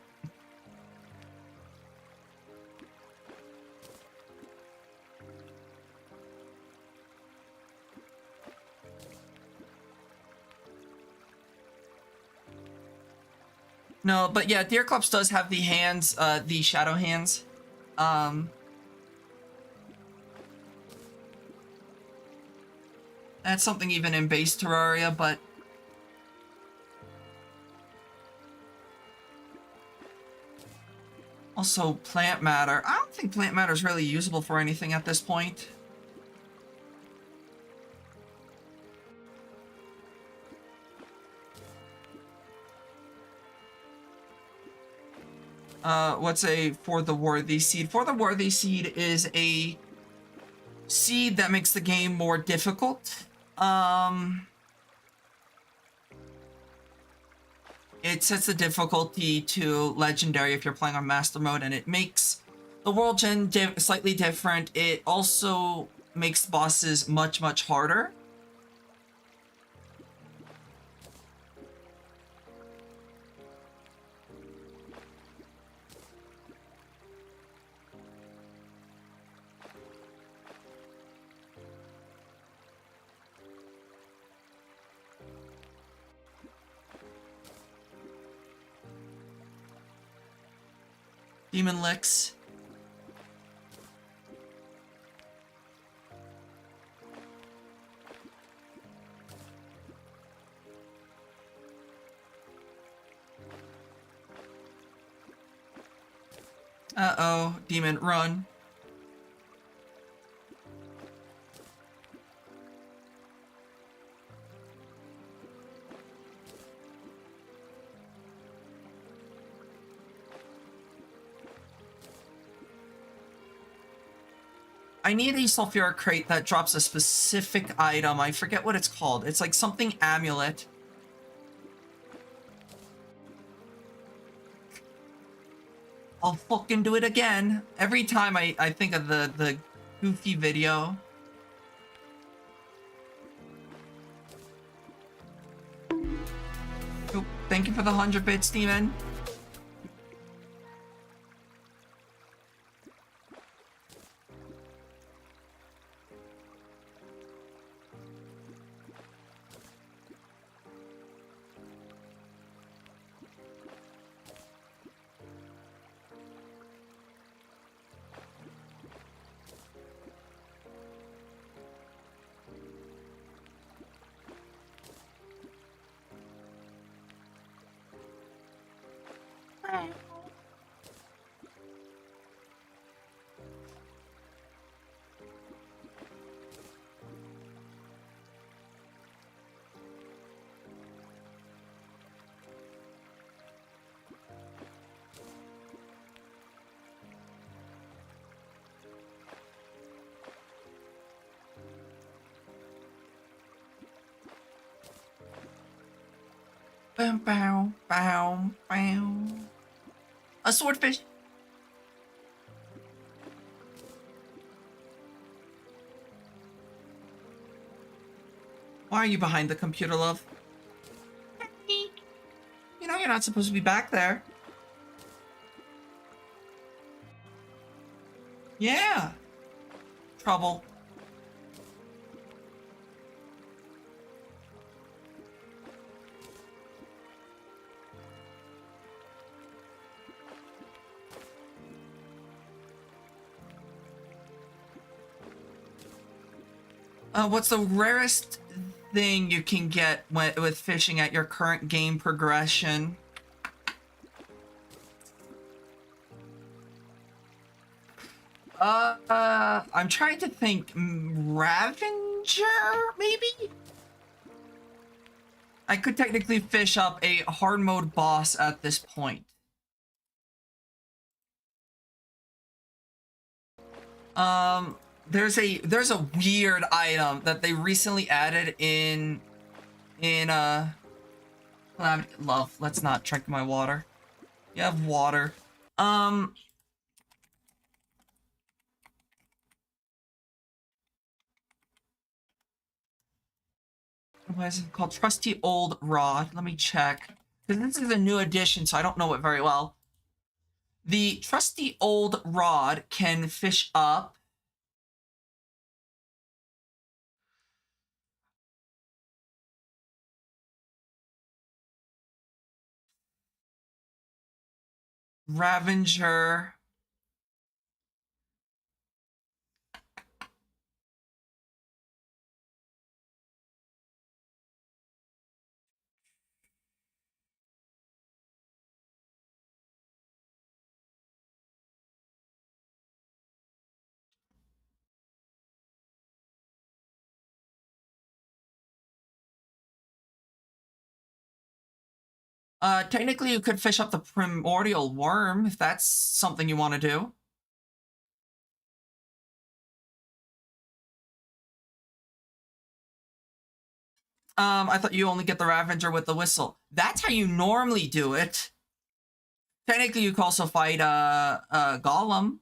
No, but yeah, Deer Clubs does have the hands, the shadow hands. That's something even in base Terraria, but... Also, plant matter. I don't think plant matter is really usable for anything at this point. What's a For the Worthy seed? For the Worthy seed is a seed that makes the game more difficult. It sets the difficulty to legendary if you're playing on master mode, and it makes the world gen slightly different. It also makes bosses much harder. Demon licks. Uh-oh, demon, run. I need a sulfuric crate that drops a specific item. I forget what it's called. It's like something amulet. I'll fucking do it again. Every time I think of the goofy video. Oh, thank you for the 100 bits, Demon. Bow, bow, bow, bow. A swordfish. Why are you behind the computer, love? You know you're not supposed to be back there. Yeah. Trouble. What's the rarest thing you can get with fishing at your current game progression? I'm trying to think. Ravenger, maybe? I could technically fish up a hard mode boss at this point. There's a weird item that they recently added in love, let's not drink my water. You have water. What is it called? Trusty Old Rod. Let me check. Because this is a new edition, so I don't know it very well. The Trusty Old Rod can fish up Ravenger. Technically you could fish up the Primordial Worm if that's something you want to do. I thought you only get the Ravenger with the whistle. That's how you normally do it. Technically, you could also fight a Golem.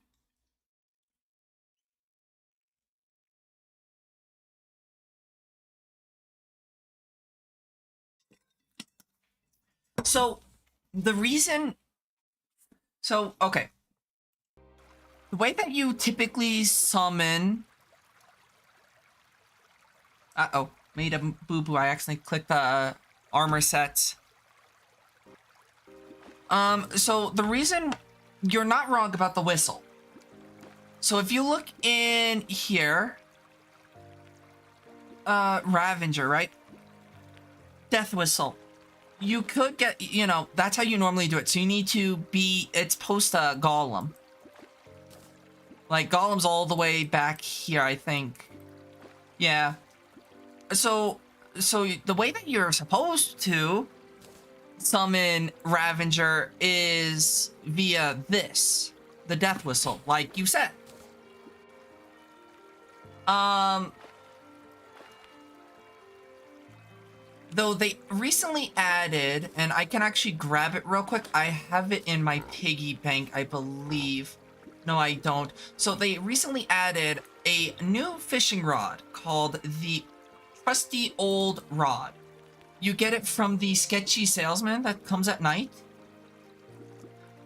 So, the reason... So, okay. The way that you typically summon... Uh-oh. Made a boo-boo. I accidentally clicked the armor sets. So the reason you're not wrong about the whistle. So if you look in here, Ravager, right? Death whistle. You could get, you know, that's how you normally do it. So you need to be, it's post Golem. Like, Golem's all the way back here, I think. Yeah. So the way that you're supposed to summon Ravager is via this, the death whistle, like you said. Though they recently added, and I can actually grab it real quick. I have it in my piggy bank, I believe. No, I don't. So they recently added a new fishing rod called the Trusty Old Rod. You get it from the sketchy salesman that comes at night.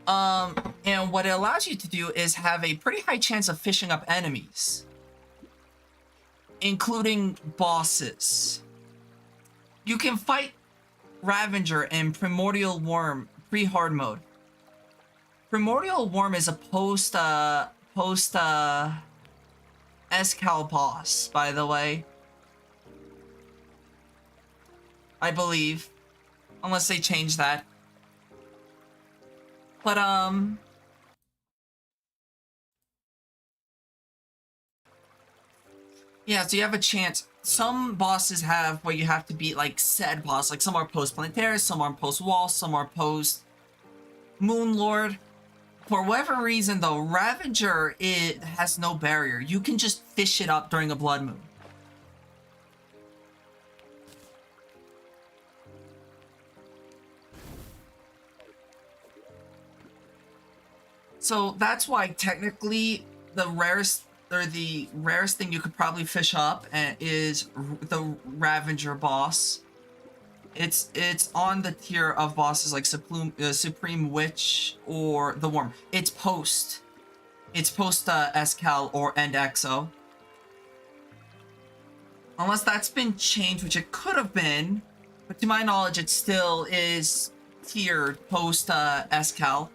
And what it allows you to do is have a pretty high chance of fishing up enemies, including bosses. You can fight Ravager in Primordial Worm pre-hard mode. Primordial Worm is a post Escal boss, by the way. I believe. Unless they change that. But, yeah, so you have a chance. Some bosses have where you have to beat, like, said boss. Like, some are post-Planetaris, some are post-Wall, some are post-Moonlord. For whatever reason, though, Ravager, it has no barrier. You can just fish it up during a blood moon. So that's why technically the rarest thing you could probably fish up is the Ravager boss. It's on the tier of bosses like Supreme Witch or the Worm. It's post Escal or End Exo. Unless that's been changed, which it could have been, but to my knowledge it still is tiered post Escal.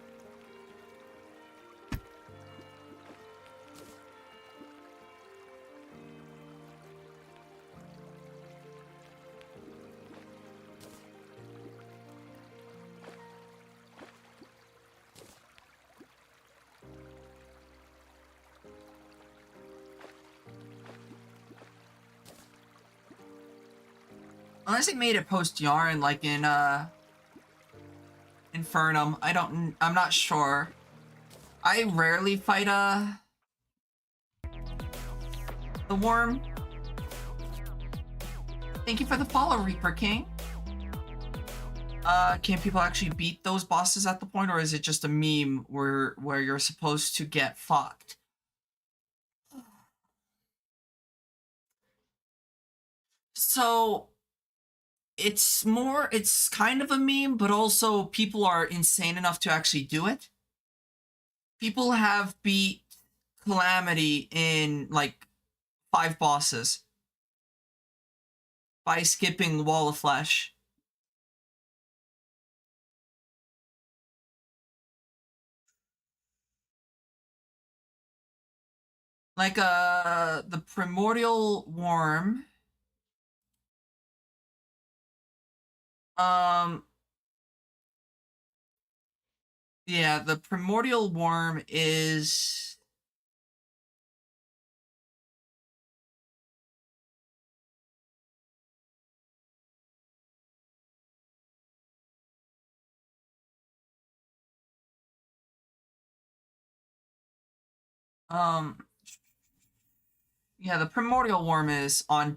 Unless they made it post Yarn, like in Infernum, I'm not sure. I rarely fight the Worm. Thank you for the follow, Reaper King. Can people actually beat those bosses at the point, or is it just a meme where you're supposed to get fucked? So it's kind of a meme, but also people are insane enough to actually do it. People have beat Calamity in like 5 bosses by skipping Wall of Flesh. Like the Primordial Worm. Yeah, the Primordial Worm is yeah, the Primordial Worm is on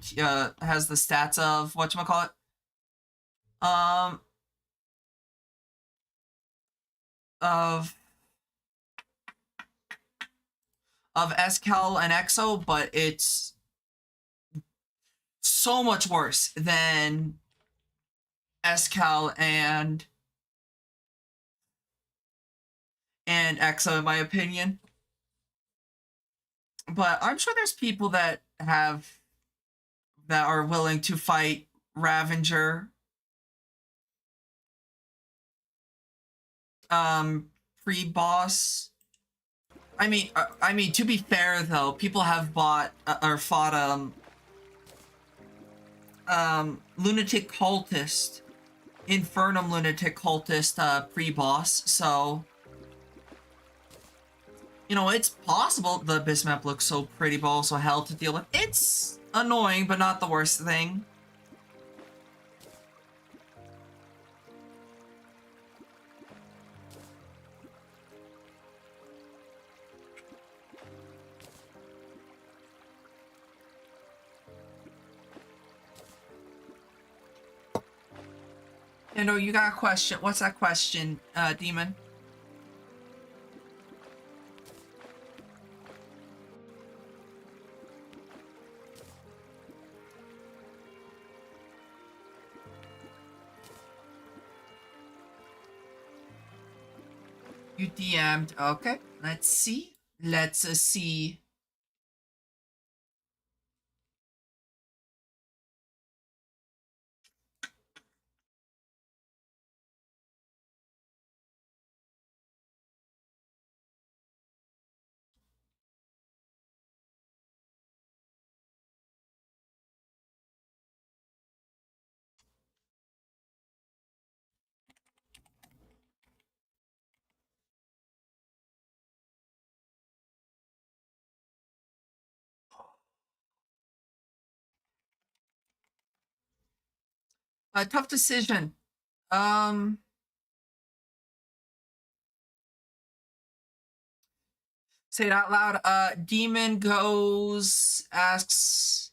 has the stats of whatchamacallit? Of Escal and Exo, but it's so much worse than Escal and Exo, in my opinion. But I'm sure there's people that are willing to fight Ravager pre-boss. I mean, to be fair though, people have bought or fought lunatic cultist, infernum lunatic cultist pre-boss. So you know it's possible. The abyss map looks so pretty, but also hell to deal with. It's annoying, but not the worst thing. You know, you got a question. What's that question, Demon? You DM'd. Okay, let's see. Let's see. A tough decision. Say it out loud. Demon asks,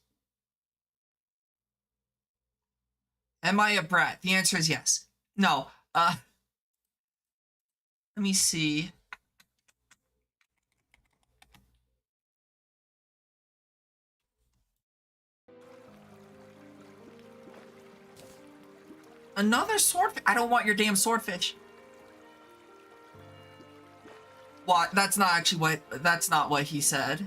am I a brat? The answer is yes. No. Let me see. Another swordfish? I don't want your damn swordfish. What? That's not actually what. That's not what he said.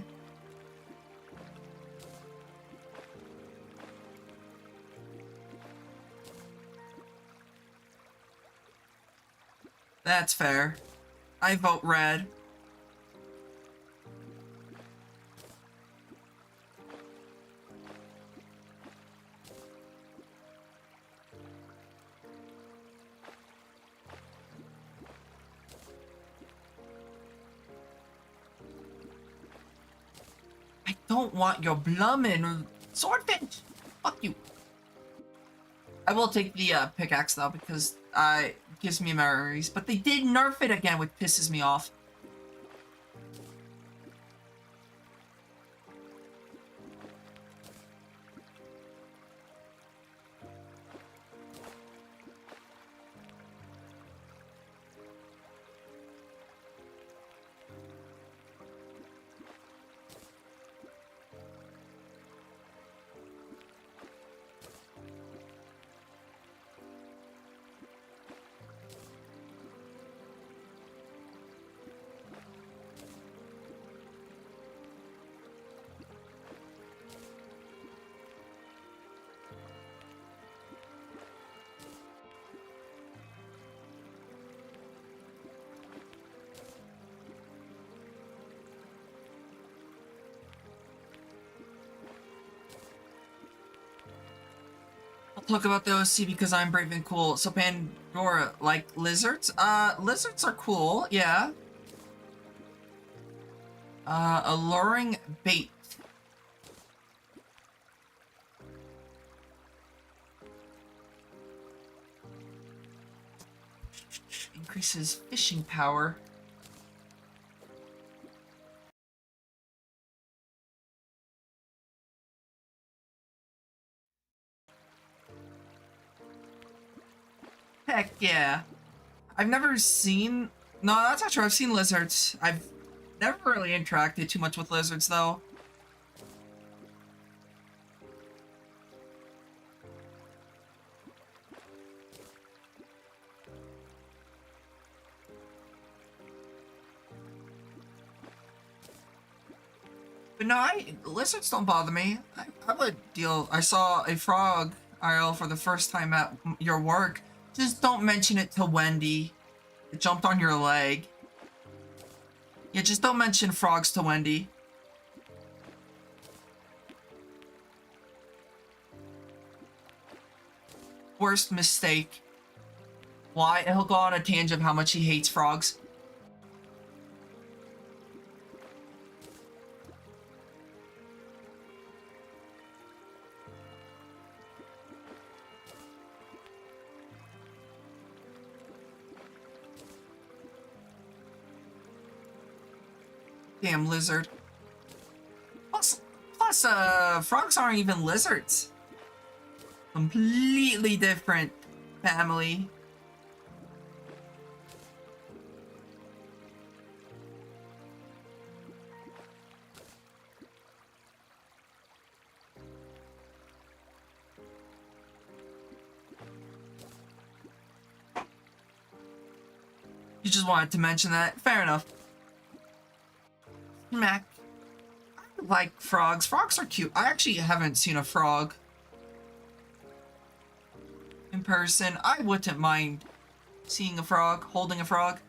That's fair. I vote red. I don't want your blummin' swordfish. Fuck you. I will take the pickaxe though because it gives me memories. But they did nerf it again, which pisses me off. Talk about the OC because I'm brave and cool. So Pandora, like lizards? Lizards are cool, yeah. Alluring bait. Increases fishing power. Heck yeah. I've never seen... No, that's not true. I've seen lizards. I've never really interacted too much with lizards, though. But no, lizards don't bother me. I would deal... I saw a frog IRL for the first time at your work. Just don't mention it to Wendy. It jumped on your leg. Yeah, just don't mention frogs to Wendy. Worst mistake. Why? He'll go on a tangent of how much he hates frogs. Damn lizard. Plus, frogs aren't even lizards. Completely different family. You just wanted to mention that. Fair enough. Mac. I like frogs. Frogs are cute. I actually haven't seen a frog in person. I wouldn't mind seeing a frog, holding a frog.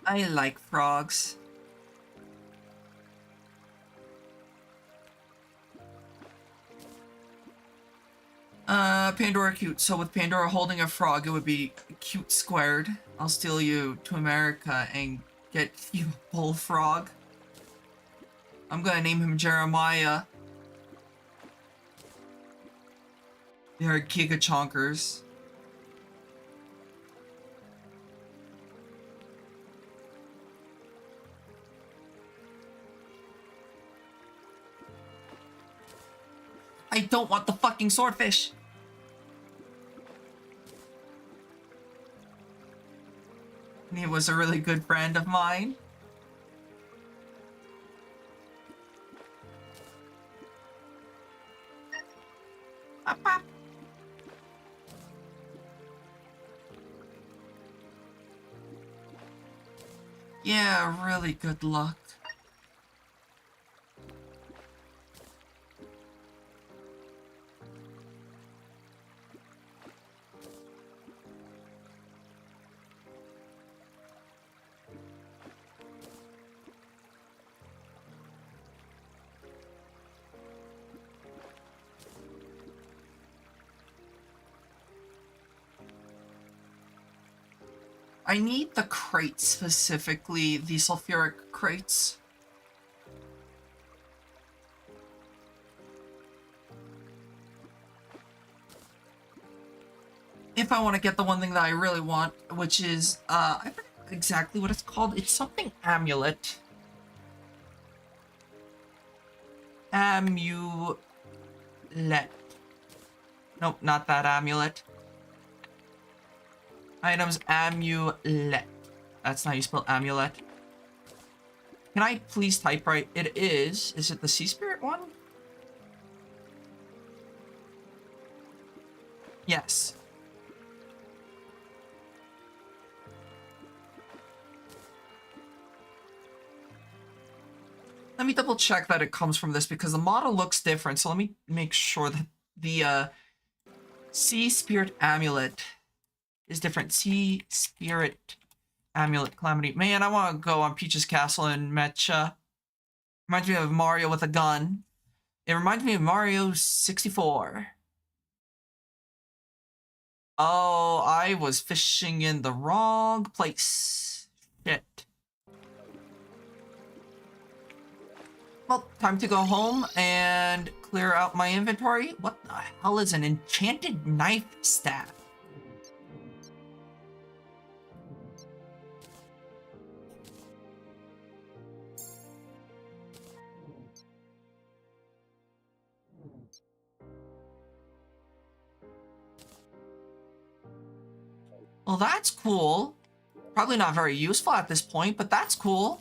I like frogs. Pandora cute. So with Pandora holding a frog, it would be cute squared. I'll steal you to America and get you a bullfrog. I'm gonna name him Jeremiah. They're Giga Chonkers. I don't want the fucking swordfish. And he was a really good friend of mine. Pop, pop. Yeah, really good luck. I need the crates specifically, the sulfuric crates. If I want to get the one thing that I really want, which is, I forget exactly what it's called. It's something amulet. Amulet. Nope, not that amulet. Items amulet. That's not how you spell amulet. Can I please type right? It is. Is it the sea spirit one? Yes. Let me double check that it comes from this because the model looks different. So let me make sure that the sea spirit amulet is different. Sea spirit amulet calamity. Man, I want to go on Peach's Castle in Mecha. Reminds me of Mario with a gun. It reminds me of Mario 64. Oh, I was fishing in the wrong place. Shit. Well, time to go home and clear out my inventory. What the hell is an enchanted knife staff? Well, that's cool. Probably not very useful at this point, but that's cool.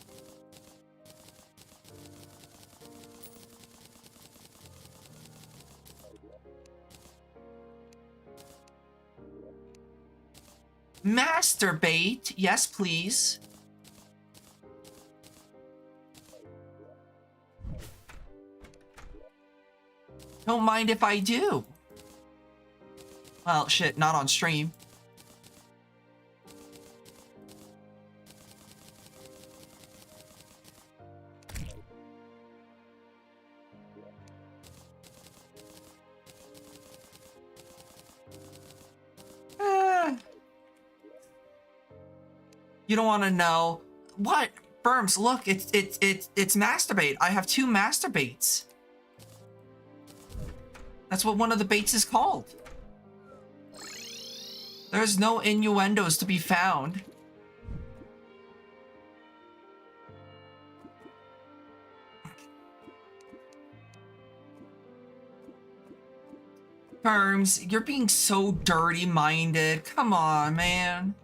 Masturbate. Yes, please. Don't mind if I do. Well, shit, not on stream. You don't want to know what? Berms, look, it's masturbate. I have 2 masturbates. That's what one of the baits is called. There's no innuendos to be found. Berms, you're being so dirty-minded. Come on, man.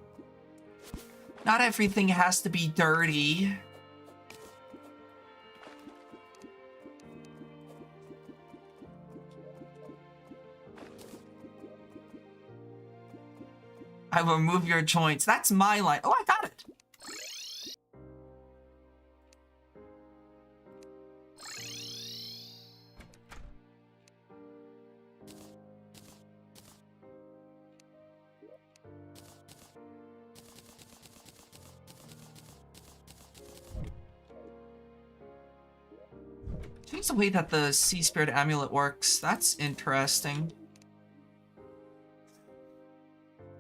Not everything has to be dirty. I will remove your joints. That's my line. Oh, I got it. Change the way that the Sea Spirit Amulet works. That's interesting.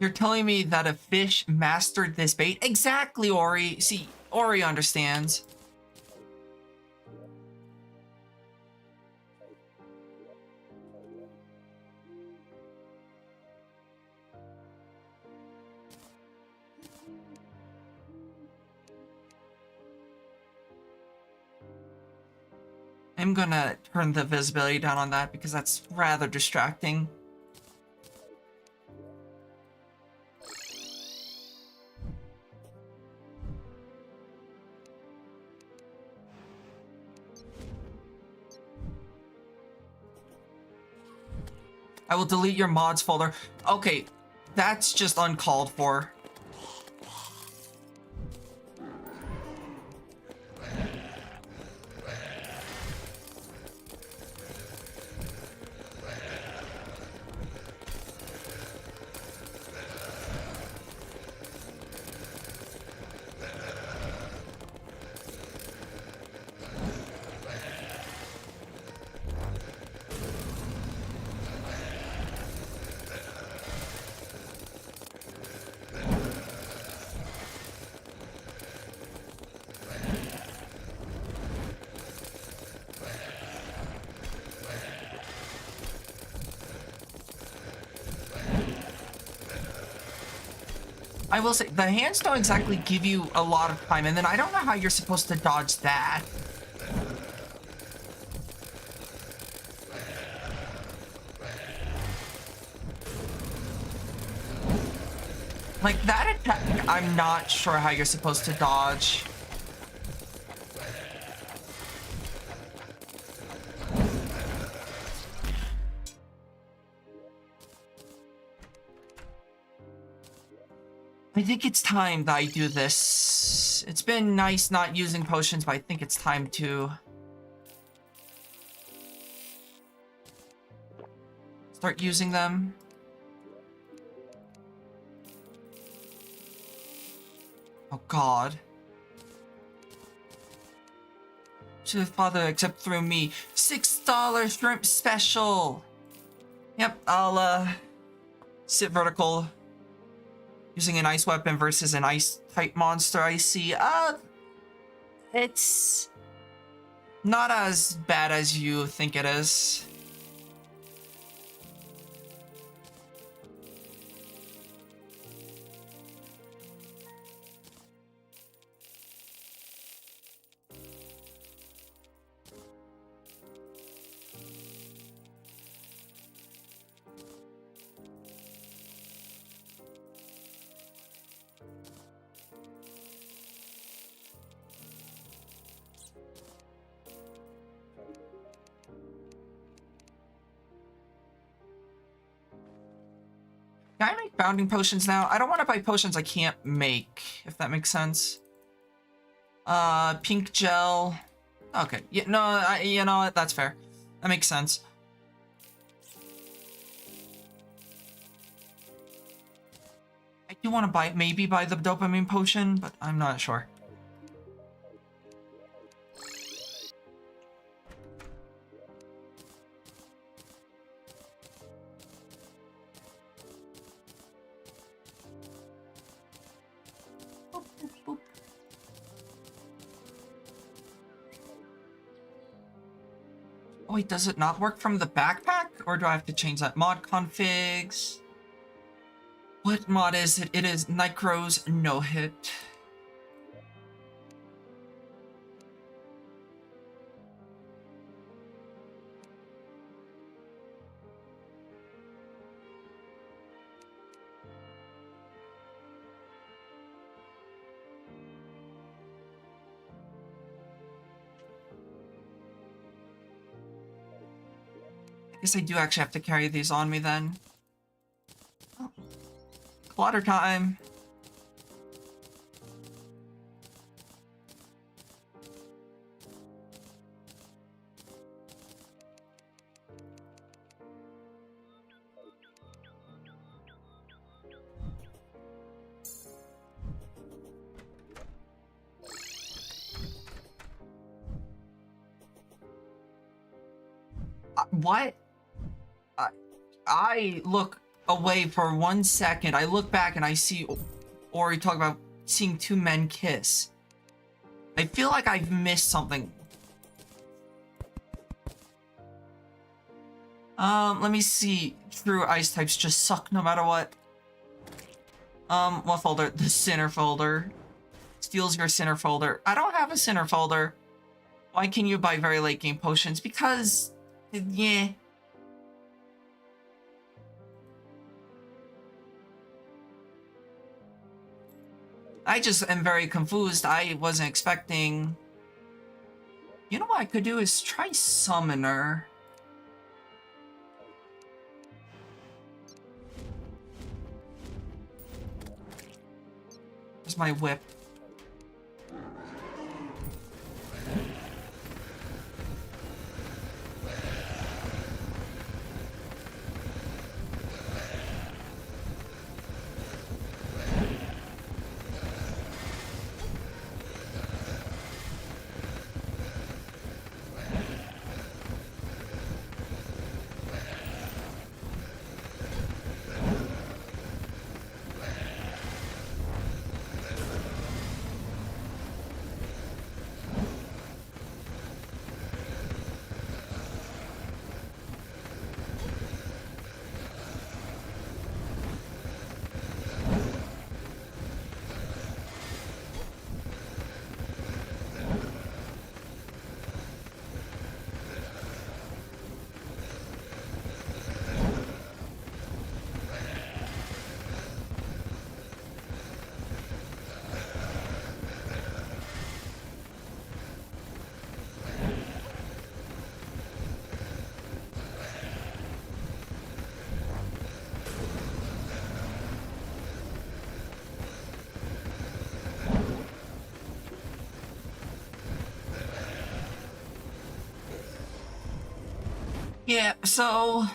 You're telling me that a fish mastered this bait? Exactly, Ori. See, Ori understands. I'm gonna turn the visibility down on that because that's rather distracting. I will delete your mods folder. Okay, that's just uncalled for. I will say, the hands don't exactly give you a lot of time, and then I don't know how you're supposed to dodge that. Like, that attack, I'm not sure how you're supposed to dodge. I think it's time that I do this. It's been nice not using potions, but I think it's time to start using them. Oh God. To the father, except through me. $6 shrimp special. Yep, I'll sit vertical. Using an ice weapon versus an ice type monster, I see. It's not as bad as you think it is. Can I make bounding potions now? I don't want to buy potions I can't make, if that makes sense. Pink gel. Okay, yeah, no, you know what? That's fair. That makes sense. You want to buy, maybe buy the dopamine potion, but I'm not sure. Boop, boop, boop. Oh wait, does it not work from the backpack? Or do I have to change that? Mod configs. What mod is it? It is Nycro's no hit. I guess I do actually have to carry these on me then. Oh. Clutter time. What? I look away for 1 second. I look back and I see Ori talk about seeing two men kiss. I feel like I've missed something. Let me see. True ice types just suck no matter what. What folder? The Sinner folder. Steals your Sinner folder. I don't have a Sinner folder. Why can you buy very late game potions? Because, yeah. I just am very confused. I wasn't expecting... You know what I could do is try Summoner. Where's my whip? Yeah, so...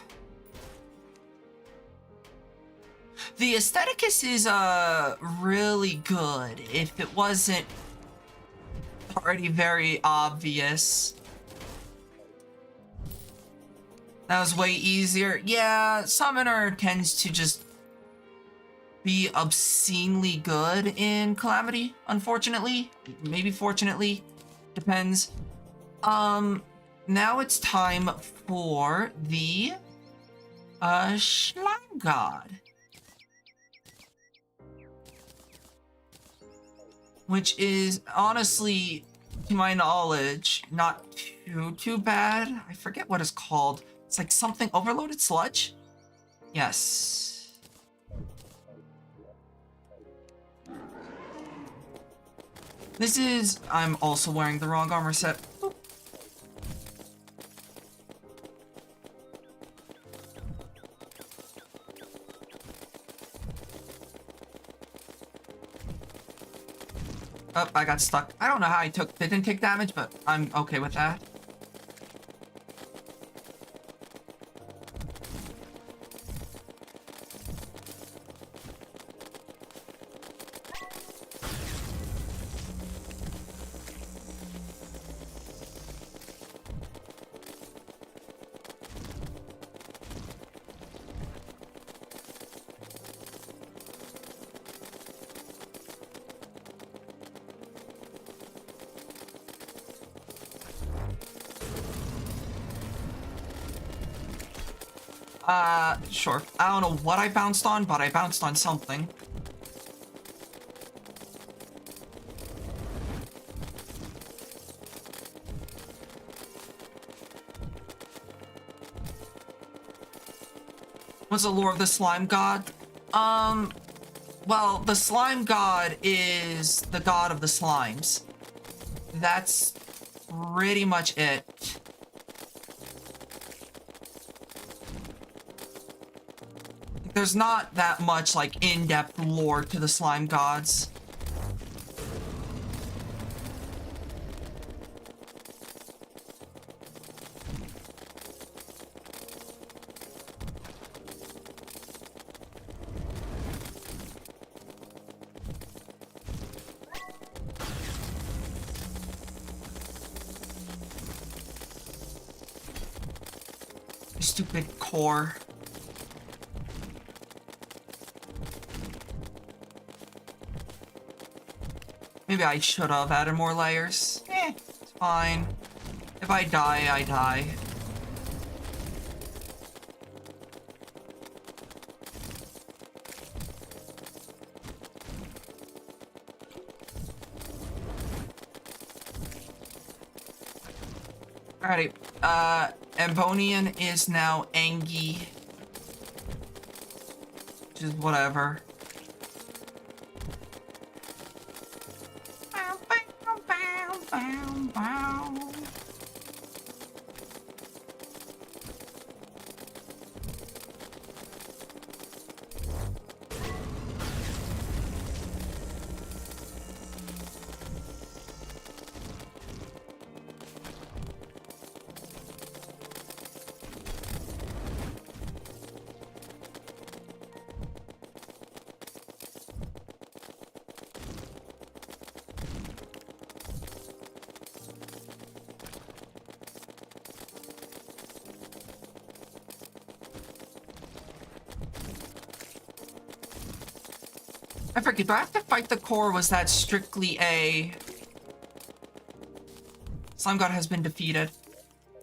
The Aestheticus is, really good if it wasn't already very obvious. That was way easier. Yeah, Summoner tends to just be obscenely good in Calamity, unfortunately. Maybe fortunately. Depends. Now it's time for the, Slime God. Which is, honestly, to my knowledge, not too bad. I forget what it's called. It's like something overloaded sludge? Yes. This is... I'm also wearing the wrong armor set. Boop. Oh, I got stuck. I don't know how I didn't take damage, but I'm okay with that. Sure. I don't know what I bounced on, but I bounced on something. What's the lore of the slime god? Well, the slime god is the god of the slimes. That's pretty much it. There's not that much, like, in-depth lore to the slime gods. Stupid core. Maybe I should have added more layers. It's fine. If I die, I die. Alrighty. Ambonian is now Angie. Which is whatever. I forget, do I have to fight the core? Was that strictly a... Slime God has been defeated.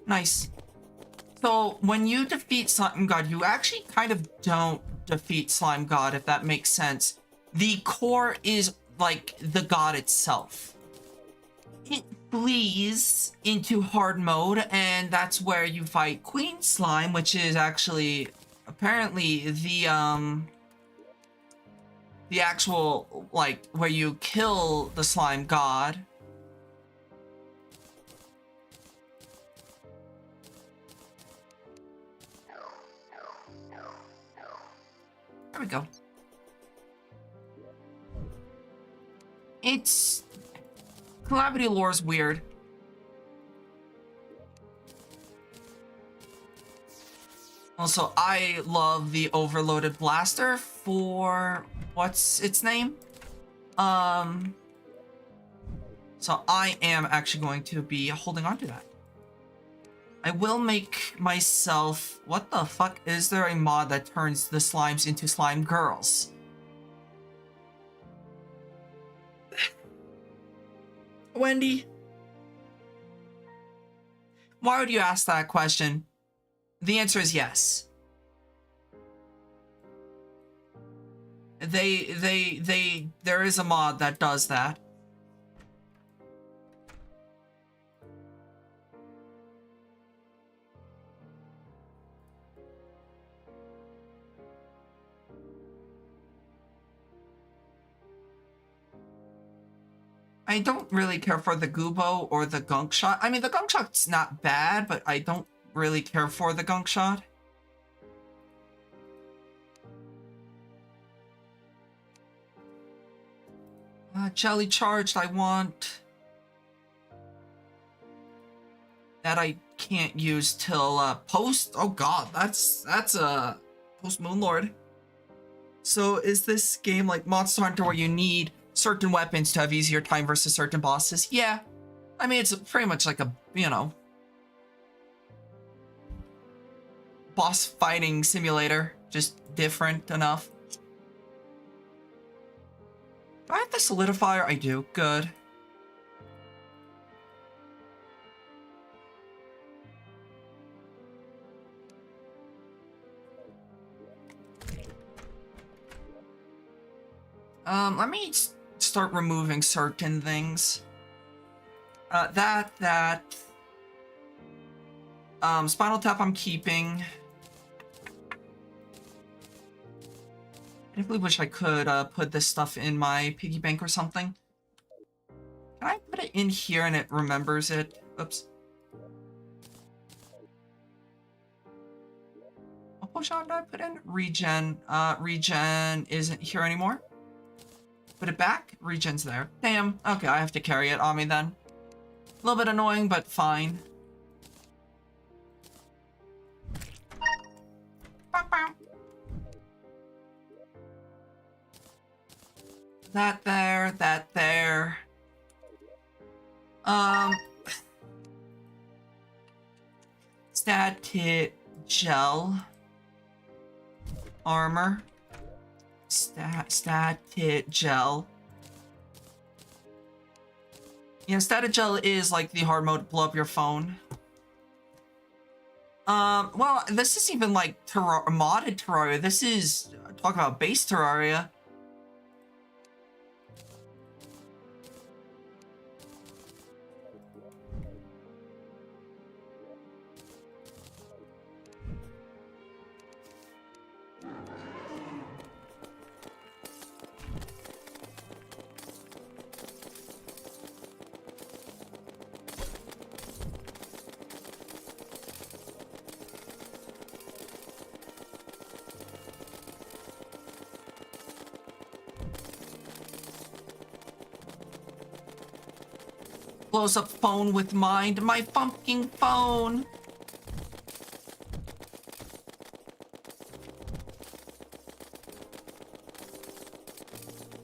Nice. So, when you defeat Slime God, you actually kind of don't defeat Slime God, if that makes sense. The core is, like, the god itself. It flees into hard mode, and that's where you fight Queen Slime, which is actually, apparently, the actual, like, where you kill the slime god. There we go. It's... Calamity lore is weird. Also, I love the overloaded blaster for... What's its name? So I am actually going to be holding on to that. I will make myself... What the fuck? Is there a mod that turns the slimes into slime girls? Wendy? Why would you ask that question? The answer is yes. There is a mod that does that. I don't really care for the Gubo or the Gunk Shot. I mean, the Gunk Shot's not bad, but I don't really care for the Gunk Shot. Jelly Charged, I want... That I can't use till post... Oh god, that's post Moonlord. So is this game like Monster Hunter where you need certain weapons to have easier time versus certain bosses? Yeah. I mean, it's pretty much like a, you know, boss fighting simulator, just different enough. Do I have the solidifier? I do. Good. Let me start removing certain things. Spinal Tap I'm keeping. I definitely wish I could put this stuff in my piggy bank or something. Can I put it in here and it remembers it? Oops. What potion did I put in? Regen. Regen isn't here anymore. Put it back. Regen's there. Damn. Okay, I have to carry it on me then. A little bit annoying, but fine. That there, that there. Static gel. Armor. Static gel. Yeah, static gel is like the hard mode to blow up your phone. Well, this is even like modded Terraria. This is, talk about base Terraria. Blows up phone with mind. My fucking phone.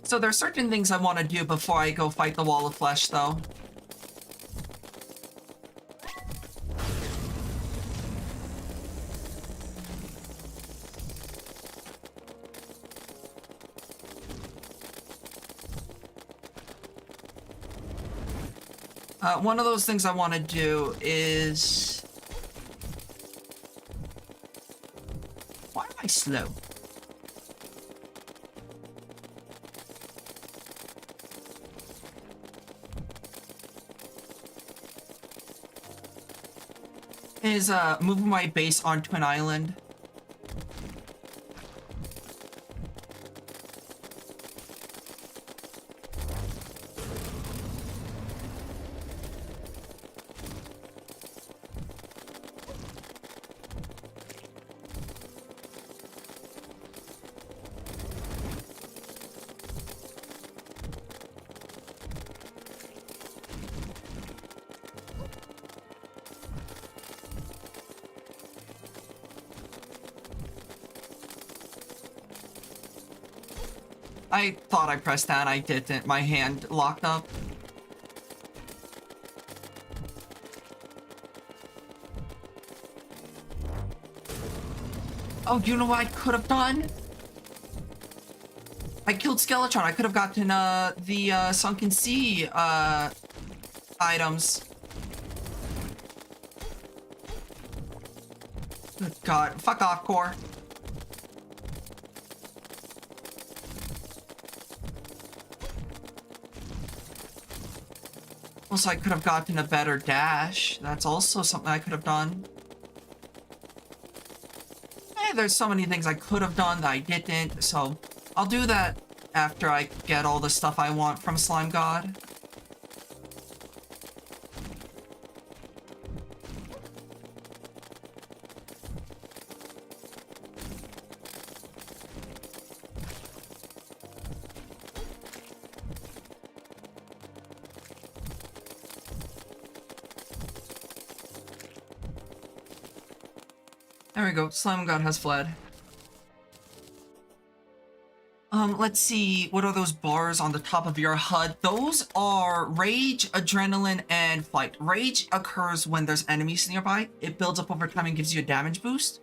So there's certain things I want to do before I go fight the Wall of Flesh, though. One of those things I want to do is... Why am I slow? Is, moving my base onto an island. I thought I pressed that, I didn't. My hand locked up. Oh, you know what I could have done? I killed Skeletron. I could have gotten the Sunken Sea items. Good God. Fuck off, Core. Also, I could have gotten a better dash. That's also something I could have done. Hey, there's so many things I could have done that I didn't, so I'll do that after I get all the stuff I want from Slime God. There we go. Slime God has fled. Let's see. What are those bars on the top of your HUD? Those are Rage, Adrenaline, and Flight. Rage occurs when there's enemies nearby. It builds up over time and gives you a damage boost.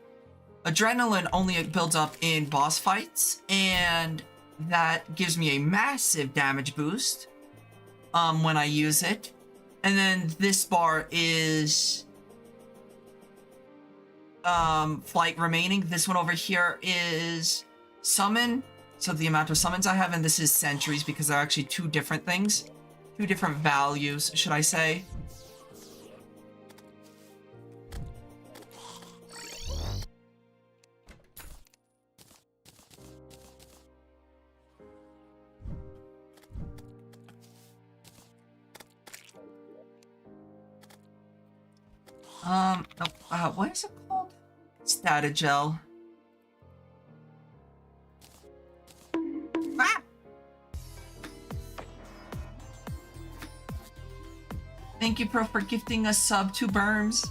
Adrenaline only builds up in boss fights, and that gives me a massive damage boost when I use it. And then this bar is Flight remaining. This one over here is Summon, So the amount of summons I have, and this is centuries because they're actually two different things. Two different values, should I say. No, what is it called? Statagel. Ah! Thank you, Pro, for gifting us sub to Berms.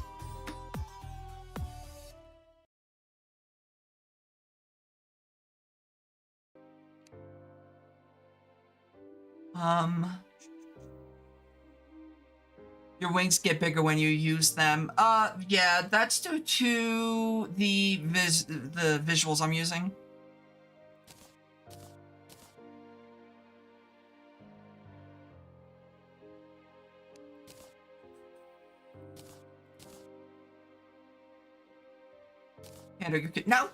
Your wings get bigger when you use them. Yeah, that's due to the visuals I'm using. Panda, you could no.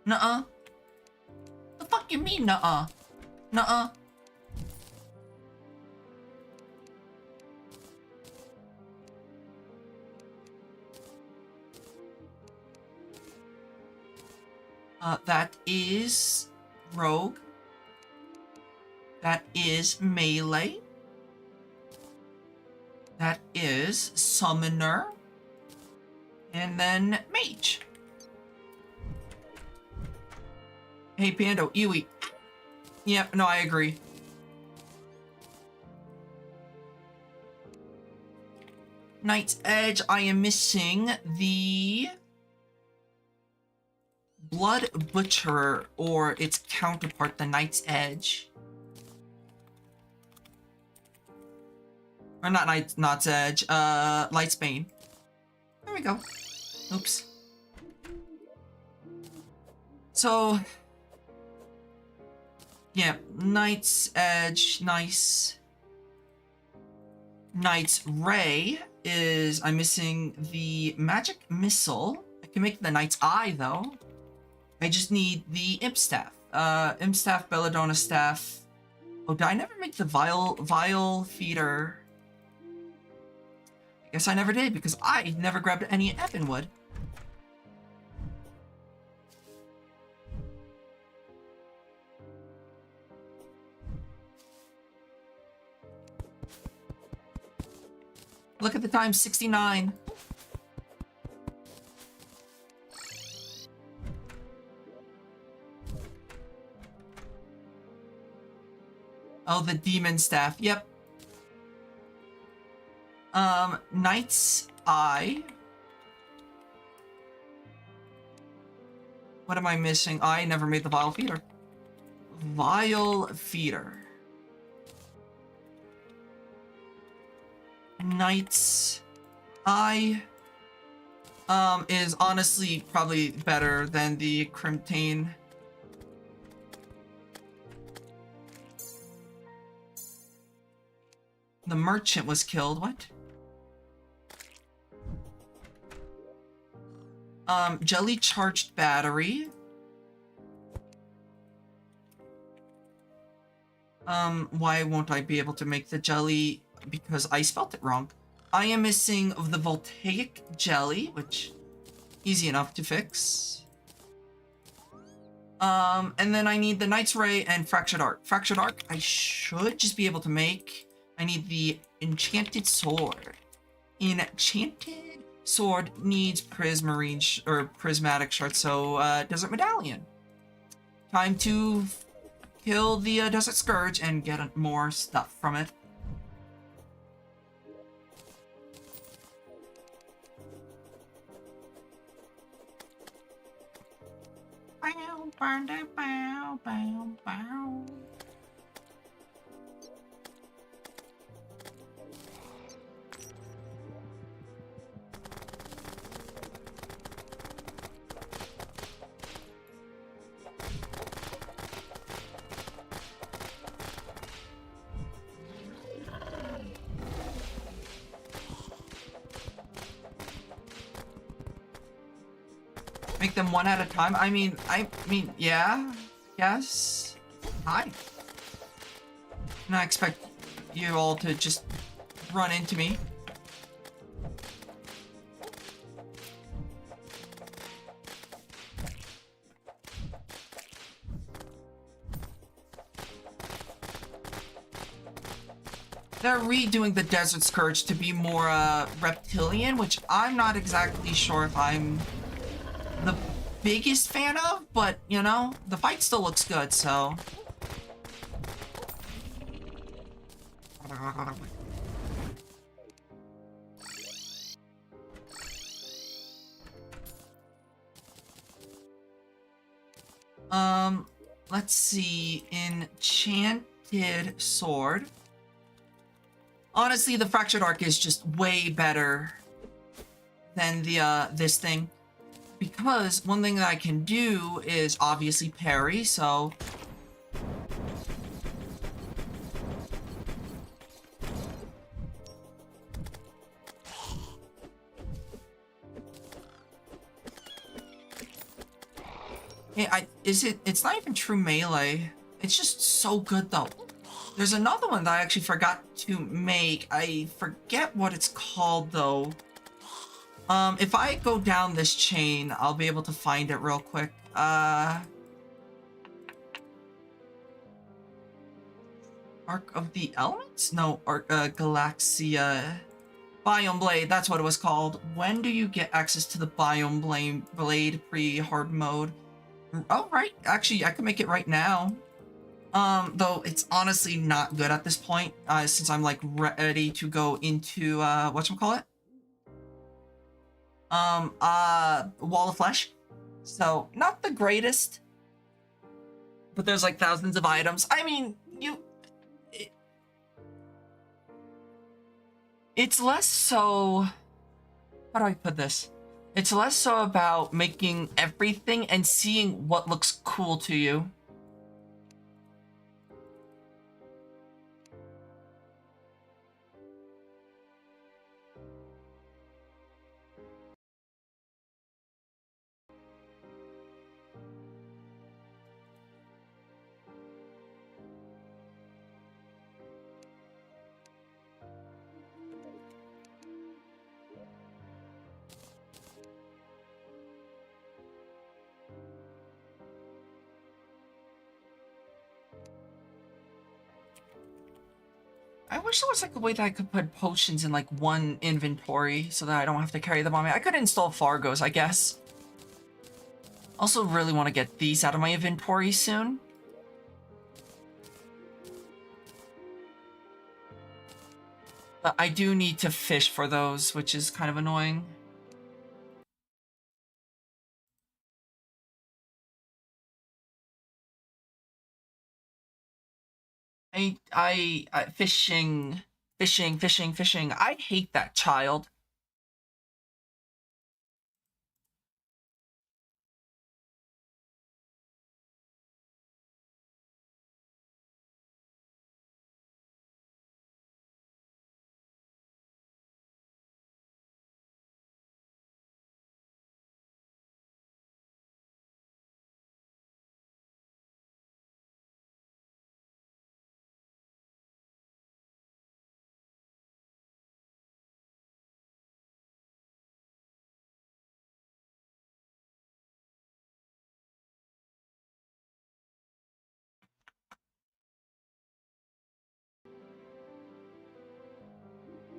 Nuh-uh. The fuck you mean, nuh-uh? Nuh-uh. That is rogue. That is melee. That is summoner. And then mage. Hey, Pando, Iwi. Yep, no, I agree. Knight's Edge, I am missing the Blood Butcherer, or its counterpart, the Knight's Edge. Or not Knight's Edge, Lightsbane. There we go. Oops. So, yeah, Knight's Edge, nice. Knight's Ray is, I'm missing the Magic Missile. I can make the Knight's Eye, though. I just need the Imp Staff. Imp Staff, Belladonna Staff. Oh, did I never make the Vial Feeder? I guess I never did, because I never grabbed any Ebonwood. Look at the time, 69. Oh, the Demon Staff. Yep. Knight's Eye. What am I missing? I never made the Vial Feeder. Vial Feeder. Knight's Eye is honestly probably better than the Crimtane. The merchant was killed. What? Jelly charged battery. Why won't I be able to make the jelly? Because I spelt it wrong. I am missing of the voltaic jelly, which easy enough to fix. And then I need the Knight's Ray and Fractured Arc. Fractured Arc, I should just be able to make. I need the Enchanted Sword. Enchanted Sword needs Prismatic Shard, so Desert Medallion. Time to kill the Desert Scourge and get more stuff from it. Bow, bow, bow, bow, bow. Make them one at a time. I mean, yeah. guess. Hi. And I expect you all to just run into me. They're redoing the Desert Scourge to be more reptilian, which I'm not exactly sure if I'm the biggest fan of, but you know, the fight still looks good, so. Let's see. Enchanted Sword. Honestly, the Fractured Arc is just way better than the this thing, because one thing that I can do is obviously parry, so hey, it's not even true melee. It's just so good though. There's another one that I actually forgot to make. I forget what it's called though. If I go down this chain, I'll be able to find it real quick. Arc of the Elements? No, Galaxia. Biome Blade, that's what it was called. When do you get access to the Biome Blade pre-hard mode? Oh, right. Actually, I can make it right now. Though it's honestly not good at this point, since I'm like ready to go into, whatchamacallit? Wall of Flesh. So, not the greatest. But there's like thousands of items. I mean, it's less so... How do I put this? It's less so about making everything and seeing what looks cool to you. I wish there was like a way that I could put potions in like one inventory so that I don't have to carry them on me. I could install Fargos, I guess. Also really want to get these out of my inventory soon. But I do need to fish for those, which is kind of annoying. Fishing. I hate that child.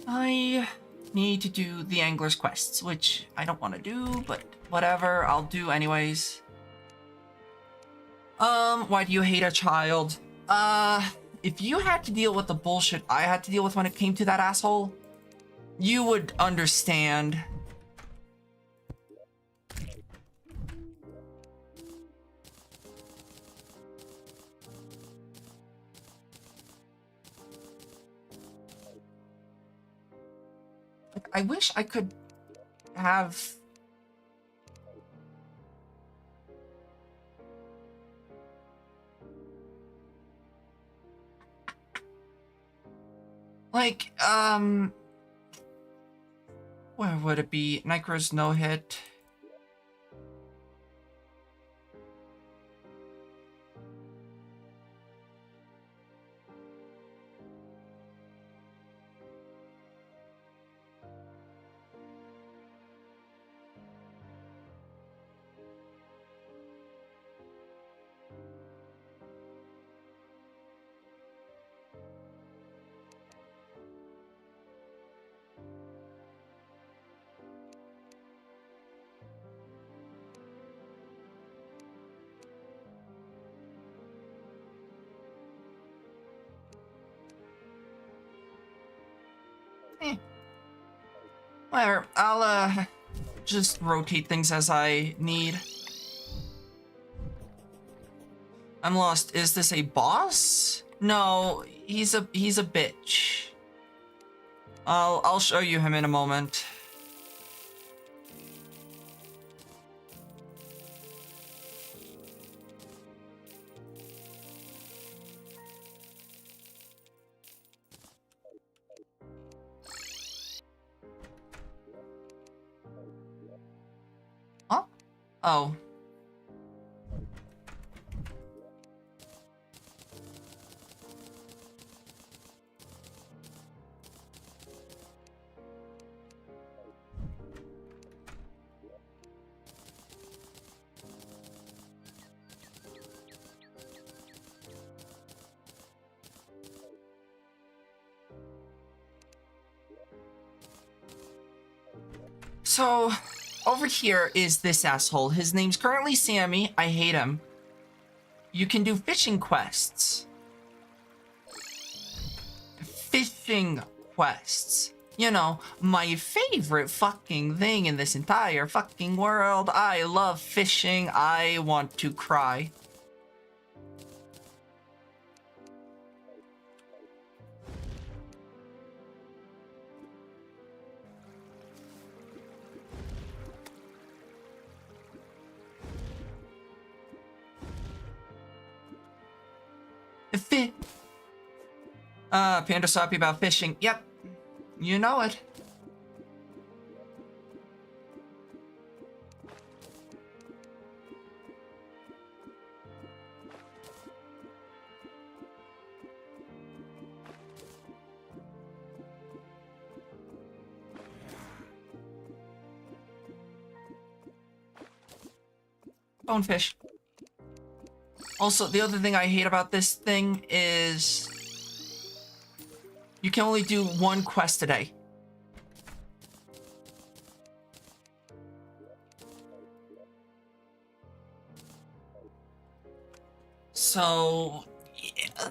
I need to do the Angler's Quests, which I don't want to do, but whatever, I'll do anyways. Why do you hate a child? If you had to deal with the bullshit I had to deal with when it came to that asshole, you would understand. Like, I wish I could have... Like, where would it be? Nycro's no hit. Whatever, I'll, just rotate things as I need. I'm lost. Is this a boss? No, he's a bitch. I'll show you him in a moment. Huh? Oh. So, over here is this asshole. His name's currently Sammy. I hate him. You can do fishing quests. Fishing quests. You know, my favorite fucking thing in this entire fucking world. I love fishing. I want to cry. Panda Soppy about fishing. Yep. You know it. Bonefish. Also, the other thing I hate about this thing is you can only do one quest a day. So, yeah.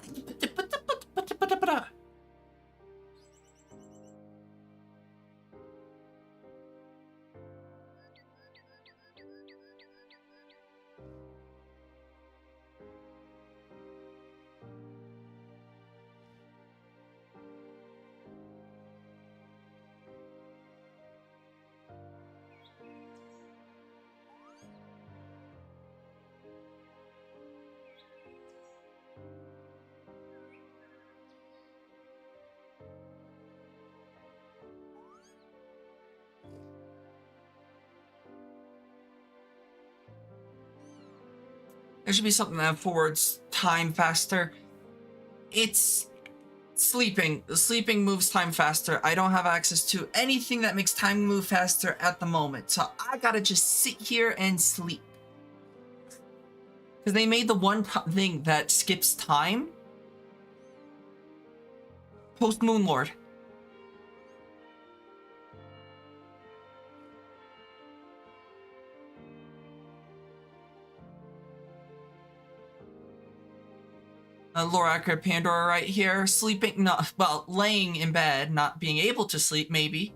There should be something that forwards time faster. It's sleeping. Sleeping moves time faster. I don't have access to anything that makes time move faster at the moment. So I gotta just sit here and sleep. Because they made the one thing that skips time. Post Moonlord. Lore accurate Pandora right here. Sleeping, not, well, laying in bed, not being able to sleep, maybe.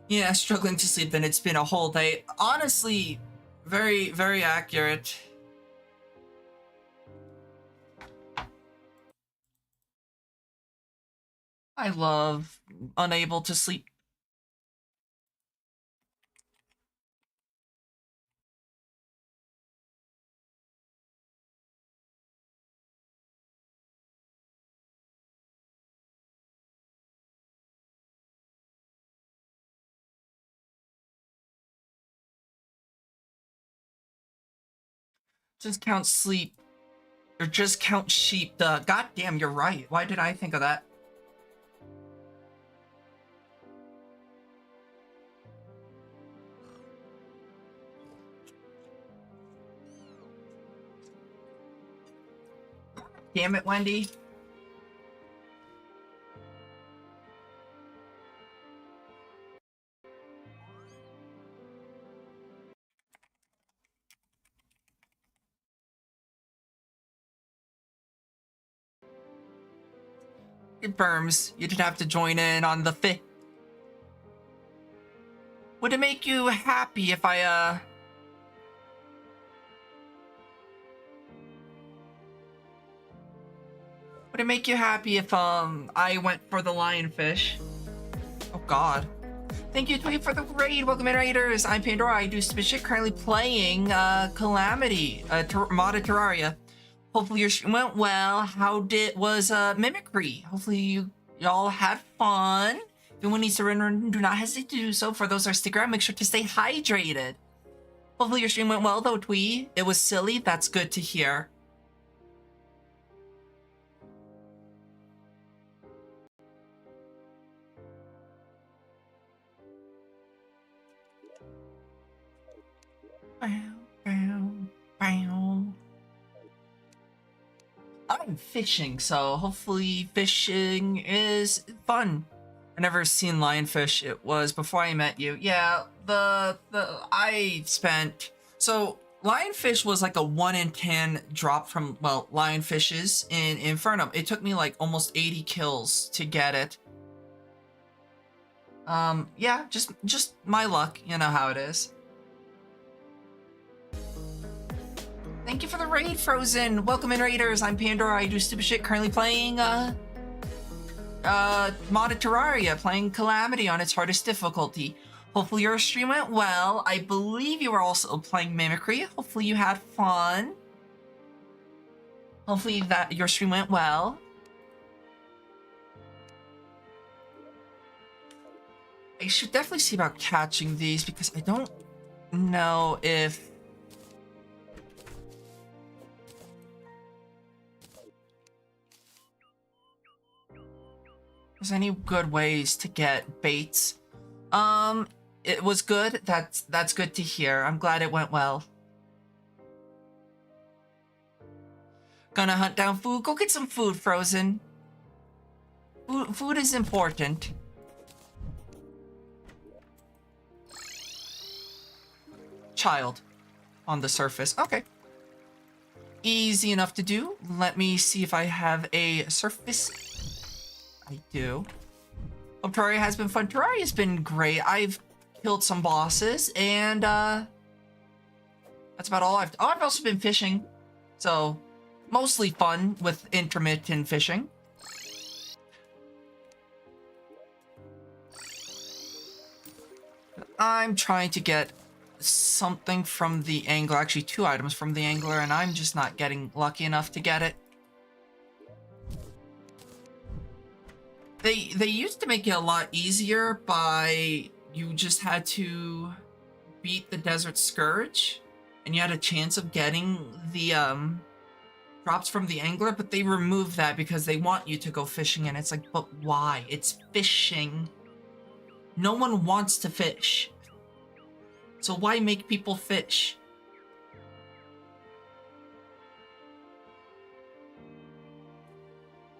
Yeah, struggling to sleep, then it's been a whole day. Honestly, very, very accurate. I love unable to sleep. Just count sleep. Or just count sheep. God damn, you're right. Why did I think of that? Damn it, Wendy. It Berms, you didn't have to join in on the fit. Would it make you happy if I, Would it make you happy if, I went for the lionfish? Oh god. Thank you, Tweet, for the raid. Welcome in, Raiders. I'm Pandora. I do stupid shit, currently playing, Calamity, modded Terraria. Hopefully your stream went well. How was Mimicry? Hopefully y'all had fun. If anyone needs to run, do not hesitate to do so. For those that are stick around, make sure to stay hydrated. Hopefully your stream went well though, Twee. It was silly. That's good to hear. I'm fishing, so hopefully fishing is fun. I never seen lionfish. It was before I met you. Yeah, I spent, so lionfish was like a 1 in 10 drop from, well, lionfishes in Infernum. It took me like almost 80 kills to get it. Yeah, just my luck. You know how it is. Thank you for the raid, Frozen. Welcome in, Raiders. I'm Pandora. I do stupid shit, currently playing, modded Terraria, playing Calamity on its hardest difficulty. Hopefully your stream went well. I believe you were also playing Mimicry. Hopefully you had fun. Hopefully that your stream went well. I should definitely see about catching these because I don't know if there's any good ways to get baits. It was good. That's good to hear. I'm glad it went well. Gonna hunt down food. Go get some food, Frozen. Food is important. Child on the surface. Okay. Easy enough to do. Let me see if I have a surface. I do. Oh, Terraria has been fun. Terraria's been great. I've killed some bosses, and that's about all I've also been fishing. So, mostly fun with intermittent fishing. I'm trying to get something from the angler, actually 2 items from the angler, and I'm just not getting lucky enough to get it. They used to make it a lot easier by you just had to beat the Desert Scourge and you had a chance of getting the drops from the angler, but they removed that because they want you to go fishing, and it's like, but why? It's fishing. No one wants to fish. So why make people fish?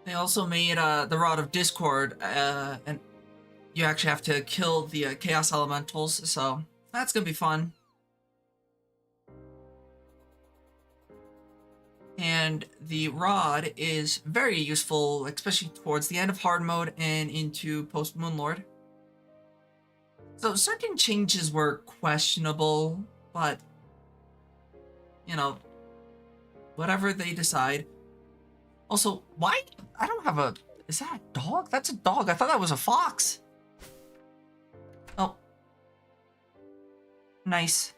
They also made the Rod of Discord, and you actually have to kill the Chaos Elementals, so that's gonna be fun. And the Rod is very useful, especially towards the end of hard mode and into post Moonlord. So certain changes were questionable, but you know, whatever they decide. Also, why? I don't have a... Is that a dog? That's a dog. I thought that was a fox. Oh. Nice.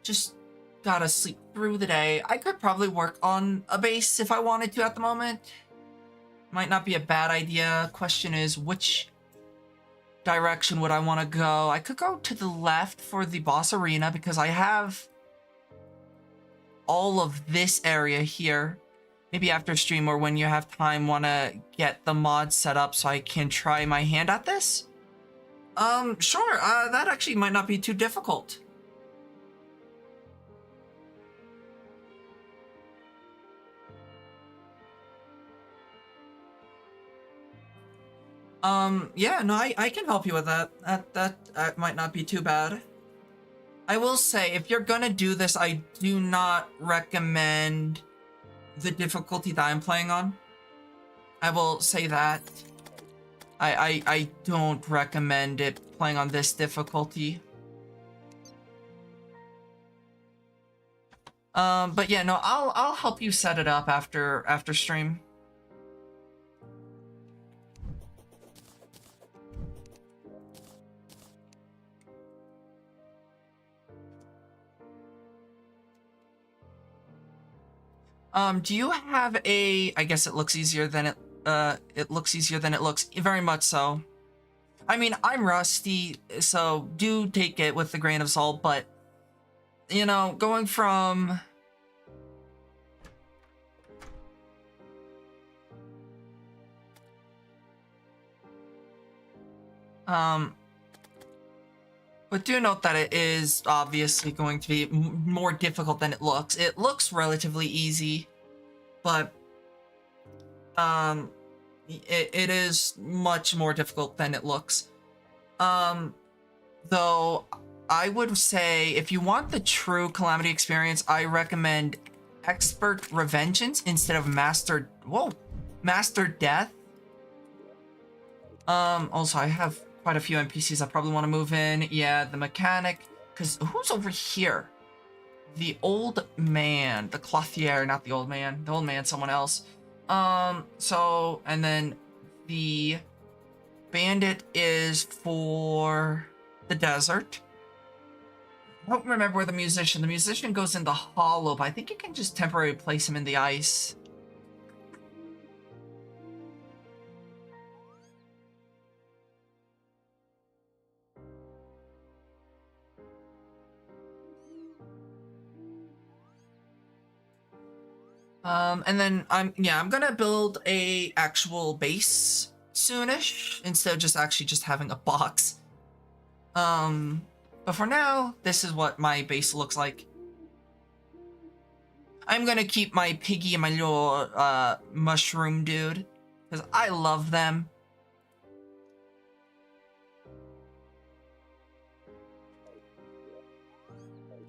Just gotta sleep through the day. I could probably work on a base if I wanted to at the moment. Might not be a bad idea. Question is, which direction would I want to go? I could go to the left for the boss arena because I have all of this area here. Maybe after stream or when you have time, want to get the mod set up so I can try my hand at this? Sure. That actually might not be too difficult. Yeah, no, I can help you with that. That might not be too bad. I will say, if you're gonna do this, I do not recommend the difficulty that I'm playing on. I will say that. I don't recommend it playing on this difficulty. But yeah, no, I'll help you set it up after stream. Do you have a, I guess it looks easier than it looks easier than it looks, very much so. I mean, I'm rusty, so do take it with a grain of salt, but, you know, going from... But do note that it is obviously going to be more difficult than it looks. It looks relatively easy, but it is much more difficult than it looks. Though I would say if you want the true Calamity experience, I recommend Expert Revengeance instead of Master Death. Also I have quite a few NPCs I probably want to move in. Yeah, the mechanic. Because who's over here? The old man. The clothier, not the old man. The old man, someone else. So, and then the bandit is for the desert. I don't remember where the musician goes in the hollow, but I think you can just temporarily place him in the ice. And then I'm gonna build a actual base soonish instead of just having a box. But for now, this is what my base looks like. I'm gonna keep my piggy and my little mushroom dude because I love them.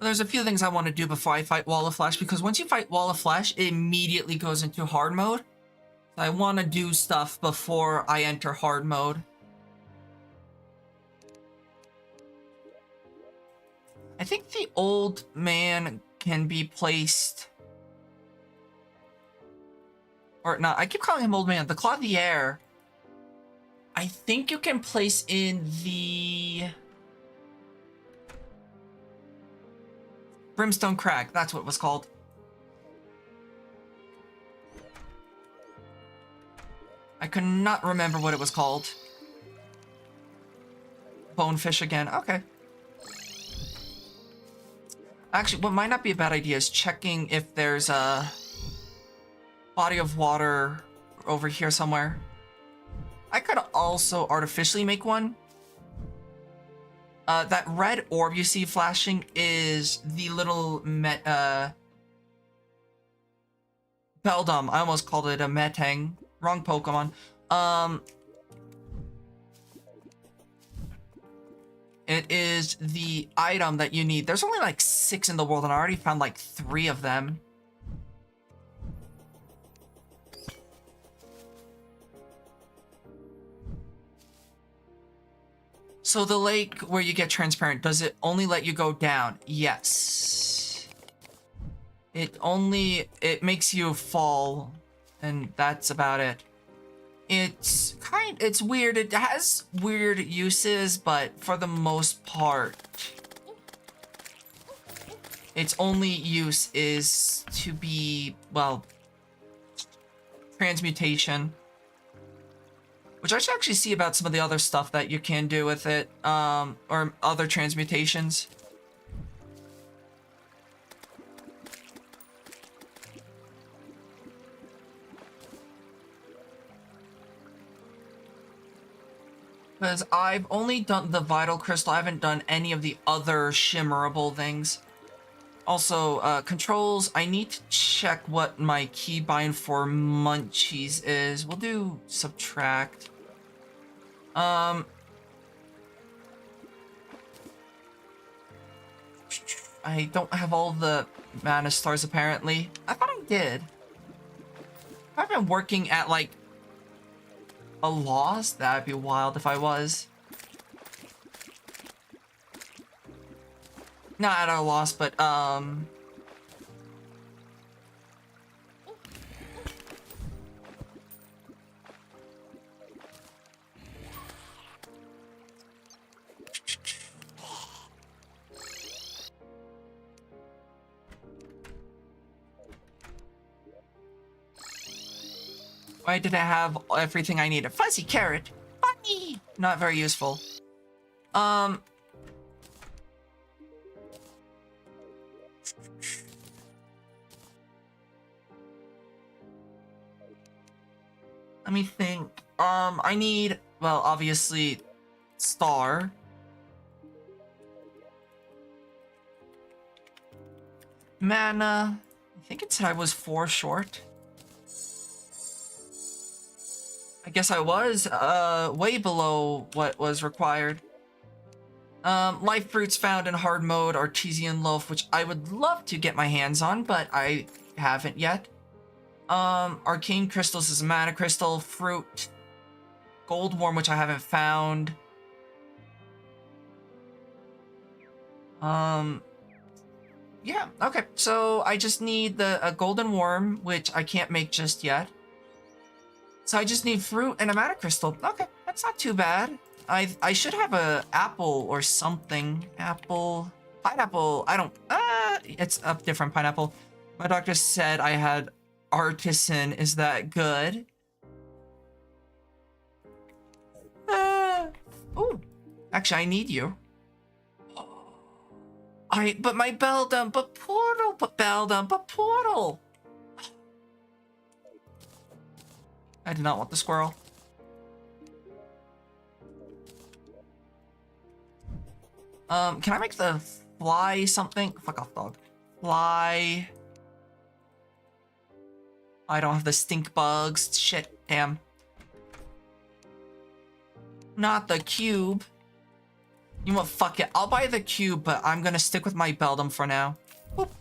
There's a few things I want to do before I fight Wall of Flesh, because once you fight Wall of Flesh, it immediately goes into hard mode. So I want to do stuff before I enter hard mode. I think the old man can be placed... Or not, I keep calling him old man. The clothier, I think you can place in the... Brimstone Crag, that's what it was called. I could not remember what it was called. Bonefish again, okay. Actually, what might not be a bad idea is checking if there's a body of water over here somewhere. I could also artificially make one. That red orb you see flashing is the little Beldum. I almost called it a Metang. Wrong Pokemon. It is the item that you need. There's only like 6 in the world, and I already found like 3 of them. So the lake where you get transparent, does it only let you go down? Yes. It makes you fall, and that's about it. It's weird. It has weird uses, but for the most part, its only use is to be, well, transmutation. Which I should actually see about some of the other stuff that you can do with it, or other transmutations. Because I've only done the Vital Crystal, I haven't done any of the other shimmerable things. Also, controls, I need to check what my keybind for munchies is. We'll do subtract. I don't have all the mana stars apparently. I thought I did. I've been working at like a loss? That'd be wild if I was. Not at a loss, but why did I have everything I need? A fuzzy carrot. Funny. Not very useful. Let me think. I need, well, obviously, star. Mana. I think it said I was 4 short. I guess I was, way below what was required. Life fruits found in hard mode, artesian loaf, which I would love to get my hands on, but I haven't yet. Arcane crystals is a mana crystal, fruit, gold worm, which I haven't found. Yeah, okay, so I just need a golden worm, which I can't make just yet. So I just need fruit and a mana crystal. Okay, that's not too bad. I should have a apple or something. Apple, pineapple. I don't. It's a different pineapple. My doctor said I had artisan. Is that good? Oh, actually, I need you. But my beldam, but portal, but beldam, but portal. I did not want the squirrel. Can I make the fly something? Fuck off, dog. Fly. I don't have the stink bugs. Shit, damn. Not the cube. You know what, fuck it. I'll buy the cube, but I'm gonna stick with my beldam for now. Whoop.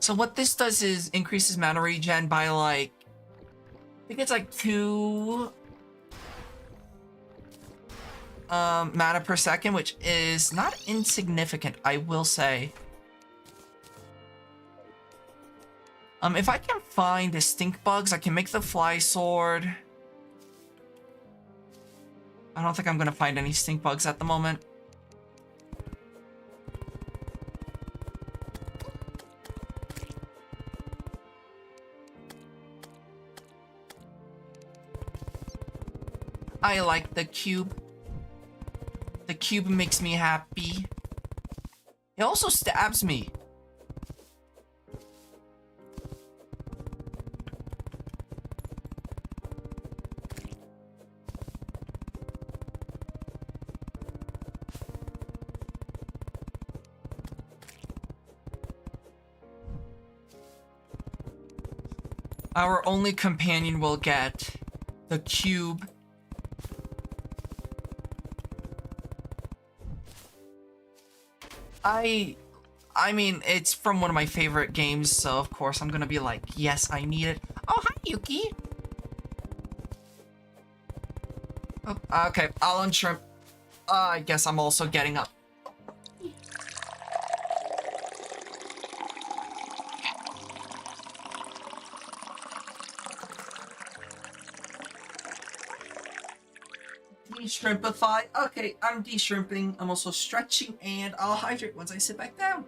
So what this does is increases mana regen by like, I think it's like 2 mana per second, which is not insignificant, I will say. If I can find the stink bugs, I can make the fly sword. I don't think I'm gonna find any stink bugs at the moment. I like the cube. The cube makes me happy. It also stabs me. Our only companion will get the cube. I mean, it's from one of my favorite games, so of course I'm gonna be like, yes, I need it. Oh, hi, Yuki. Oh, okay, I'll unshrimp. I guess I'm also getting up. de-shrimpify. Okay, I'm de-shrimping. I'm also stretching, and I'll hydrate once I sit back down.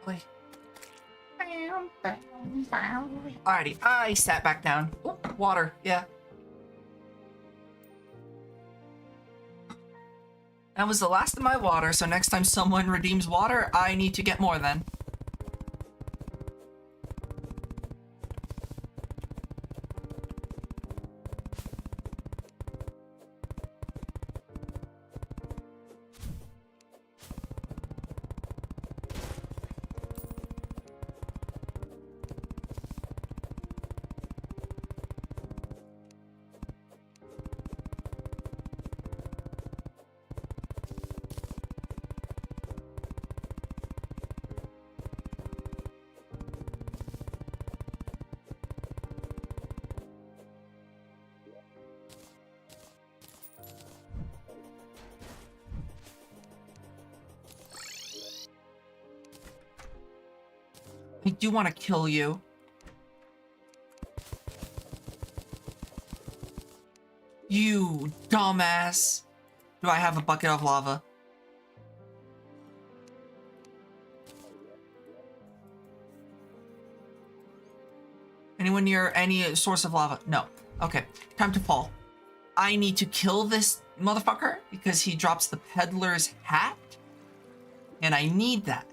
Wait. Alrighty, I sat back down. Oh, water, yeah. That was the last of my water, so next time someone redeems water, I need to get more then. I do want to kill you. You dumbass. Do I have a bucket of lava? Anyone near any source of lava? No. Okay, time to fall. I need to kill this motherfucker because he drops the peddler's hat. And I need that.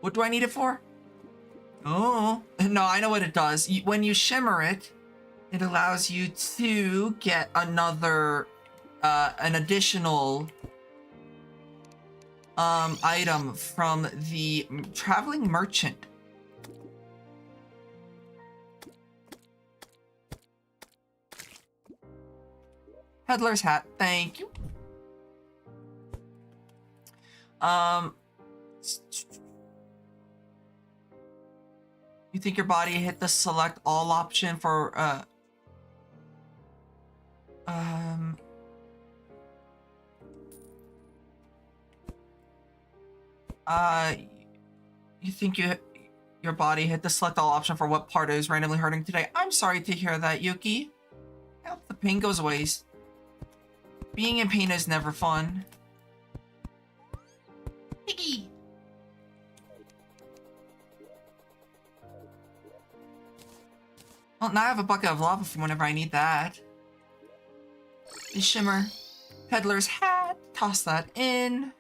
What do I need it for? Oh, no, I know what it does. When you shimmer it, it allows you to get another, an additional item from the traveling merchant. Peddler's hat, thank you. You think your body hit the select all option for, you think your body hit the select all option for what part is randomly hurting today? I'm sorry to hear that, Yuki. I hope the pain goes away. Being in pain is never fun. Piggy! Well, now I have a bucket of lava from whenever I need that. The shimmer. Peddler's hat. Toss that in.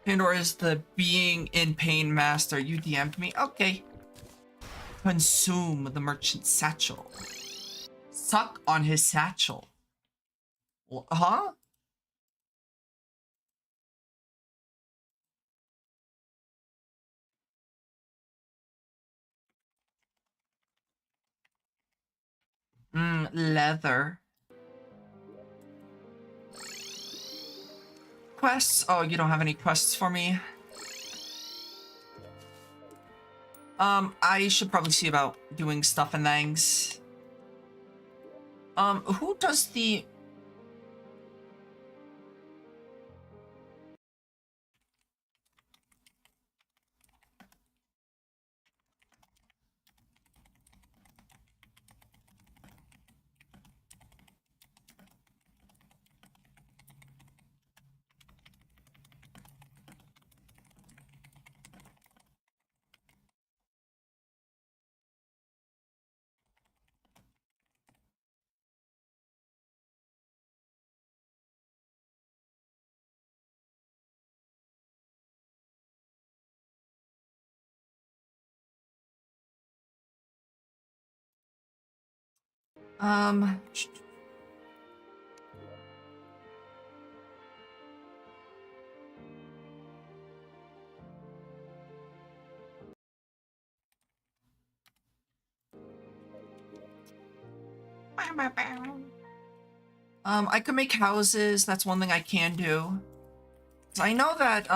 Pandora is the being in pain master. You DM'd me? Okay. Consume the merchant's satchel. Suck on his satchel. Huh? Leather. Quests? Oh, you don't have any quests for me? I should probably see about doing stuff and things. Who does the... I could make houses. That's one thing I can do. I know that,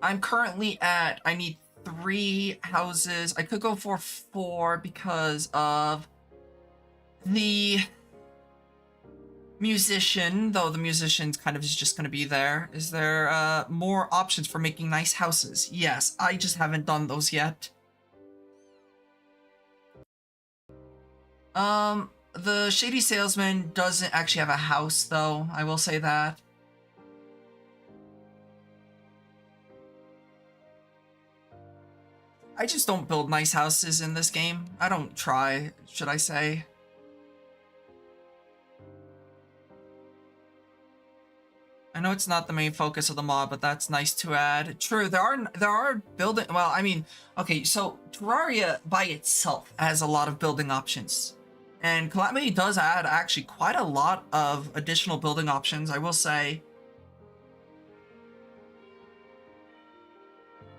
I'm currently at, I need 3 houses. I could go for 4 because of the musician, though the musician's kind of is just going to be there. Is there more options for making nice houses? Yes, I just haven't done those yet. The Shady Salesman doesn't actually have a house, though. I will say that. I just don't build nice houses in this game. I don't try, should I say. I know it's not the main focus of the mod, but that's nice to add. True, there are building, well, I mean, okay, so Terraria by itself has a lot of building options. And Calamity does add actually quite a lot of additional building options, I will say.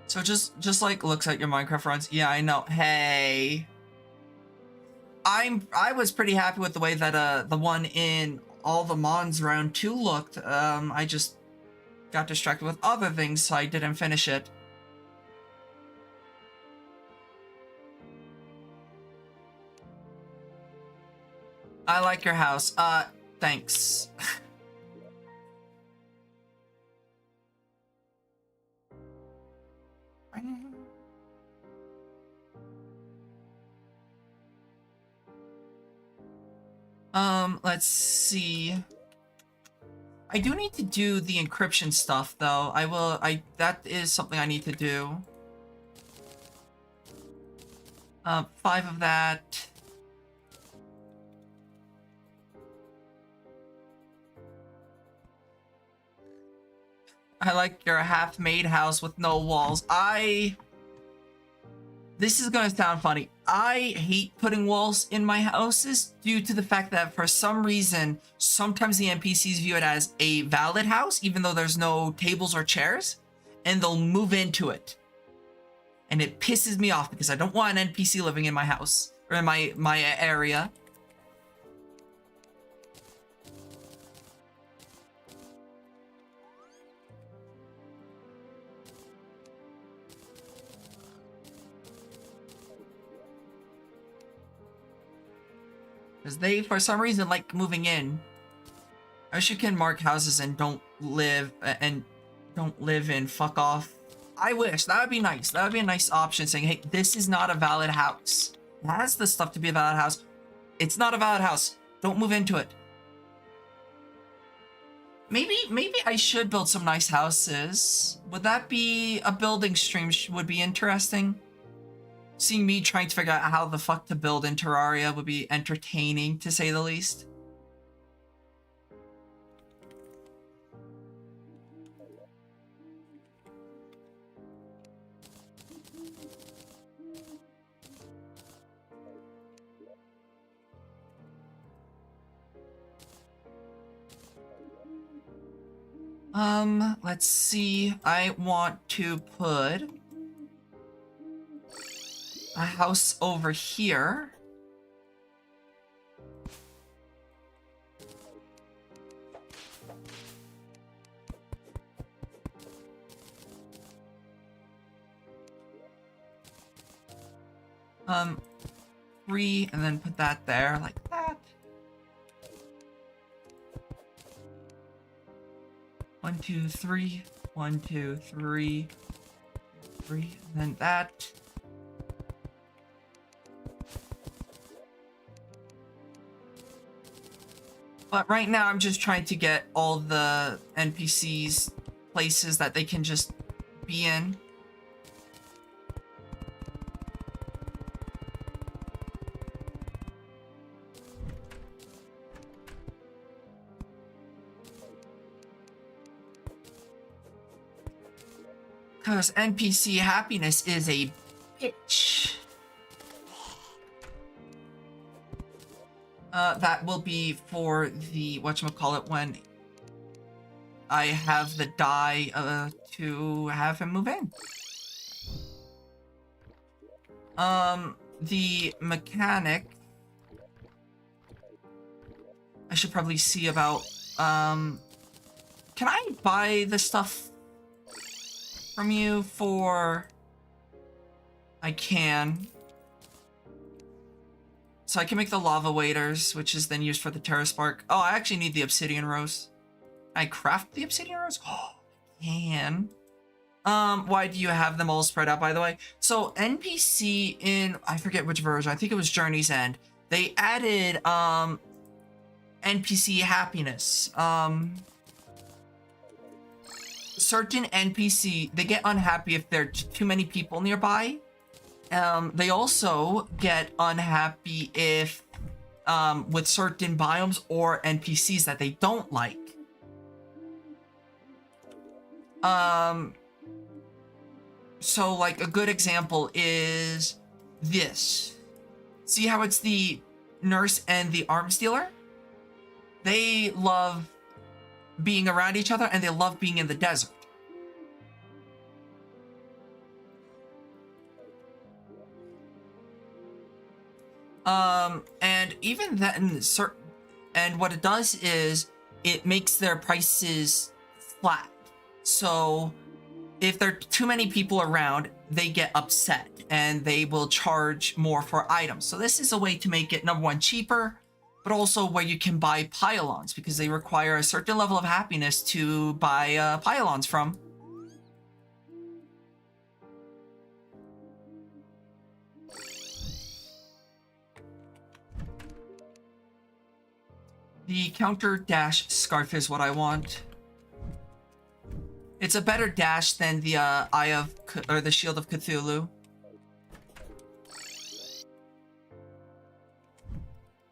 So just like looks at your Minecraft runs. Yeah, I know. Hey. I was pretty happy with the way that the one in all the Mons round 2 looked. I just got distracted with other things, so I didn't finish it. I like your house. Thanks. Let's see. I do need to do the encryption stuff, though. That is something I need to do. 5 of that. I like your half-made house with no walls. This is gonna sound funny. I hate putting walls in my houses due to the fact that for some reason, sometimes the NPCs view it as a valid house, even though there's no tables or chairs, and they'll move into it. And it pisses me off because I don't want an NPC living in my house, or in my area. Because they, for some reason, like moving in. I wish you can mark houses and don't live in fuck off. I wish. That would be nice. That would be a nice option saying, hey, this is not a valid house. It has the stuff to be a valid house. It's not a valid house. Don't move into it. Maybe I should build some nice houses. Would that be a building stream would be interesting? Seeing me trying to figure out how the fuck to build in Terraria would be entertaining, to say the least. Let's see. I want to put a house over here. Three, and then put that there, like that. 1, 2, 3. 1, 2, 3. 3, and then that. But right now, I'm just trying to get all the NPCs places that they can just be in. Because NPC happiness is a bitch. That will be for the whatchamacallit when I have the die to have him move in. The mechanic I should probably see about, can I buy the stuff from you for... I can. So I can make the lava waders, which is then used for the Terra Spark. Oh, I actually need the obsidian rose. I craft the obsidian rose? Oh, I can. Why do you have them all spread out, by the way? So NPC in, I forget which version, I think it was Journey's End. They added, NPC happiness. Certain NPC, they get unhappy if there are too many people nearby. They also get unhappy if, with certain biomes or NPCs that they don't like. So like a good example is this. See how it's the nurse and the arms dealer? They love being around each other and they love being in the desert. And even then, and what it does is it makes their prices flat. So if there are too many people around, they get upset and they will charge more for items. So this is a way to make it, number one, cheaper, but also where you can buy pylons because they require a certain level of happiness to buy pylons from. The counter dash scarf is what I want. It's a better dash than the the Shield of Cthulhu.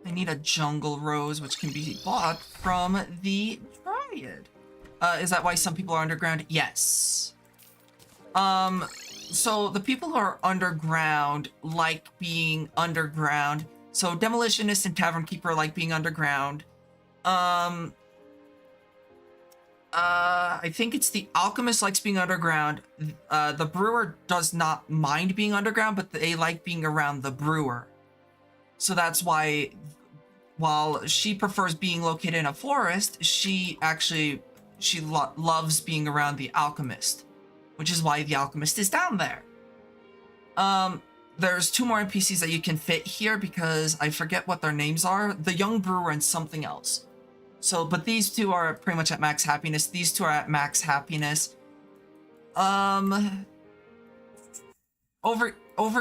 I need a jungle rose, which can be bought from the Dryad. Is that why some people are underground? Yes. So the people who are underground like being underground. So Demolitionist and Tavern Keeper like being underground. I think it's the Alchemist likes being underground. The Brewer does not mind being underground, but they like being around the Brewer. So that's why, while she prefers being located in a forest, she loves being around the Alchemist, which is why the Alchemist is down there. There's two more NPCs that you can fit here because I forget what their names are. The Young Brewer and something else. So, but these two are pretty much at max happiness. These two are at max happiness. Over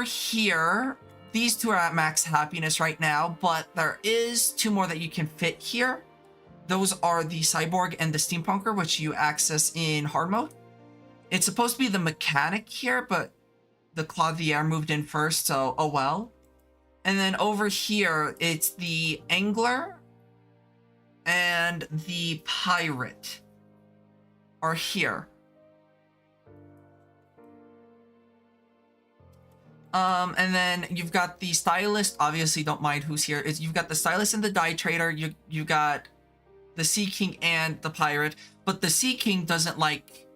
here, these two are at max happiness right now, but there is two more that you can fit here. Those are the Cyborg and the Steampunker, which you access in hard mode. It's supposed to be the mechanic here, but the Clothier moved in first, so oh well. And then over here, it's the Angler and the Pirate are here. And then you've got the Stylist, obviously don't mind who's here. You've got the Stylist and the Dye Trader, you got the Sea King and the Pirate, but the Sea King doesn't like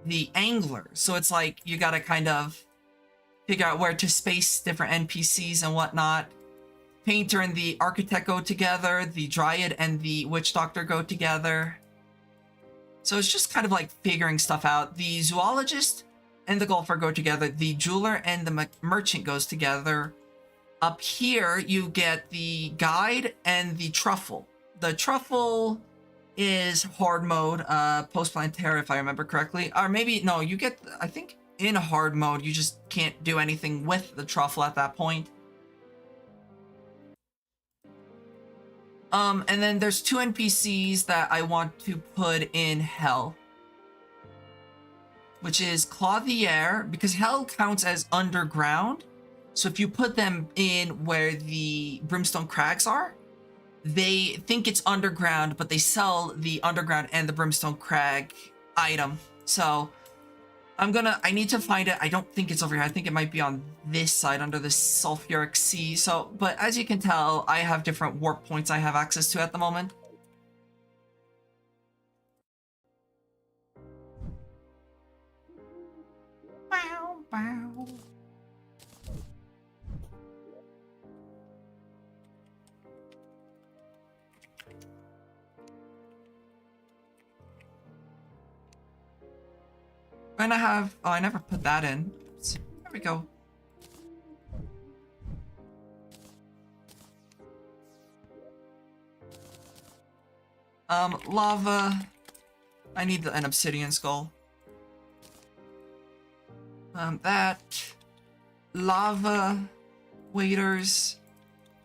the Angler, so it's like you gotta kind of figure out where to space different NPCs and whatnot. Painter and the Architect go together, the Dryad and the Witch Doctor go together. So it's just kind of like figuring stuff out. The Zoologist and the Golfer go together, the Jeweler and the Merchant goes together. Up here, you get the Guide and the Truffle. The Truffle is hard mode, post-Planetary, if I remember correctly. Or maybe, no, you get, I think in hard mode, you just can't do anything with the Truffle at that point. And then there's two NPCs that I want to put in Hell, which is Clothier, because Hell counts as underground. So if you put them in where the Brimstone Crags are, they think it's underground, but they sell the underground and the Brimstone Crag item. So I need to find it. I don't think it's over here. I think it might be on this side under the Sulfuric Sea. So, but as you can tell, I have different warp points I have access to at the moment. Bow, bow. trying to have... Oh, I never put that in. There we go. Lava. I need an obsidian skull. That. Lava. Waiters.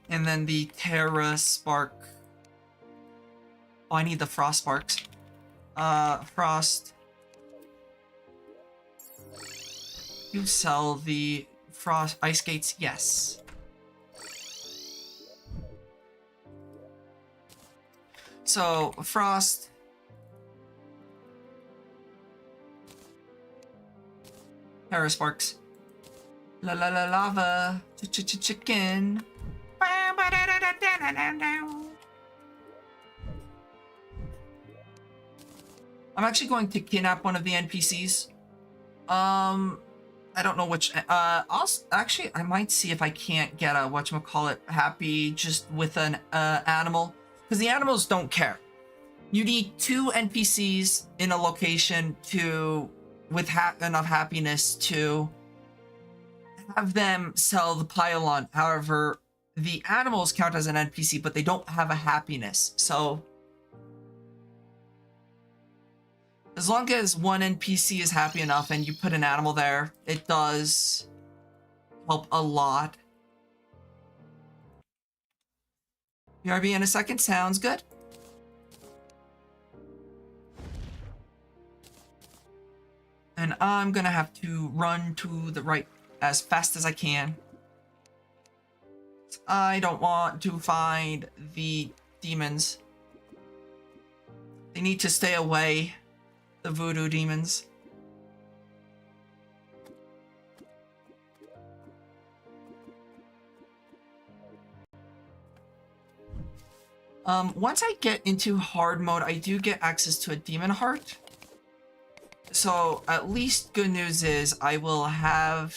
And then the Terra Spark. Oh, I need the Frost Sparks. Frost. You sell the Frost Ice Gates? Yes. So, Frost. Terra Sparks. La la la lava. Chicken. I'm actually going to kidnap one of the NPCs. I don't know which. Actually, I might see if I can't get a whatchamacallit happy just with an animal, because the animals don't care. You need 2 NPCs in a location with enough happiness to have them sell the pylon. However, the animals count as an NPC, but they don't have a happiness. So as long as one NPC is happy enough and you put an animal there, it does help a lot. BRB in a second, sounds good. And I'm gonna have to run to the right as fast as I can. I don't want to find the demons. They need to stay away. The voodoo demons. Once I get into hard mode, I do get access to a demon heart. So at least good news is I will have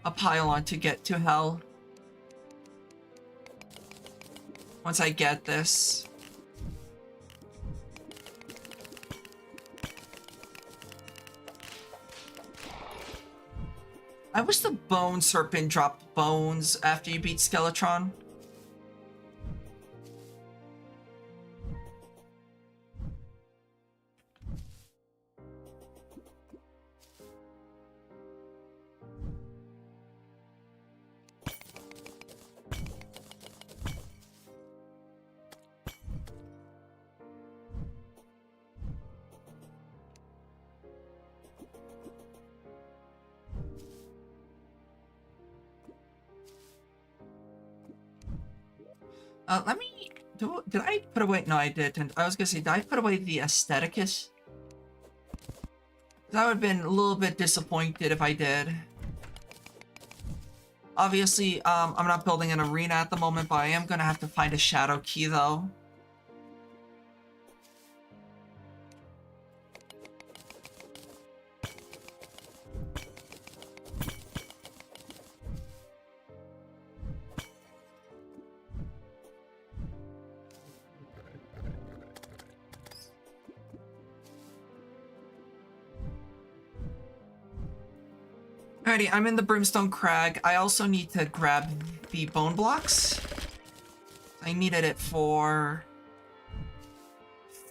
a pylon to get to hell. Once I get this. I wish the bone serpent dropped bones after you beat Skeletron. Let me... Did I put away... No, I didn't. I was gonna say, did I put away the Aestheticus? I would have been a little bit disappointed if I did. Obviously, I'm not building an arena at the moment, but I am gonna have to find a shadow key, though. Alrighty, I'm in the Brimstone Crag. I also need to grab the bone blocks. I needed it for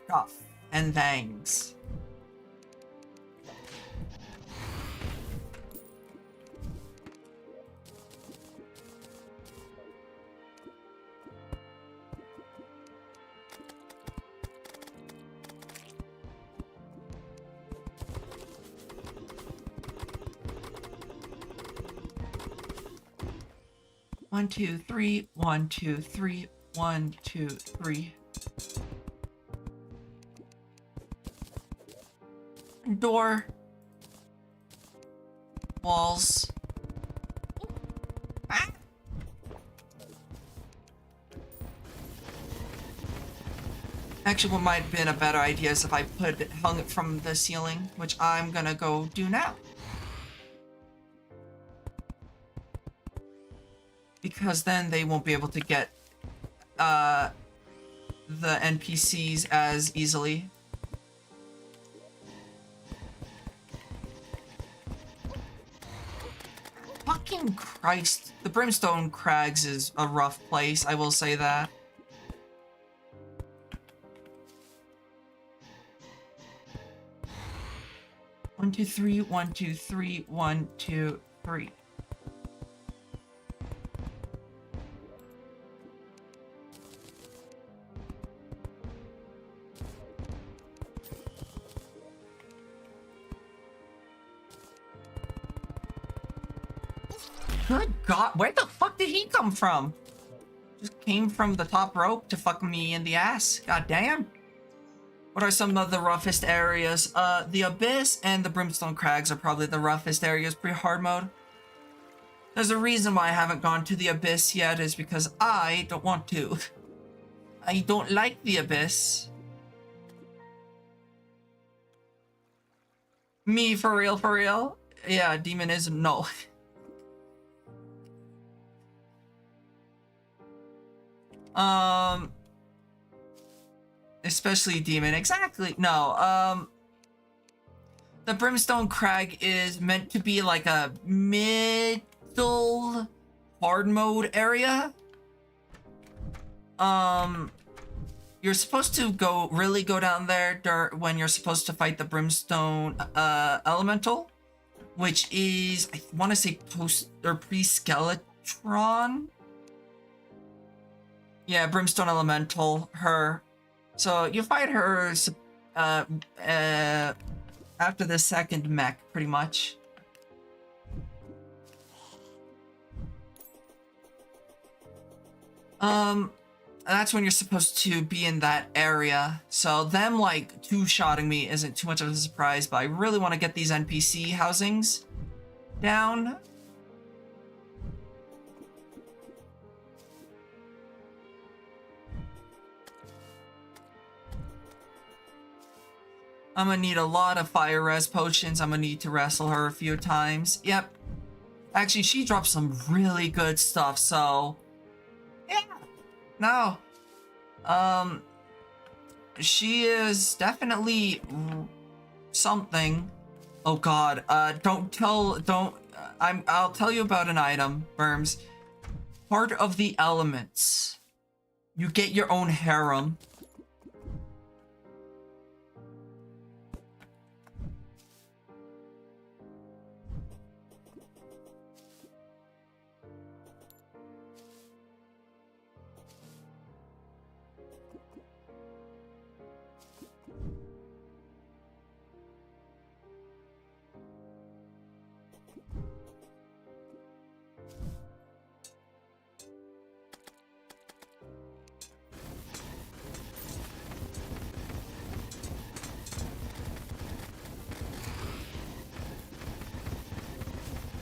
stuff and things. One, two, three, 1, 2, 3, 1, 2, 3. Door. Walls. Ah. Actually, what might have been a better idea is if I hung it from the ceiling, which I'm gonna go do now. Because then they won't be able to get the NPCs as easily. Fucking Christ. The Brimstone Crags is a rough place, I will say that. One, two, three, 1, 2, 3, 1, 2, 3. Good God, where the fuck did he come from? Just came from the top rope to fuck me in the ass. God damn. What are some of the roughest areas? The Abyss and the Brimstone Crags are probably the roughest areas pre-hard mode. There's a reason why I haven't gone to the Abyss yet, is because I don't want to. I don't like the Abyss. Me, for real, for real? Yeah, demonism, no. Especially demon, exactly. No, the Brimstone Crag is meant to be like a middle hard mode area. You're supposed to really go down there when you're supposed to fight the Brimstone Elemental, which is, I want to say pre-Skeletron. Yeah, Brimstone Elemental, her. So you fight her after the second mech, pretty much. That's when you're supposed to be in that area. So them like two-shotting me isn't too much of a surprise, but I really want to get these NPC housings down. I'm gonna need a lot of fire res potions. I'm gonna need to wrestle her a few times. Yep. Actually, she dropped some really good stuff, so... yeah. No. She is definitely something. Oh god, I'll tell you about an item, Worms. Part of the elements. You get your own harem.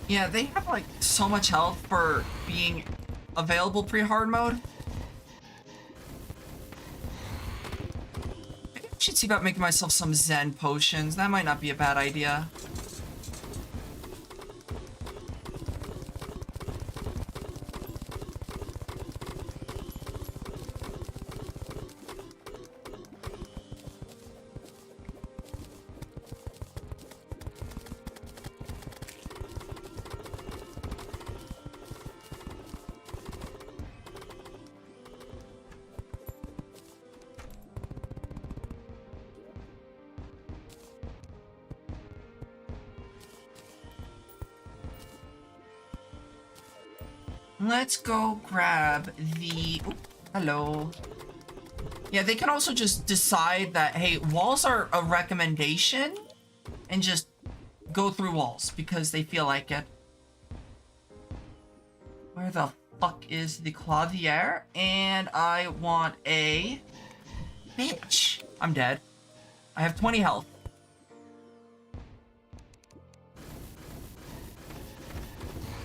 Yeah, they have like so much health for being available pre-hard mode. Maybe I should see about making myself some Zen potions. That might not be a bad idea. Let's go grab the... Ooh, hello. Yeah, they can also just decide that, hey, walls are a recommendation, and just go through walls because they feel like it. Where the fuck is the Clavier? And I want a... bitch. I'm dead. I have 20 health.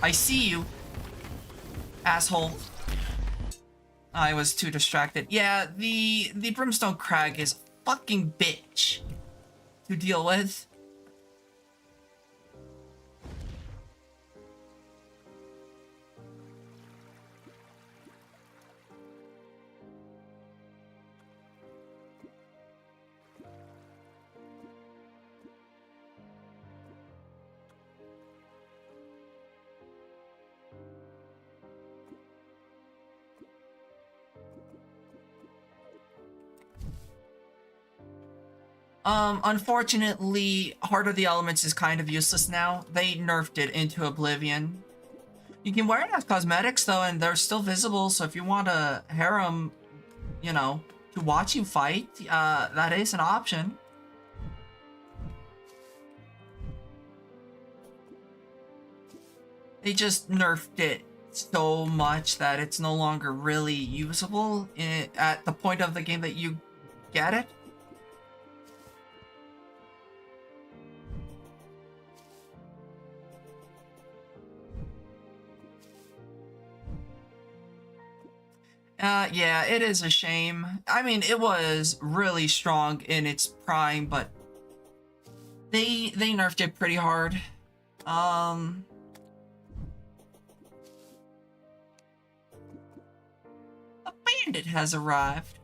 I see you. Asshole. I was too distracted. Yeah, the Brimstone Crag is a fucking bitch to deal with. Unfortunately, Heart of the Elements is kind of useless now. They nerfed it into oblivion. You can wear it as cosmetics though, and they're still visible, so if you want a harem, you know, to watch you fight, that is an option. They just nerfed it so much that it's no longer really usable at the point of the game that you get it. Yeah, it is a shame. I mean, it was really strong in its prime, but they nerfed it pretty hard. A bandit has arrived.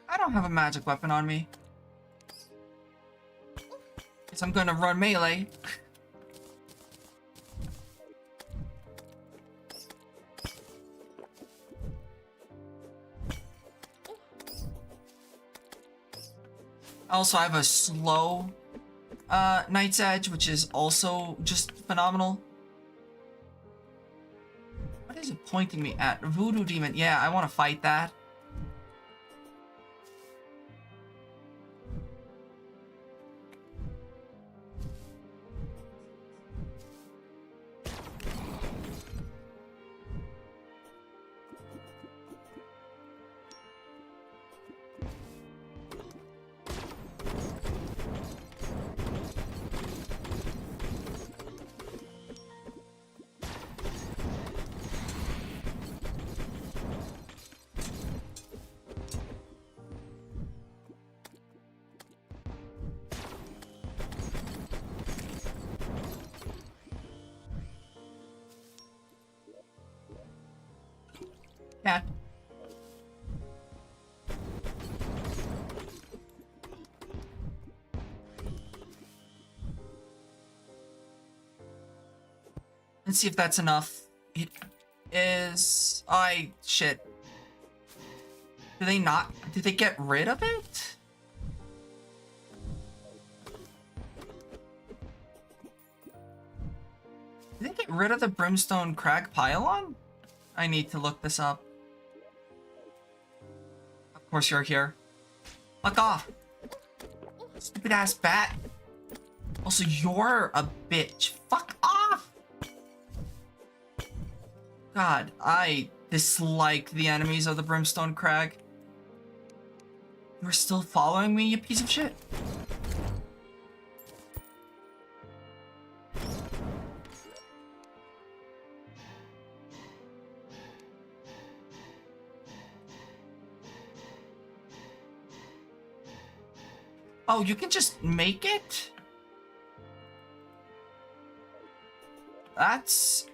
I don't have a magic weapon on me. Guess I'm gonna run melee. Also, I have a slow Knight's Edge, which is also just phenomenal. What is it pointing me at? Voodoo Demon. Yeah, I want to fight that. Yeah. Let's see if that's enough. It is... shit. Do they not... Did they get rid of it? Did they get rid of the Brimstone Crag Pylon? I need to look this up. Of course you're here. Fuck off. Stupid ass bat. Also, you're a bitch. Fuck off. God, I dislike the enemies of the Brimstone Crag. You're still following me, you piece of shit? Oh, you can just make it? That's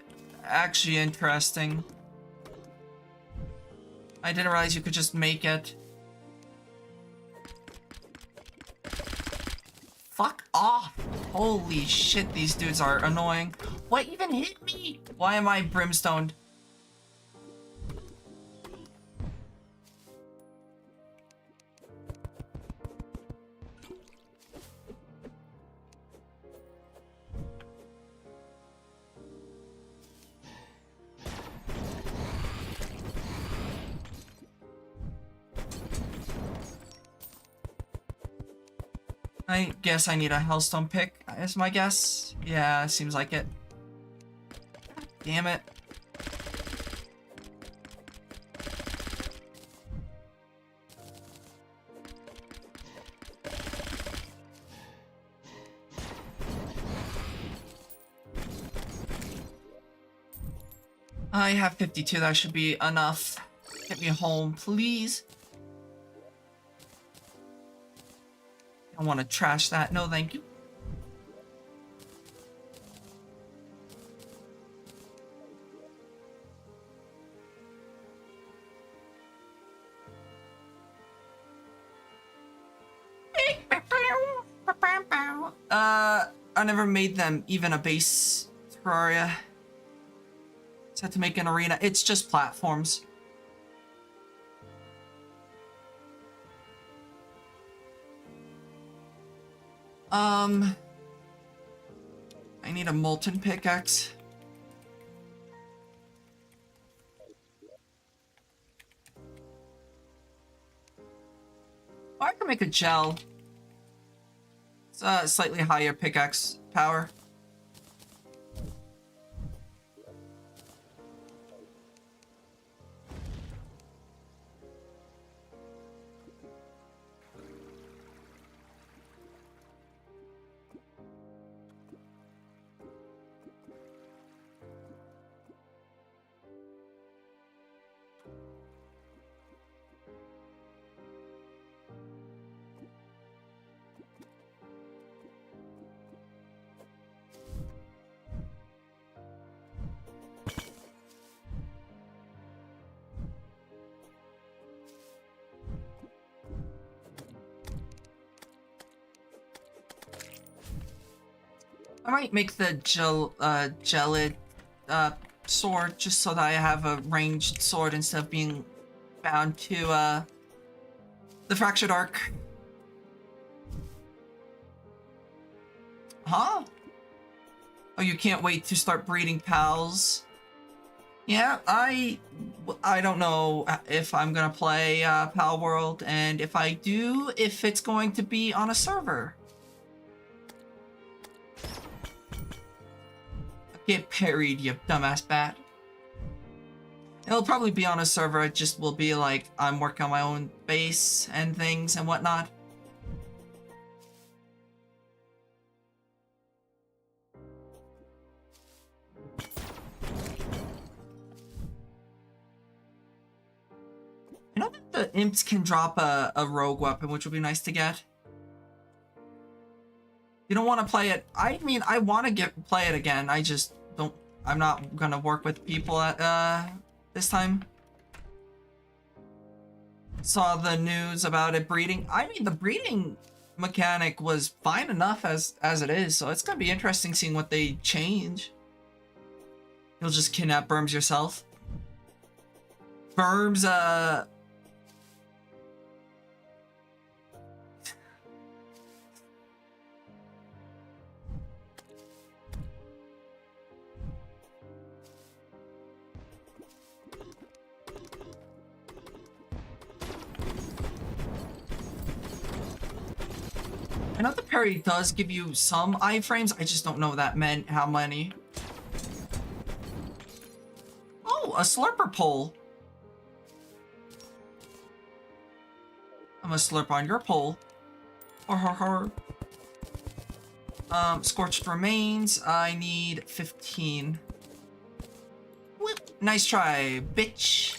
actually interesting. I didn't realize you could just make it. Fuck off! Holy shit, these dudes are annoying. What even hit me? Why am I brimstoned? I guess I need a Hellstone pick, is my guess. Yeah, seems like it. Damn it. I have 52, that should be enough. Get me home, please. I want to trash that. No, thank you. I never made them even a base Terraria. Just had to make an arena. It's just platforms. I need a molten pickaxe. Or I can make a gel. It's a slightly higher pickaxe power. I might make the gelid sword just so that I have a ranged sword instead of being bound to the fractured arc. Huh? Oh, you can't wait to start breeding pals? Yeah, I don't know if I'm gonna play Pal World, and if I do, if it's going to be on a server. Get parried, you dumbass bat. It'll probably be on a server, it just will be like I'm working on my own base and things and whatnot. I know that the imps can drop a rogue weapon, which would be nice to get. You don't want to play it. I mean, I want to play it again. I just don't. I'm not gonna work with people at this time. Saw the news about it breeding. I mean, the breeding mechanic was fine enough as it is, so it's gonna be interesting seeing what they change. You'll just kidnap Burms yourself. Burms, I know the parry does give you some iframes, I just don't know that meant how many. Oh, a slurper pole. I'm gonna slurp on your pole. Scorched remains. I need 15. Whoop. Nice try, bitch.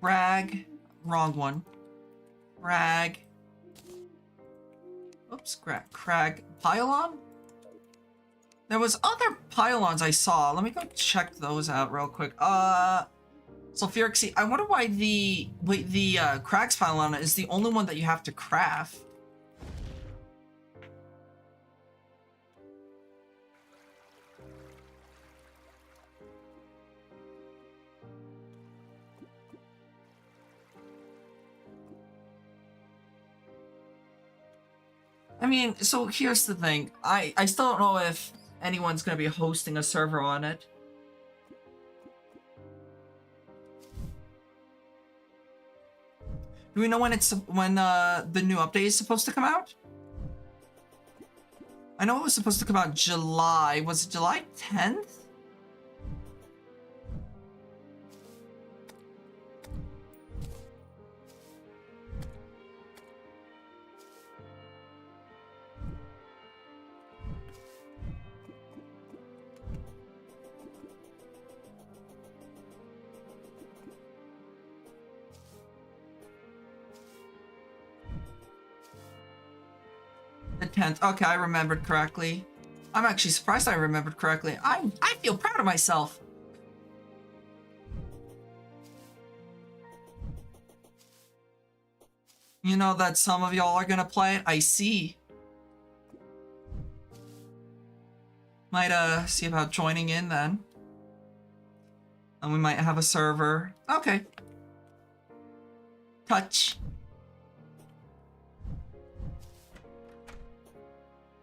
Crag. Wrong one. Crag. Oops, crag. Pylon? There was other pylons I saw. Let me go check those out real quick. Sulfuric Sea. I wonder why the Crag's pylon is the only one that you have to craft. I mean, so here's the thing. I still don't know if anyone's gonna be hosting a server on it. Do we know when the new update is supposed to come out? I know it was supposed to come out July. Was it July 10th? The 10th. Okay, I remembered correctly. I'm actually surprised I remembered correctly. I feel proud of myself. You know that some of y'all are gonna play it. I see. Might see about joining in then. And we might have a server. Okay. Touch.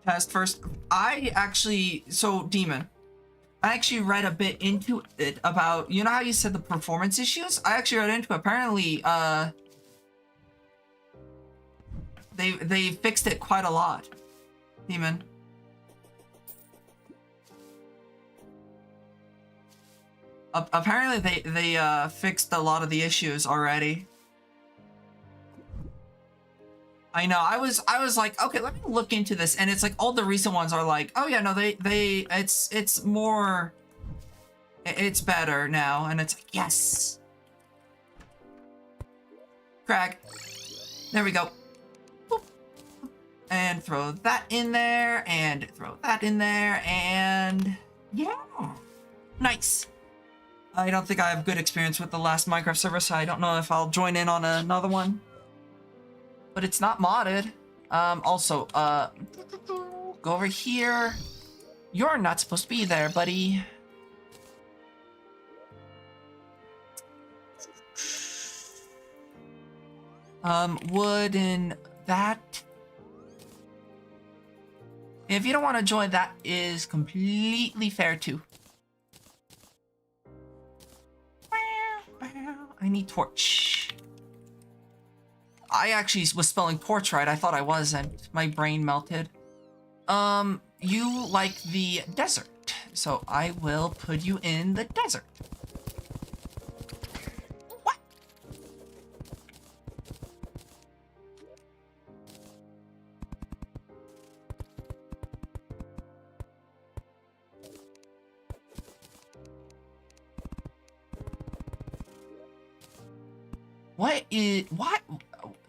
Test first. Demon. I actually read a bit into it about, you know how you said the performance issues? I actually read into it. Apparently, they fixed it quite a lot. Demon. Apparently they fixed a lot of the issues already. I know. I was like, okay, let me look into this, and it's like all the recent ones are like, oh yeah, no, it's more, it's better now, and it's like, yes. Crack. There we go. Boop. And throw that in there, and throw that in there, and yeah, nice. I don't think I have good experience with the last Minecraft server, so I don't know if I'll join in on another one. But it's not modded. Also, go over here. You're not supposed to be there, buddy. Wood and that. If you don't want to join, that is completely fair too. I need torch. I actually was spelling torch right. I thought I wasn't. My brain melted. You like the desert, so I will put you in the desert. What? What?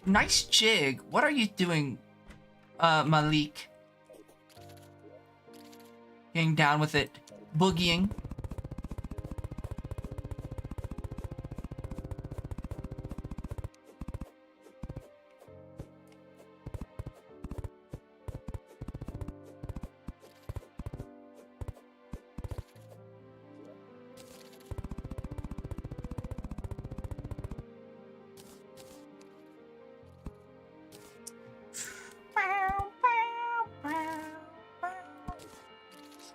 Nice jig. What are you doing, Malik? Getting down with it. Boogieing.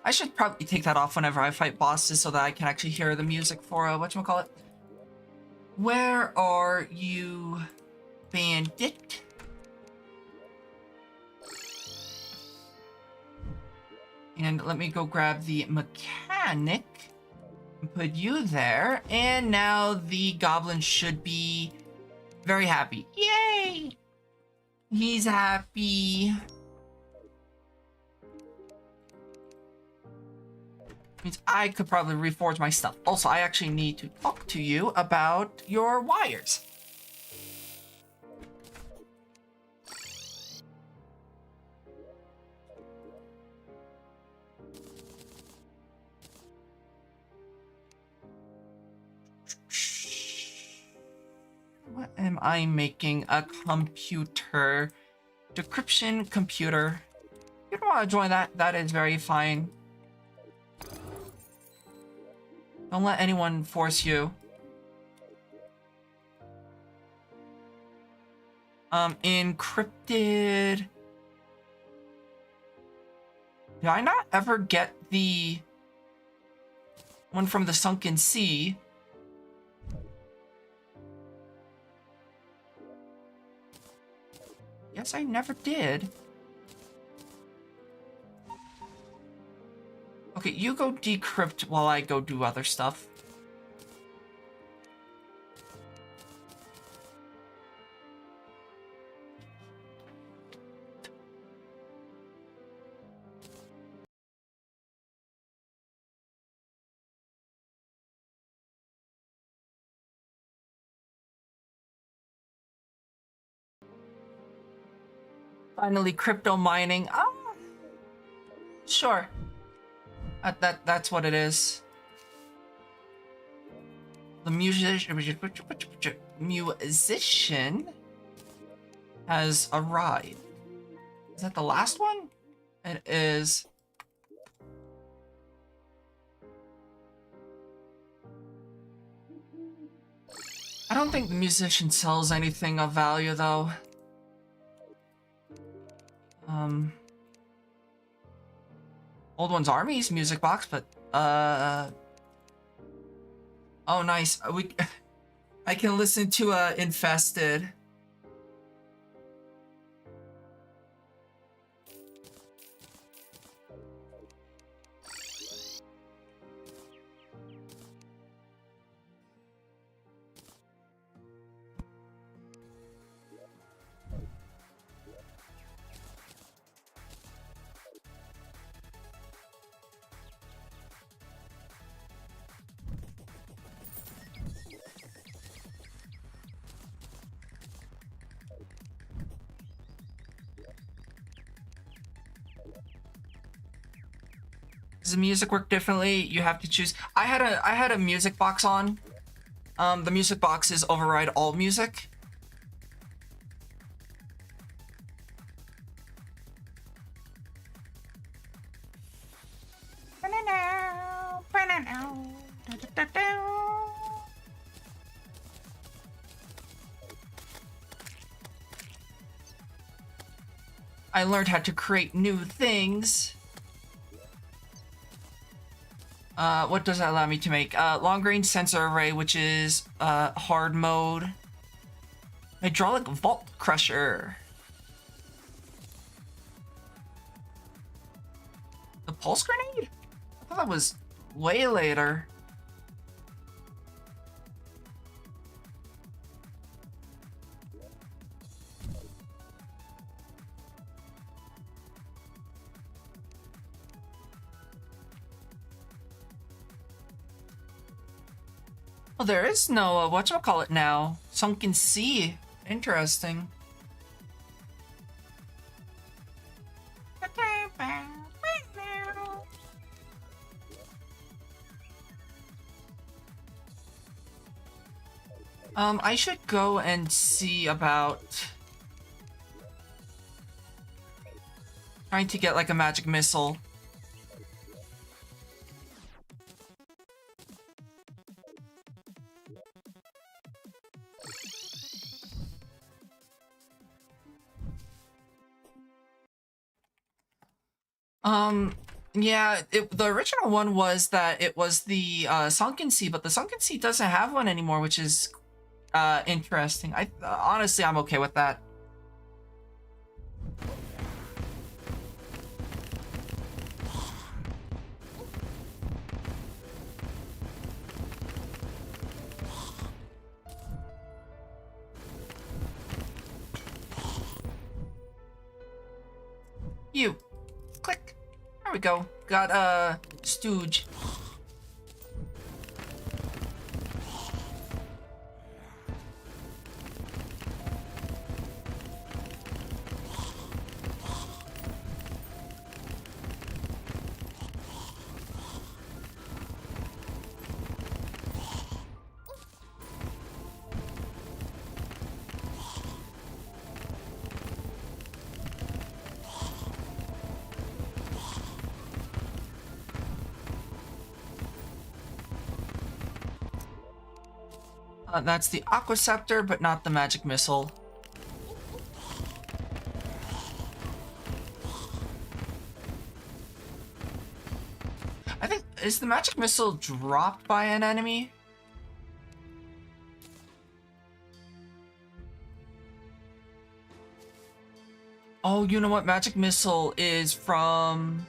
I should probably take that off whenever I fight bosses so that I can actually hear the music for, whatchamacallit. Where are you, bandit? And let me go grab the mechanic and put you there. And now the goblin should be very happy. Yay! He's happy. Means I could probably reforge my stuff. Also, I actually need to talk to you about your wires. What am I making? A computer. Decryption computer. You don't want to join that. That is very fine. Don't let anyone force you. Encrypted. Did I not ever get the one from the Sunken Sea? Yes, I never did. Okay, you go decrypt while I go do other stuff. Finally, crypto mining. Ah, sure. That's what it is. The musician has arrived. Is that the last one? It is. I don't think the musician sells anything of value though. Old One's Army's music box, but oh nice. I can listen to Infested. Does the music work differently? You have to choose. I had a music box on. The music box is override all music. I learned how to create new things. What does that allow me to make? Long-range sensor array, which is hard mode. Hydraulic vault crusher. The pulse grenade? I thought that was way later. Well, there is no, whatchamacallit now. Sunken Sea. Interesting. I should go and see about trying to get like a magic missile. Yeah, the original one was that it was the Sunken Sea, but the Sunken Sea doesn't have one anymore, which is interesting. Honestly, I'm okay with that. You. Click. There we go. Got Stooge. That's the Aqua Scepter, but not the magic missile. is the magic missile dropped by an enemy? Oh, you know what? Magic missile is from...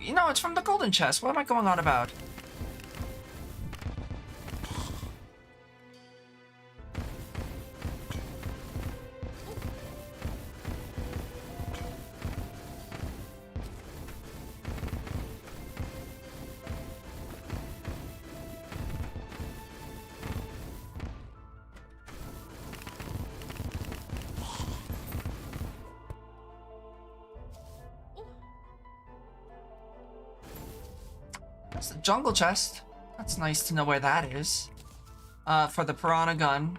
You know, it's from the golden chest. What am I going on about? That's the jungle chest. That's nice to know where that is. For the piranha gun.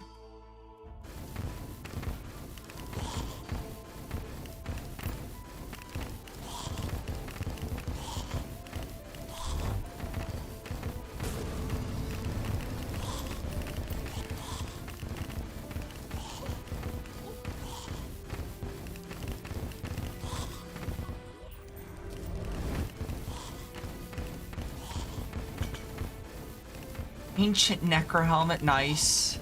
Ancient Necro helmet, nice.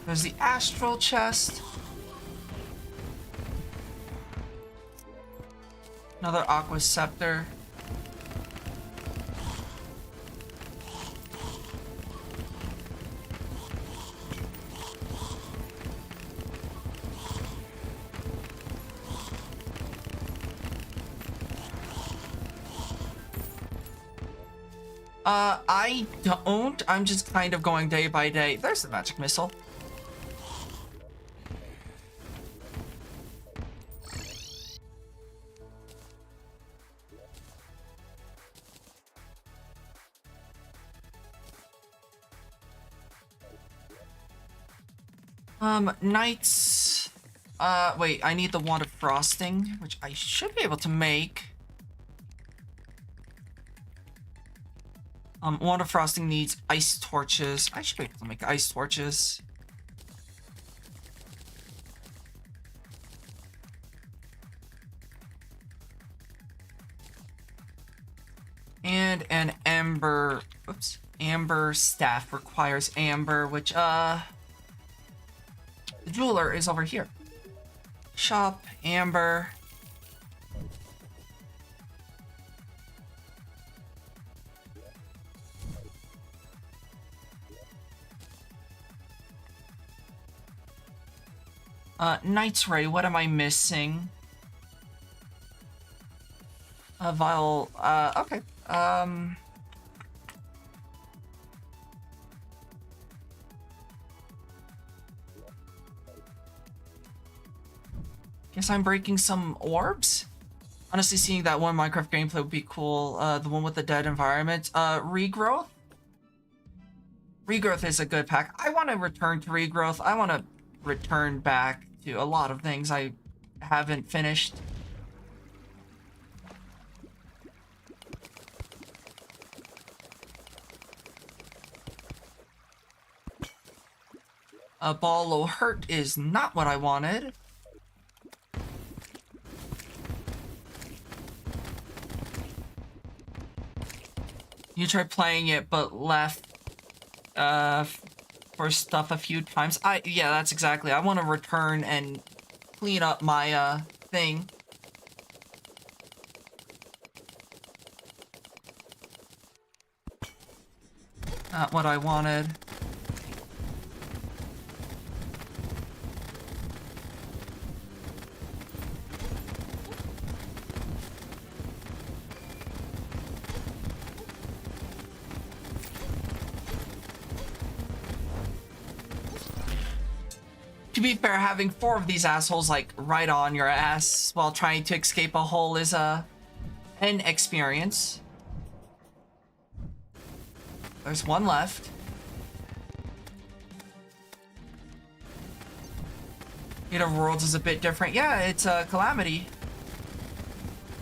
There's the astral chest. Another aqua scepter. I don't. I'm just kind of going day by day. There's the magic missile. Knights. Wait, I need the wand of frosting, which I should be able to make. Wand of frosting needs ice torches. I should be able to make ice torches. And an amber, oops, amber staff requires amber, which, the jeweler is over here. Shop, amber. Knight's Ray, what am I missing? Vial, okay. Guess I'm breaking some orbs? Honestly, seeing that one Minecraft gameplay would be cool. The one with the dead environment. Regrowth? Regrowth is a good pack. I want to return to Regrowth. I want to return back to a lot of things I haven't finished. A ball o' hurt is not what I wanted. You tried playing it but left for stuff a few times. Yeah, that's exactly. I want to return and clean up my thing. Not what I wanted. To be fair, having 4 of these assholes like right on your ass while trying to escape a hole is an experience. There's one left. Gate of Worlds is a bit different. Yeah, it's a Calamity.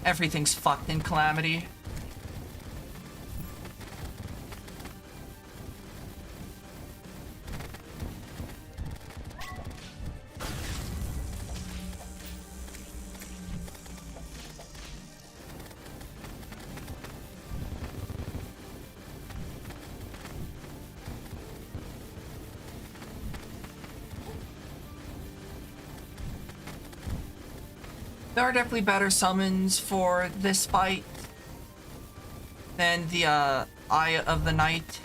Everything's fucked in Calamity. There are definitely better summons for this fight than the Eye of the Night.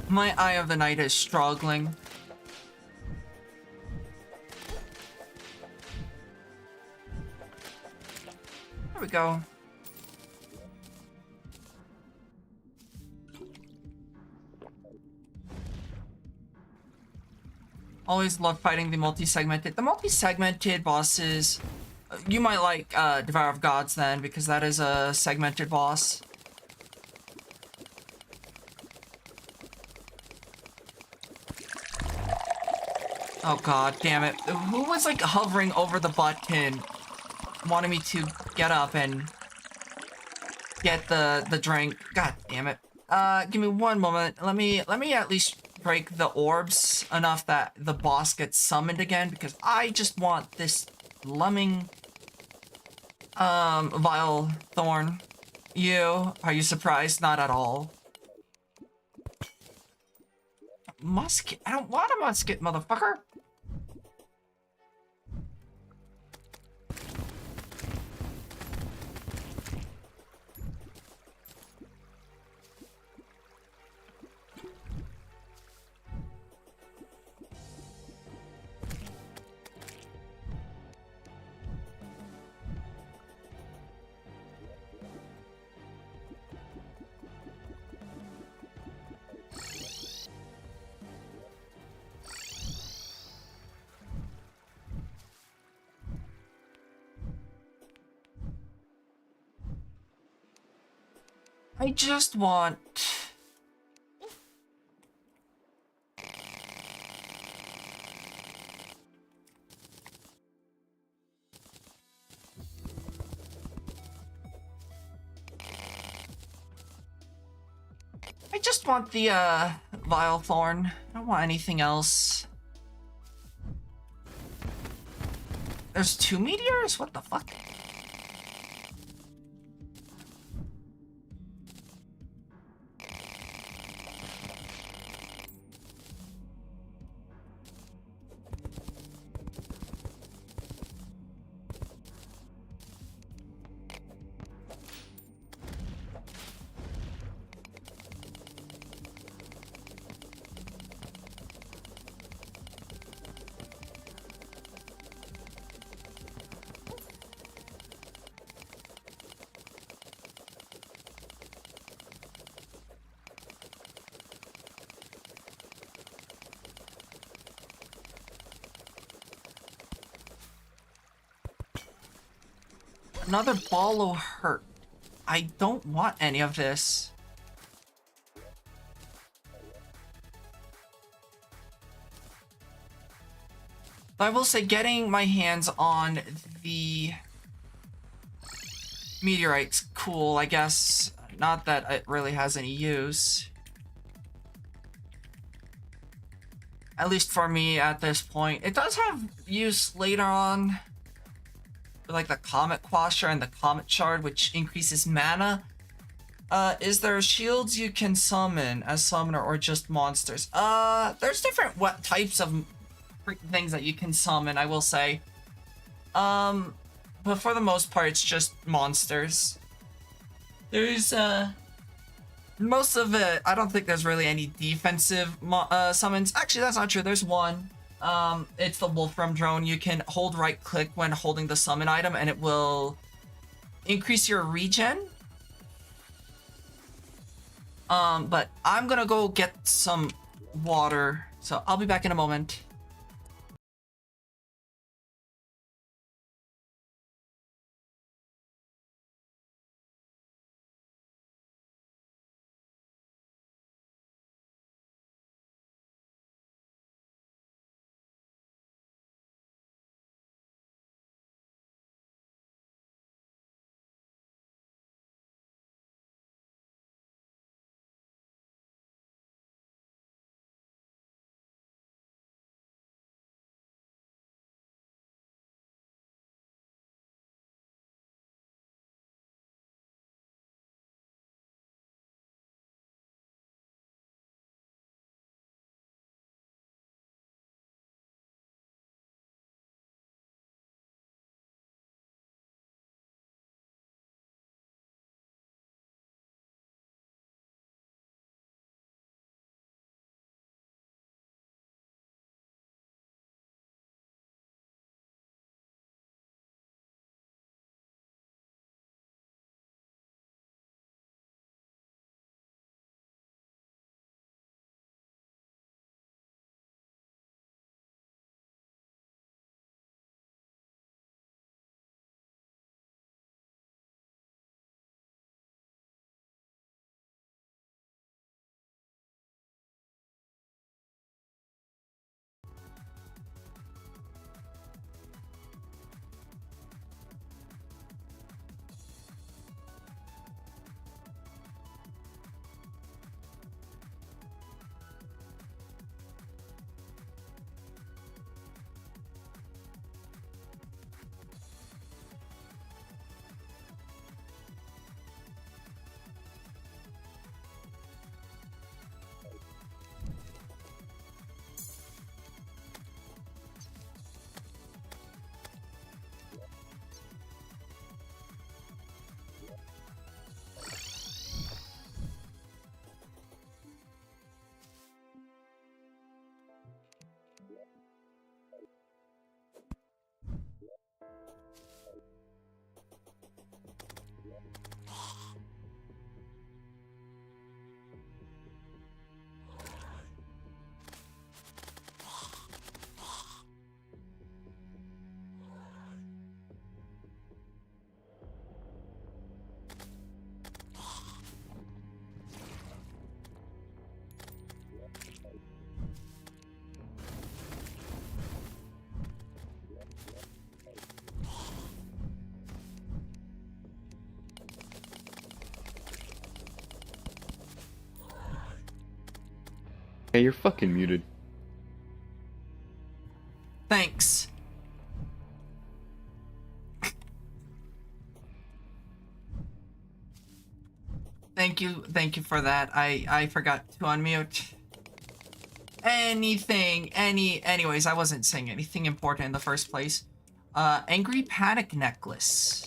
My Eye of the Night is struggling. There we go. Always love fighting the multi-segmented. The multi-segmented bosses, you might like Devourer of Gods then, because that is a segmented boss. Oh god damn it. Who was like hovering over the button, wanting me to get up and get the drink? God damn it. Give me one moment. Let me at least break the orbs enough that the boss gets summoned again, because I just want this lumming vile thorn. Are you surprised? Not at all. Musket? I don't want a musket, motherfucker. I just want... I just want the, Vile Thorn. I don't want anything else. There's 2 meteors? What the fuck? Another ball of hurt. I don't want any of this. But I will say, getting my hands on the meteorite's cool, I guess. Not that it really has any use. At least for me at this point. It does have use later on. Like the Comet Quasher and the Comet Shard, which increases mana. Is there shields you can summon as summoner or just monsters? There's different types of things that you can summon, I will say. But for the most part, it's just monsters. There's, most of it, I don't think there's really any defensive summons. Actually, that's not true. There's one. It's the Wolfram drone. You can hold right click when holding the summon item and it will increase your regen. But I'm gonna go get some water So I'll be back in a moment. Hey, you're fucking muted. Thanks. Thank you for that. I forgot to unmute. Anyways, I wasn't saying anything important in the first place. Angry Panic Necklace.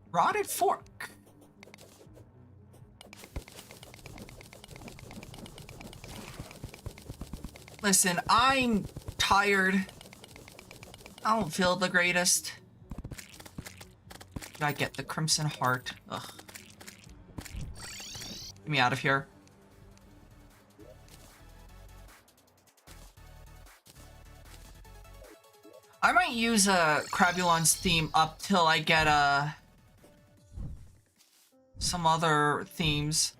Rotted Fork. Listen, I'm tired. I don't feel the greatest. I get the Crimson Heart. Ugh. Get me out of here. I might use Crabulon's theme up till I get some other themes.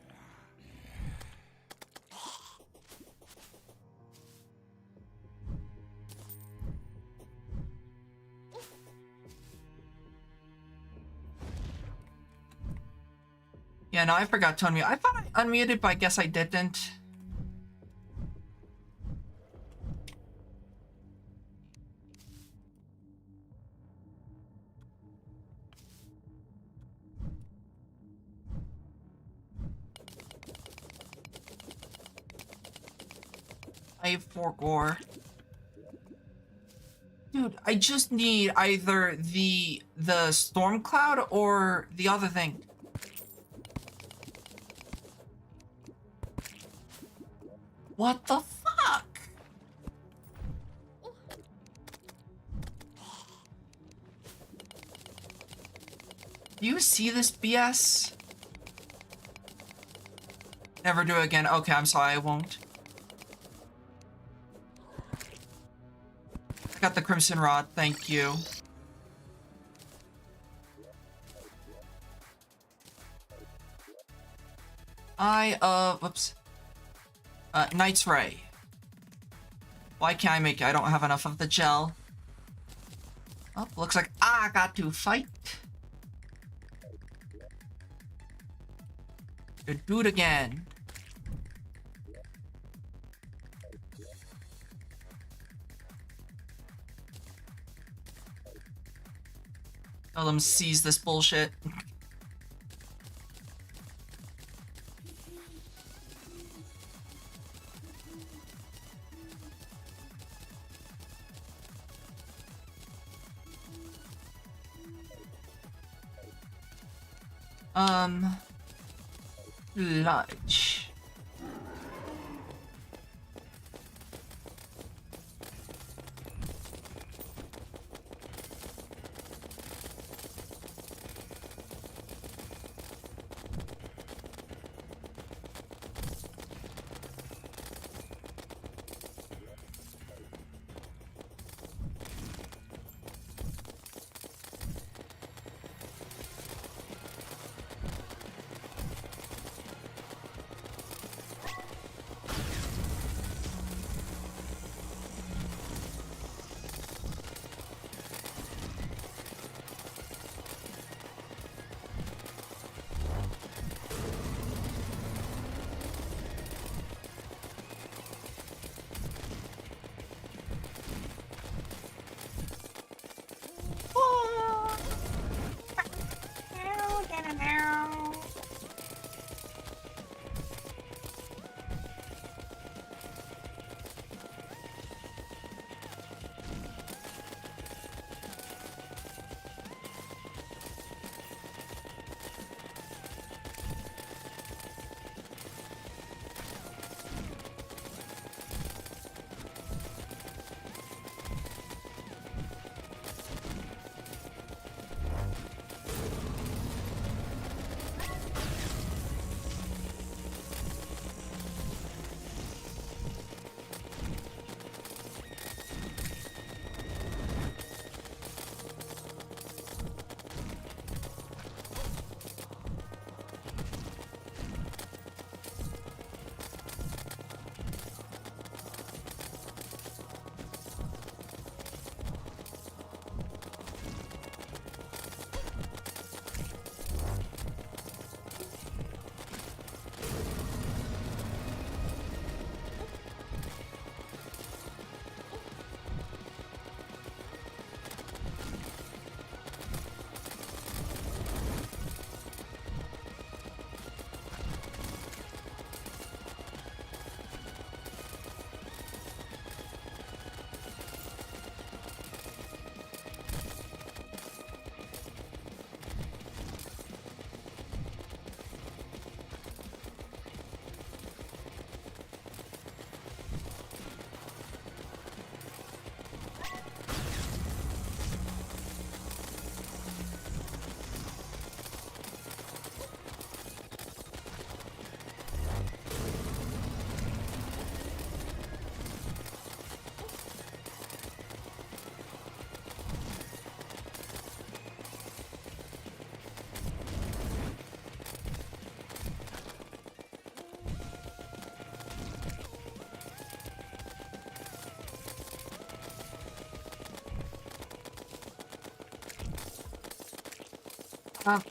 Yeah, no, I forgot to unmute. I thought I unmuted, but I guess I didn't. I have 4 gore. Dude, I just need either the storm cloud or the other thing. What the fuck? Do you see this BS? Never do it again. Okay, I'm sorry, I won't. I got the Crimson Rod, thank you. Whoops. Knight's Ray. Why can't I make it? I don't have enough of the gel. Oh, looks like I got to fight. Do it again. Tell them seize this bullshit. Lunch.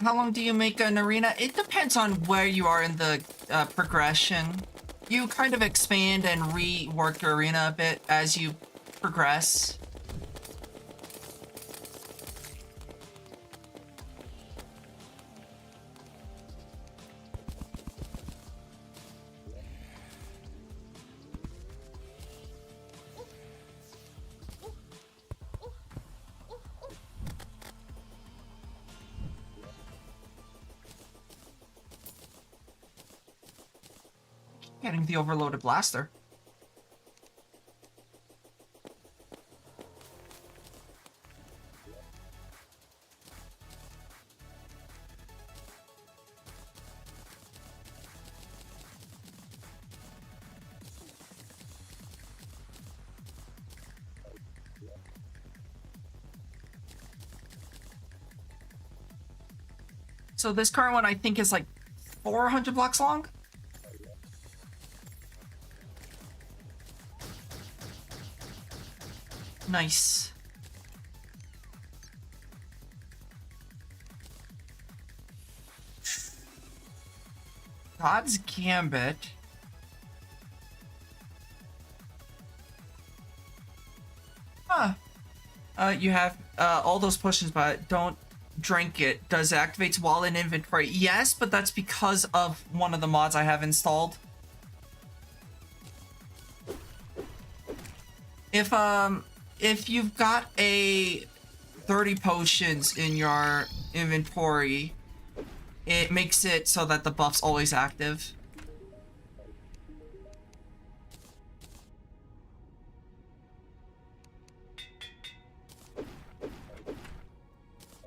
How long do you make an arena? It depends on where you are in the progression. You kind of expand and rework your arena a bit as you progress. Getting the overloaded blaster. So this current one I think is like 400 blocks long. Nice. God's Gambit. Huh. You have all those potions, but don't drink it. Does it activates while in inventory? Yes, but that's because of one of the mods I have installed. If you've got a 30 potions in your inventory, it makes it so that the buff's always active.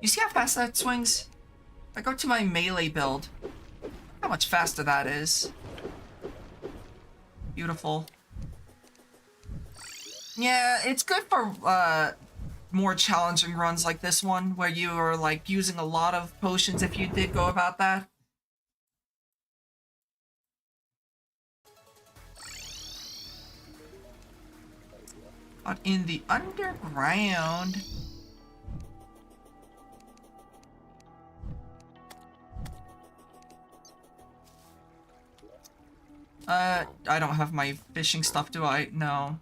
You see how fast that swings? If I go to my melee build, how much faster that is. Beautiful. Yeah, it's good for more challenging runs like this one, where you are like using a lot of potions if you did go about that. But in the underground... I don't have my fishing stuff, do I? No.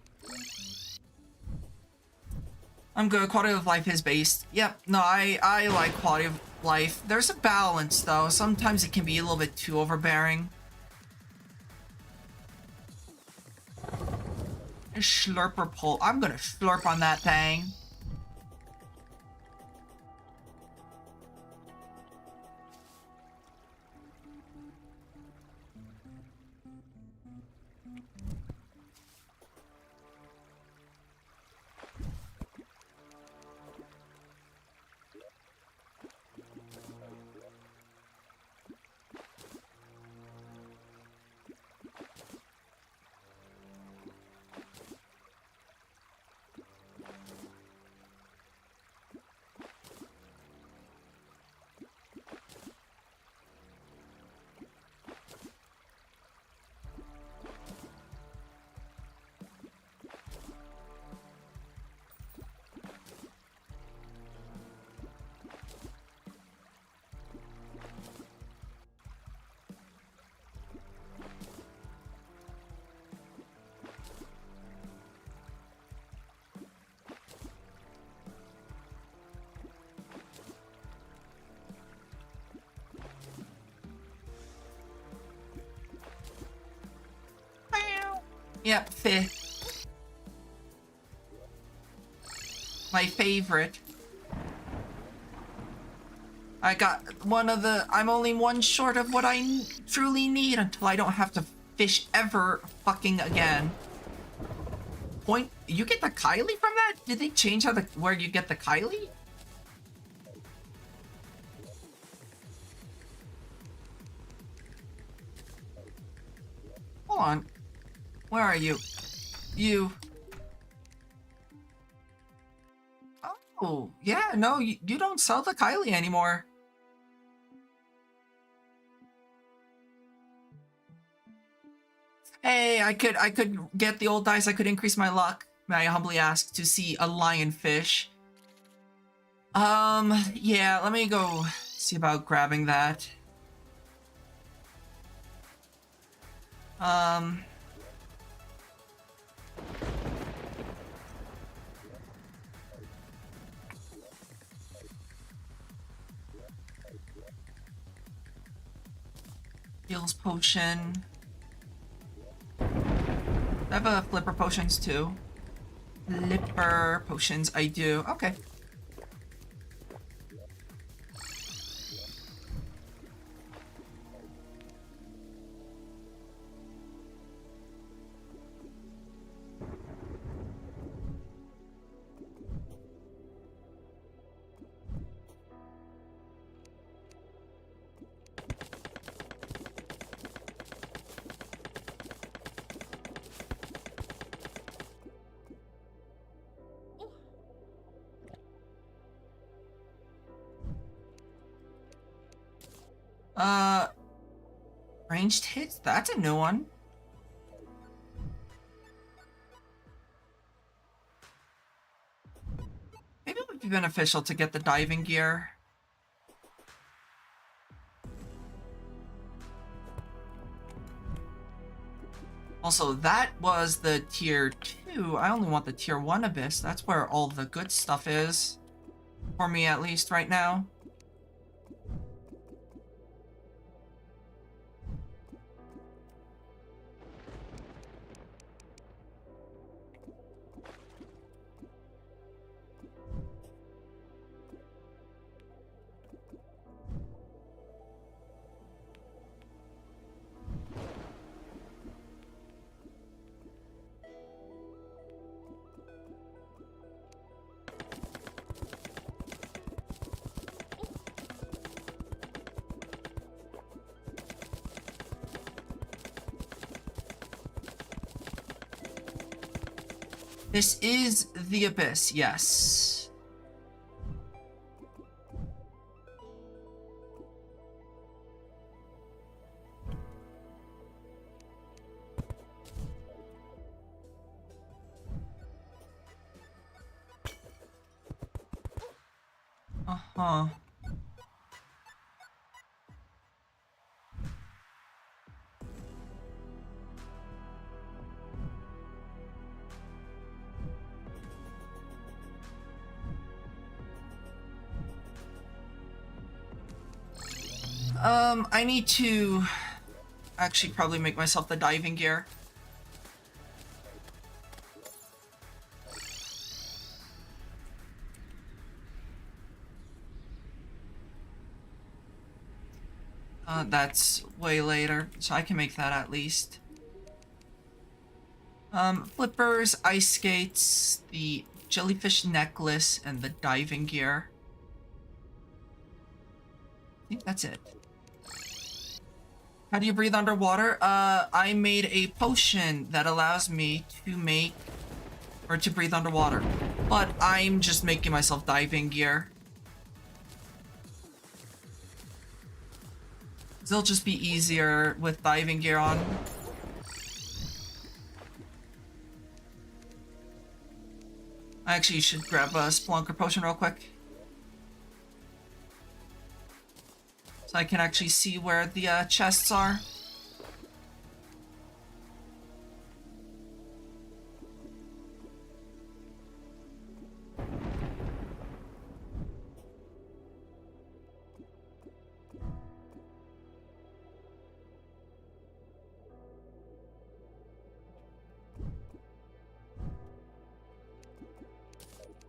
I'm good. Quality of life is based. Yep. No, I like quality of life. There's a balance, though. Sometimes it can be a little bit too overbearing. A slurper pull. I'm gonna slurp on that thing. Yep, fifth. My favorite. I got one of the... I'm only one short of what I truly need until I don't have to fish ever fucking again. Point... You get the Kylie from that? Did they change how where you get the Kylie? Hold on. Where are you? You... Oh, yeah, no, you don't sell the Kylie anymore. Hey, I could get the old dice, I could increase my luck. May I humbly ask to see a lionfish? Yeah, let me go see about grabbing that. Heals potion. I have a flipper potions too. Flipper potions, I do. Okay. Uh, ranged hits? That's a new one. Maybe it would be beneficial to get the diving gear. Also, that was the tier 2. I only want the tier 1 abyss. That's where all the good stuff is. For me, at least, right now. This is the abyss, yes. Uh-huh. I need to actually probably make myself the diving gear. That's way later, so I can make that at least. Flippers, ice skates, the jellyfish necklace, and the diving gear. I think that's it. How do you breathe underwater? I made a potion that allows me to make, or to breathe underwater. But I'm just making myself diving gear. It'll just be easier with diving gear on. I actually should grab a Splunker potion real quick. So I can actually see where the chests are.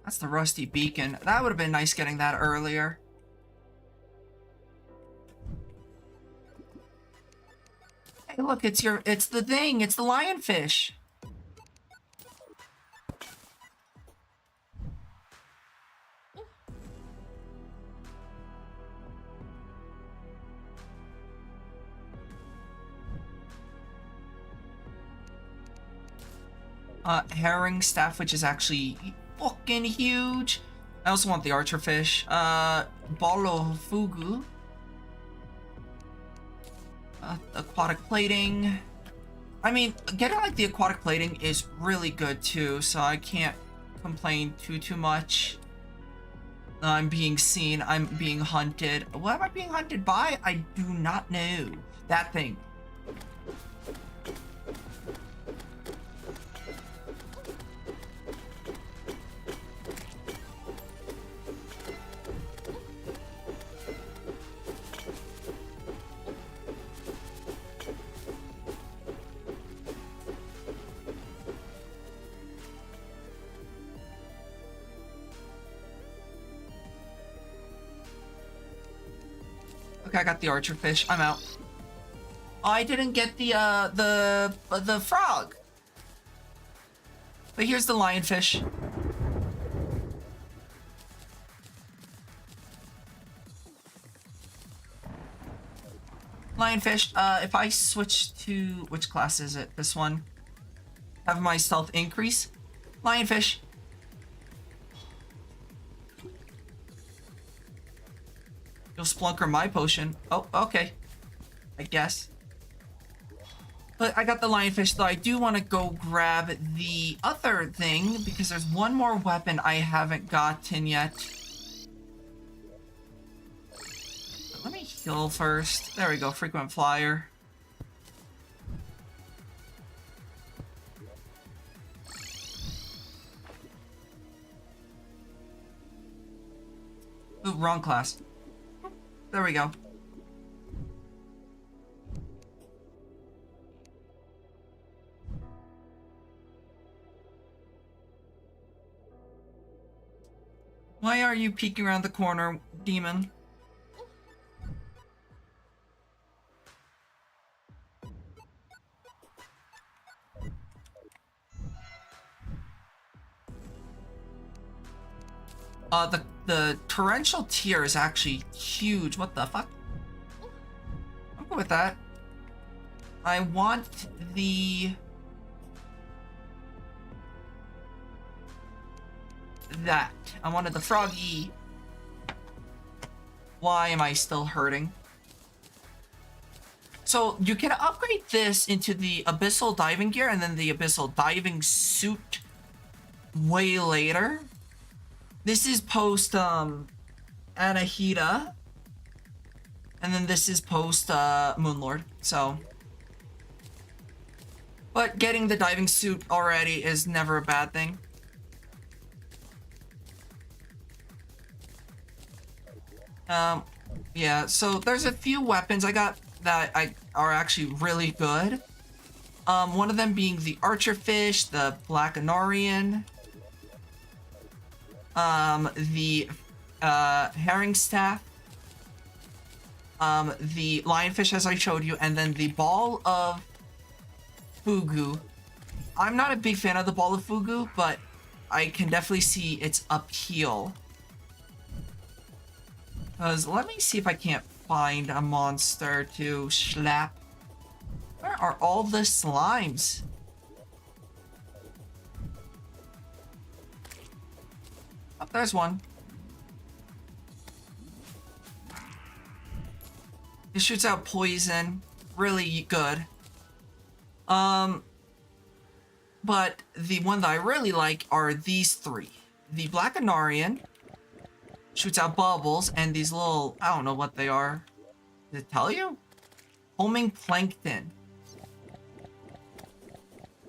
That's the rusty beacon. That would have been nice getting that earlier. Hey, look, it's the thing. It's the lionfish. Herring staff, which is actually fucking huge. I also want the archer fish. Bolo fugu. Aquatic plating. I mean, getting like the aquatic plating is really good too, so I can't complain too much. I'm being seen. I'm being hunted. What am I being hunted by? I do not know. That thing. Okay, I got the archer fish. I'm out. Oh, I didn't get the frog. But here's the lionfish. Lionfish, if I switch to, which class is it? This one. Have my stealth increase. Lionfish. You'll splunker my potion. Oh, okay. I guess. But I got the lionfish, though I do want to go grab the other thing because there's one more weapon I haven't gotten yet. But let me heal first. There we go, frequent flyer. Ooh, wrong class. There we go. Why are you peeking around the corner, demon? The torrential tier is actually huge. What the fuck? I'm good with that. I want the... that. I wanted the froggy. Why am I still hurting? So you can upgrade this into the abyssal diving gear and then the abyssal diving suit way later. This is post Anahita. And then this is post Moonlord. So, but getting the diving suit already is never a bad thing. Yeah, so there's a few weapons I got that are actually really good. One of them being the archerfish, the black Anorian, the herring staff, the lionfish as I showed you, and then the ball of fugu. I'm not a big fan of the ball of fugu, but I can definitely see its appeal. Because let me see if I can't find a monster to slap. Where are all the slimes? Oh, there's one. It shoots out poison. Really good. But the one that I really like are these three. The Black Anarian shoots out bubbles, and these little, I don't know what they are. Does it tell you? Homing plankton.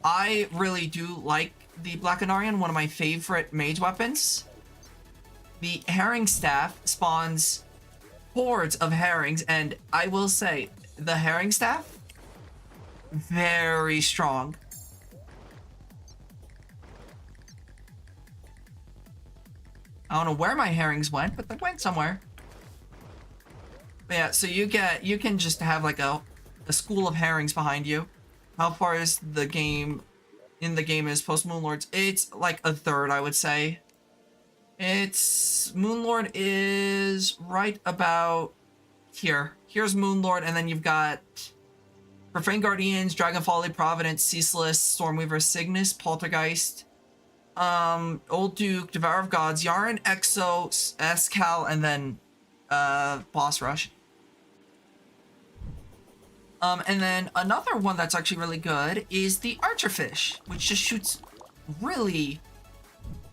I really do like the Black Anarian, one of my favorite mage weapons. The herring staff spawns hordes of herrings, and I will say, the herring staff, very strong. I don't know where my herrings went, but they went somewhere. But yeah, so you can just have like a school of herrings behind you. How far is the game in the game is post Moonlords? It's like a third, I would say. It's Moonlord is right about here. Here's Moonlord, and then you've got Profane Guardians, Dragon Folly, Providence, Ceaseless, Stormweaver, Cygnus, Poltergeist, Old Duke, Devourer of Gods, Yaren, Exo, Escal, and then Boss Rush. And then another one that's actually really good is the Archerfish, which just shoots really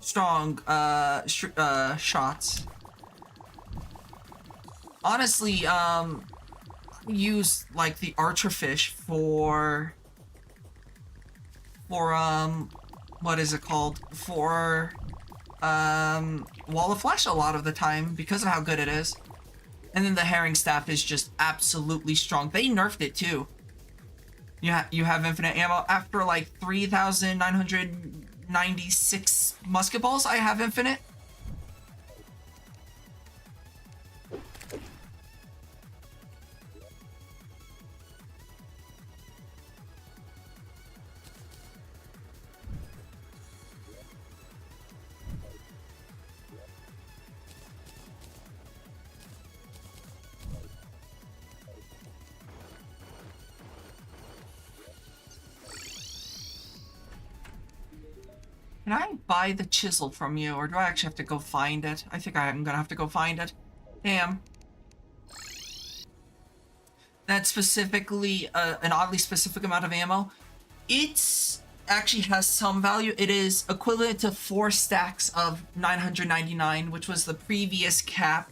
strong shots. Honestly, use like the Archerfish for what is it called? For Wall of Flesh a lot of the time because of how good it is. And then the herring staff is just absolutely strong. They nerfed it too. You have infinite ammo. After like 3,996 musket balls, I have infinite. Can I buy the chisel from you, or do I actually have to go find it? I think I'm gonna have to go find it. Damn. That's specifically an oddly specific amount of ammo. It's actually has some value. It is equivalent to 4 stacks of 999, which was the previous cap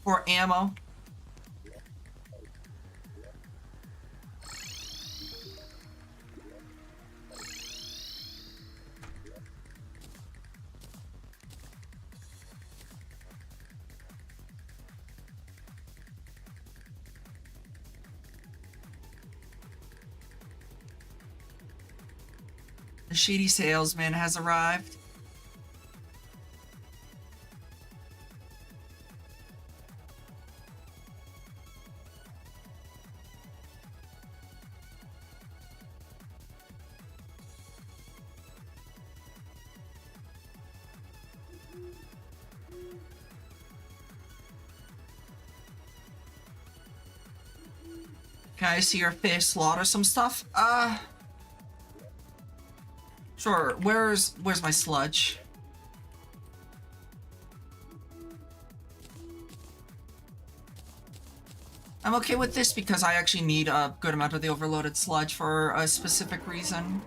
for ammo. The shady salesman has arrived. Can I see your face slaughter some stuff? Sure. Where's my sludge? I'm okay with this because I actually need a good amount of the overloaded sludge for a specific reason.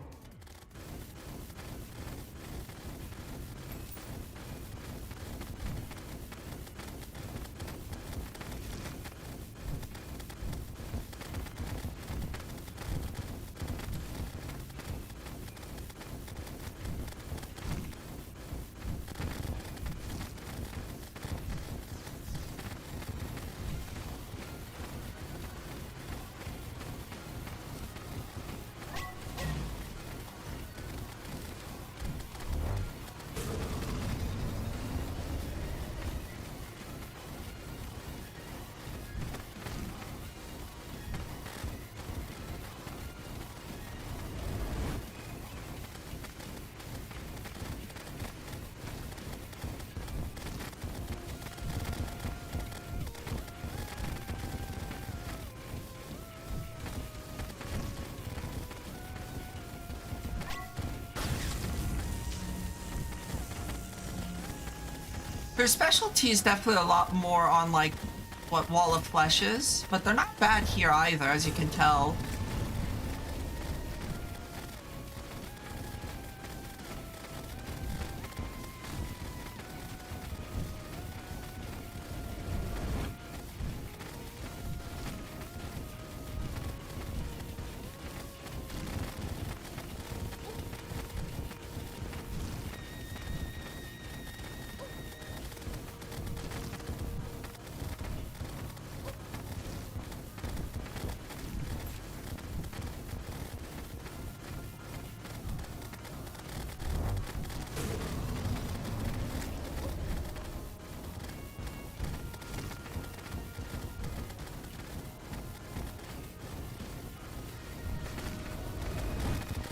Their specialty is definitely a lot more on like what Wall of Flesh is, but they're not bad here either, as you can tell.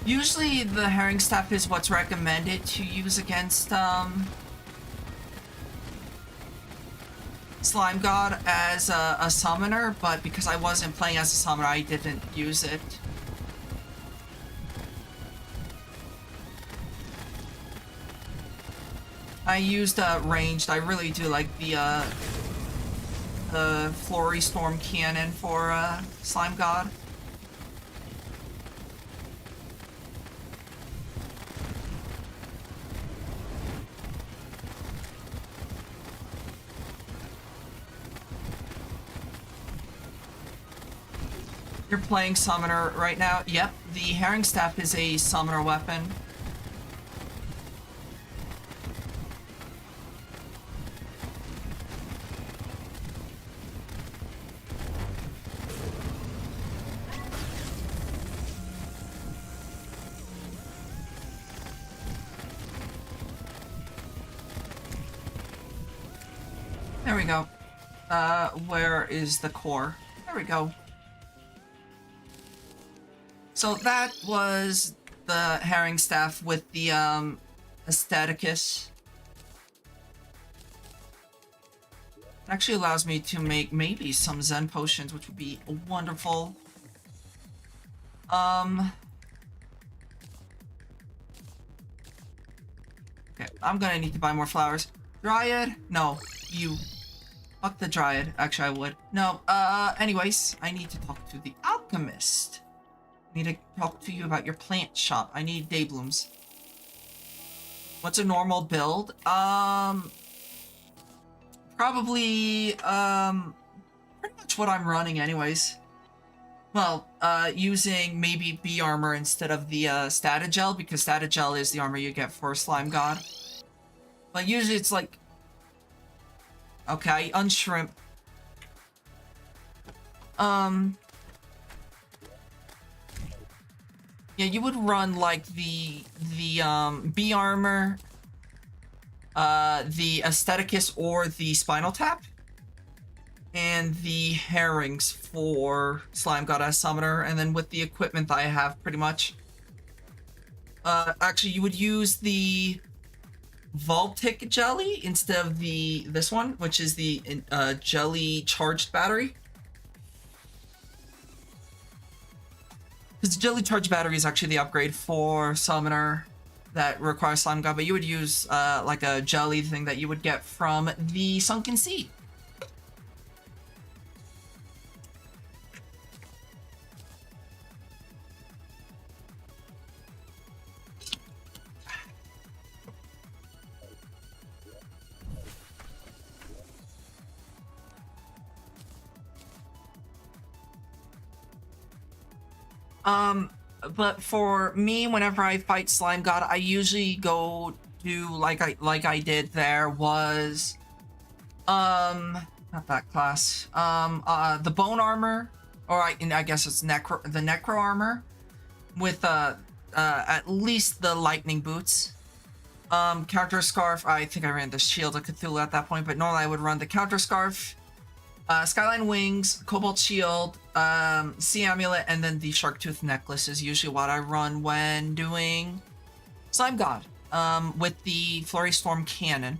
Usually the herring staff is what's recommended to use against Slime God as a summoner, but because I wasn't playing as a summoner, I didn't use it. I used ranged. I really do like the Flurry Storm Cannon for Slime God. You're playing summoner right now? Yep, the herring staff is a summoner weapon. There we go. Where is the core? There we go. So that was the herring staff with the aestheticus. It actually allows me to make maybe some Zen potions, which would be wonderful. Okay, I'm gonna need to buy more flowers. Dryad? No, you. Fuck the Dryad. Actually, I would. No, anyways, I need to talk to the Alchemist. I need to talk to you about your plant shop. I need dayblooms. What's a normal build? Probably, pretty much what I'm running anyways. Well, using maybe B armor instead of the, Statagel, because Statagel is the armor you get for Slime God. But usually it's like... Okay, unshrimp. Yeah, you would run like the B armor, the Aestheticus or the Spinal Tap, and the herrings for Slime Goddess Summoner, and then with the equipment that I have, pretty much. Actually, you would use the Voltic Jelly instead of this one, which is the Jelly Charged Battery. Because the Jelly Charged Battery is actually the upgrade for Summoner that requires Slime God, but you would use like a jelly thing that you would get from the Sunken Sea. But for me, whenever I fight Slime God, I usually go do like I did there was not that class. The bone armor, or I guess it's the necro armor with at least the lightning boots. Counter scarf, I think I ran the shield of Cthulhu at that point, but normally I would run the counter scarf, Skyline Wings, Cobalt Shield, Sea Amulet, and then the Shark Tooth Necklace is usually what I run when doing Slime God, with the Flurry Storm Cannon.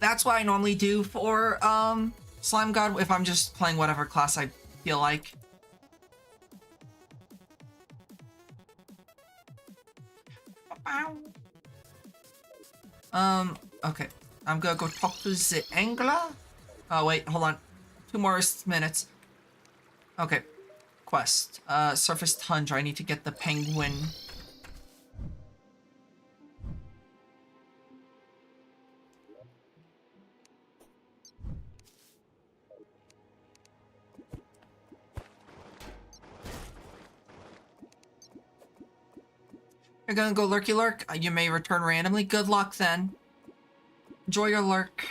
That's what I normally do for Slime God if I'm just playing whatever class I feel like. Okay. I'm gonna go talk to the angler. Oh, wait, hold on. 2 more minutes. Okay. Quest. Surface Tundra. I need to get the penguin. You're gonna go lurky lurk. You may return randomly. Good luck then. Enjoy your lurk.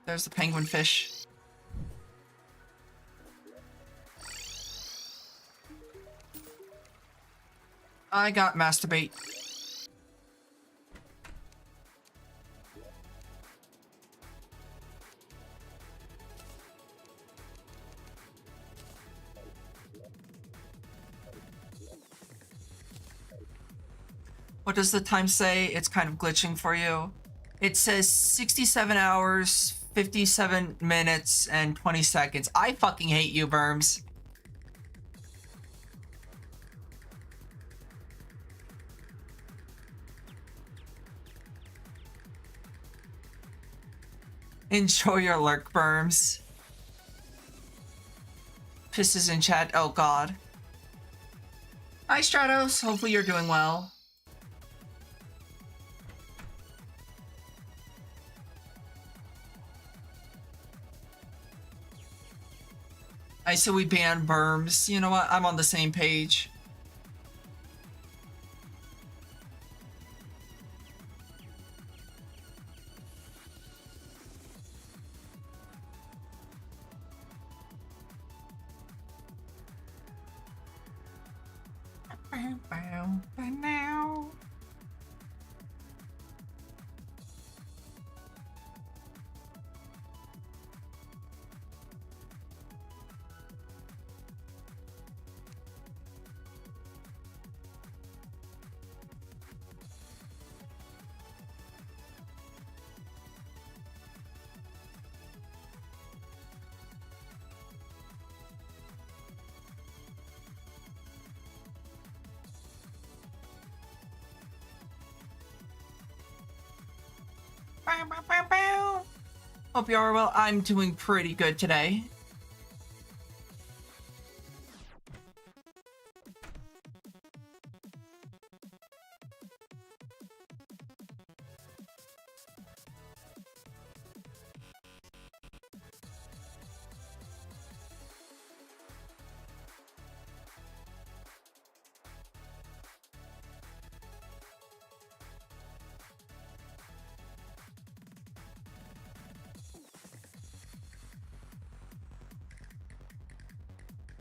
There's the penguin fish. I got masturbate. What does the time say? It's kind of glitching for you. It says 67 hours, 57 minutes, and 20 seconds. I fucking hate you, Berms. Enjoy your lurk, Berms. Pisses in chat. Oh, God. Hi, Stratos. Hopefully you're doing well. I said we banned Berms. You know what? I'm on the same page. Now. Bow, bow, bow, bow. Hope you are well. I'm doing pretty good today.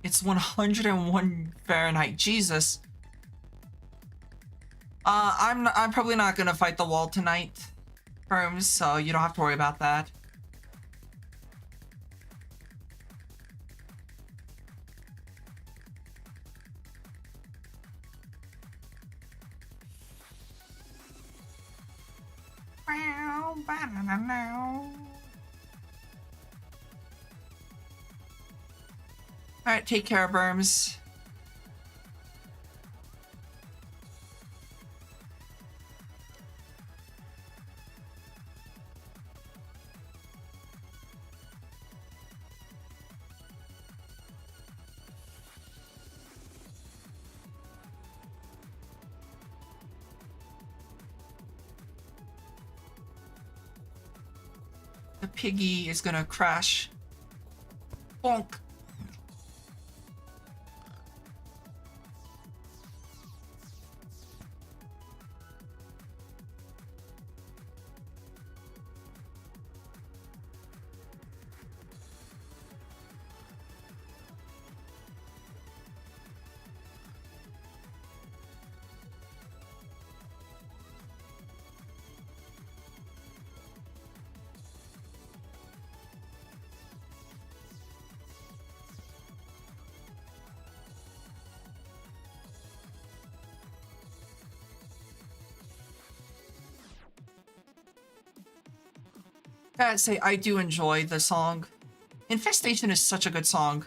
It's 101 Fahrenheit. Jesus. I'm probably not gonna fight the wall tonight, Firms, so you don't have to worry about that. Alright, take care, Burms. The piggy is gonna crash. Bonk. Gotta say, I do enjoy the song. Infestation is such a good song.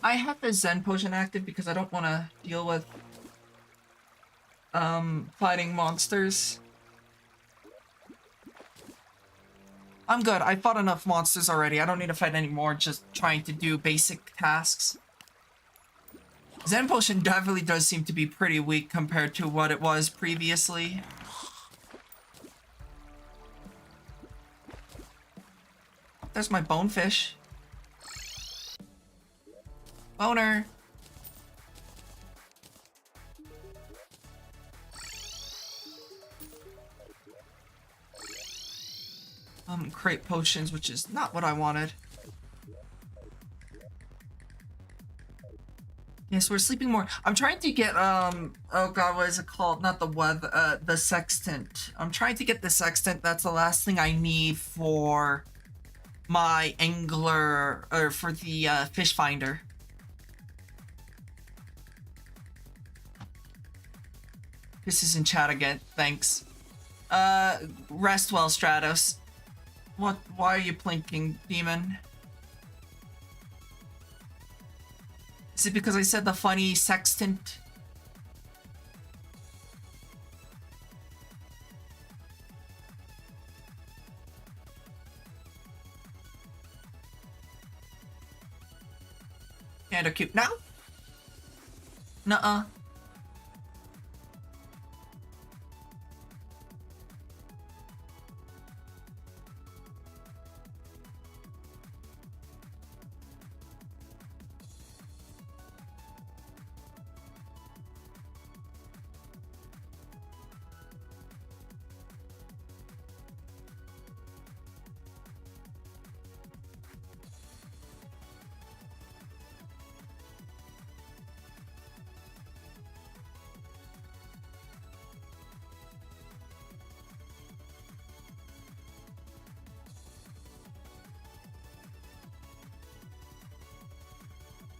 I have the Zen potion active because I don't want to deal with fighting monsters. I'm good. I fought enough monsters already. I don't need to fight anymore, just trying to do basic tasks. Zen potion definitely does seem to be pretty weak compared to what it was previously. There's my bonefish. Boner. Create potions, which is not what I wanted. Yes, we're sleeping more. I'm trying to get, oh god, what is it called? Not the weather, the sextant. I'm trying to get the sextant. That's the last thing I need for my angler, or for the fish finder. This is in chat again. Thanks. Rest well, Stratos. What? Why are you blinking, demon? Is it because I said the funny sextant? And a cute now? Nuh-uh.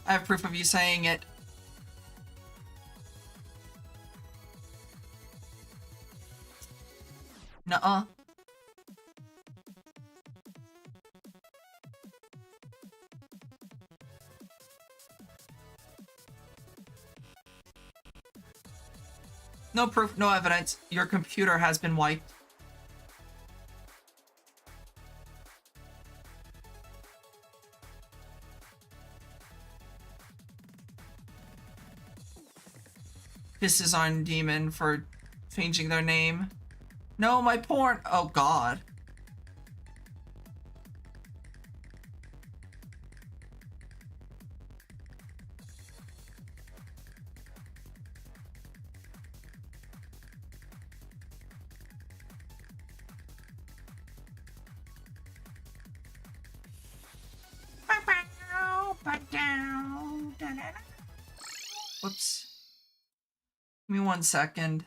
I have proof of you saying it. Nuh-uh. No proof, no evidence. Your computer has been wiped. This is on Demon for changing their name. No, my porn. Oh, God. Whoops. Give me 1 second.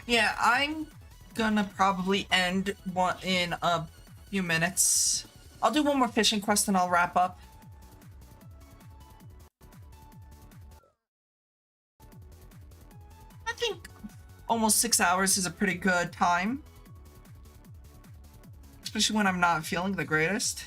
Yeah, I'm gonna probably end one in a few minutes. I'll do one more fishing quest and I'll wrap up. I think almost 6 hours is a pretty good time. Especially when I'm not feeling the greatest.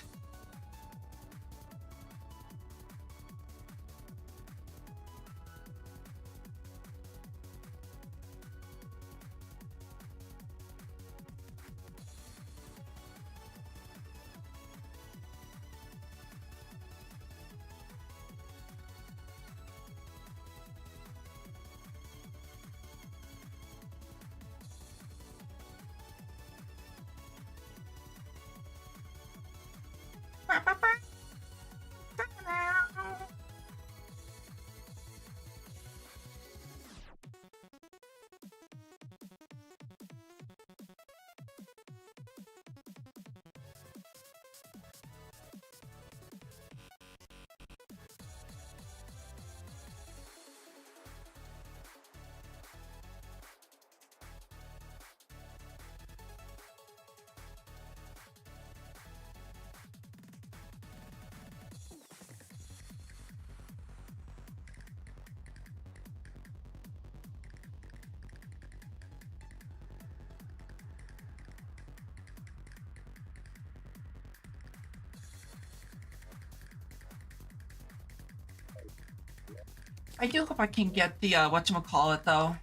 I do hope I can get the whatchamacallit though.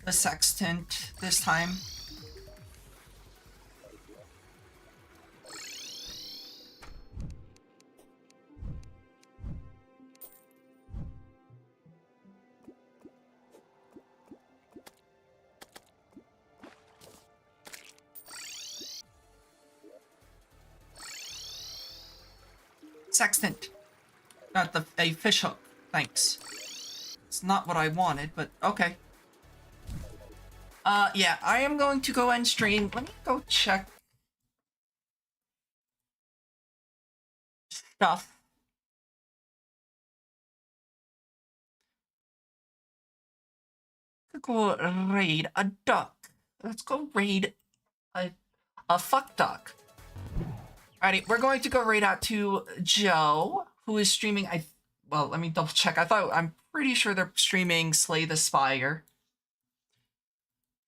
the sextant this time. Sextant. Got a fish hook. Thanks. It's not what I wanted, but okay. Yeah, I am going to go and stream. Let me go check stuff. Go raid a duck. Let's go raid a fuck duck. Alrighty, we're going to go raid out to Joe, who is streaming. Well, let me double check. I'm pretty sure they're streaming Slay the Spire.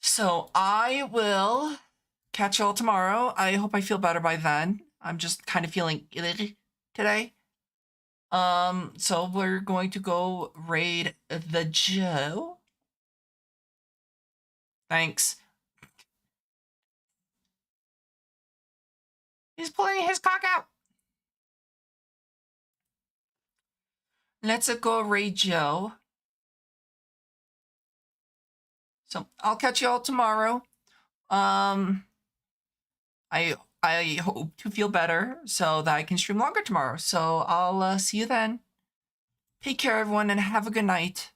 So I will catch y'all tomorrow. I hope I feel better by then. I'm just kind of feeling ill today. So we're going to go raid the Joe. Thanks. He's pulling his cock out. Let's go raid Joe. So I'll catch y'all tomorrow. I hope to feel better so that I can stream longer tomorrow. So I'll see you then. Take care, everyone, and have a good night.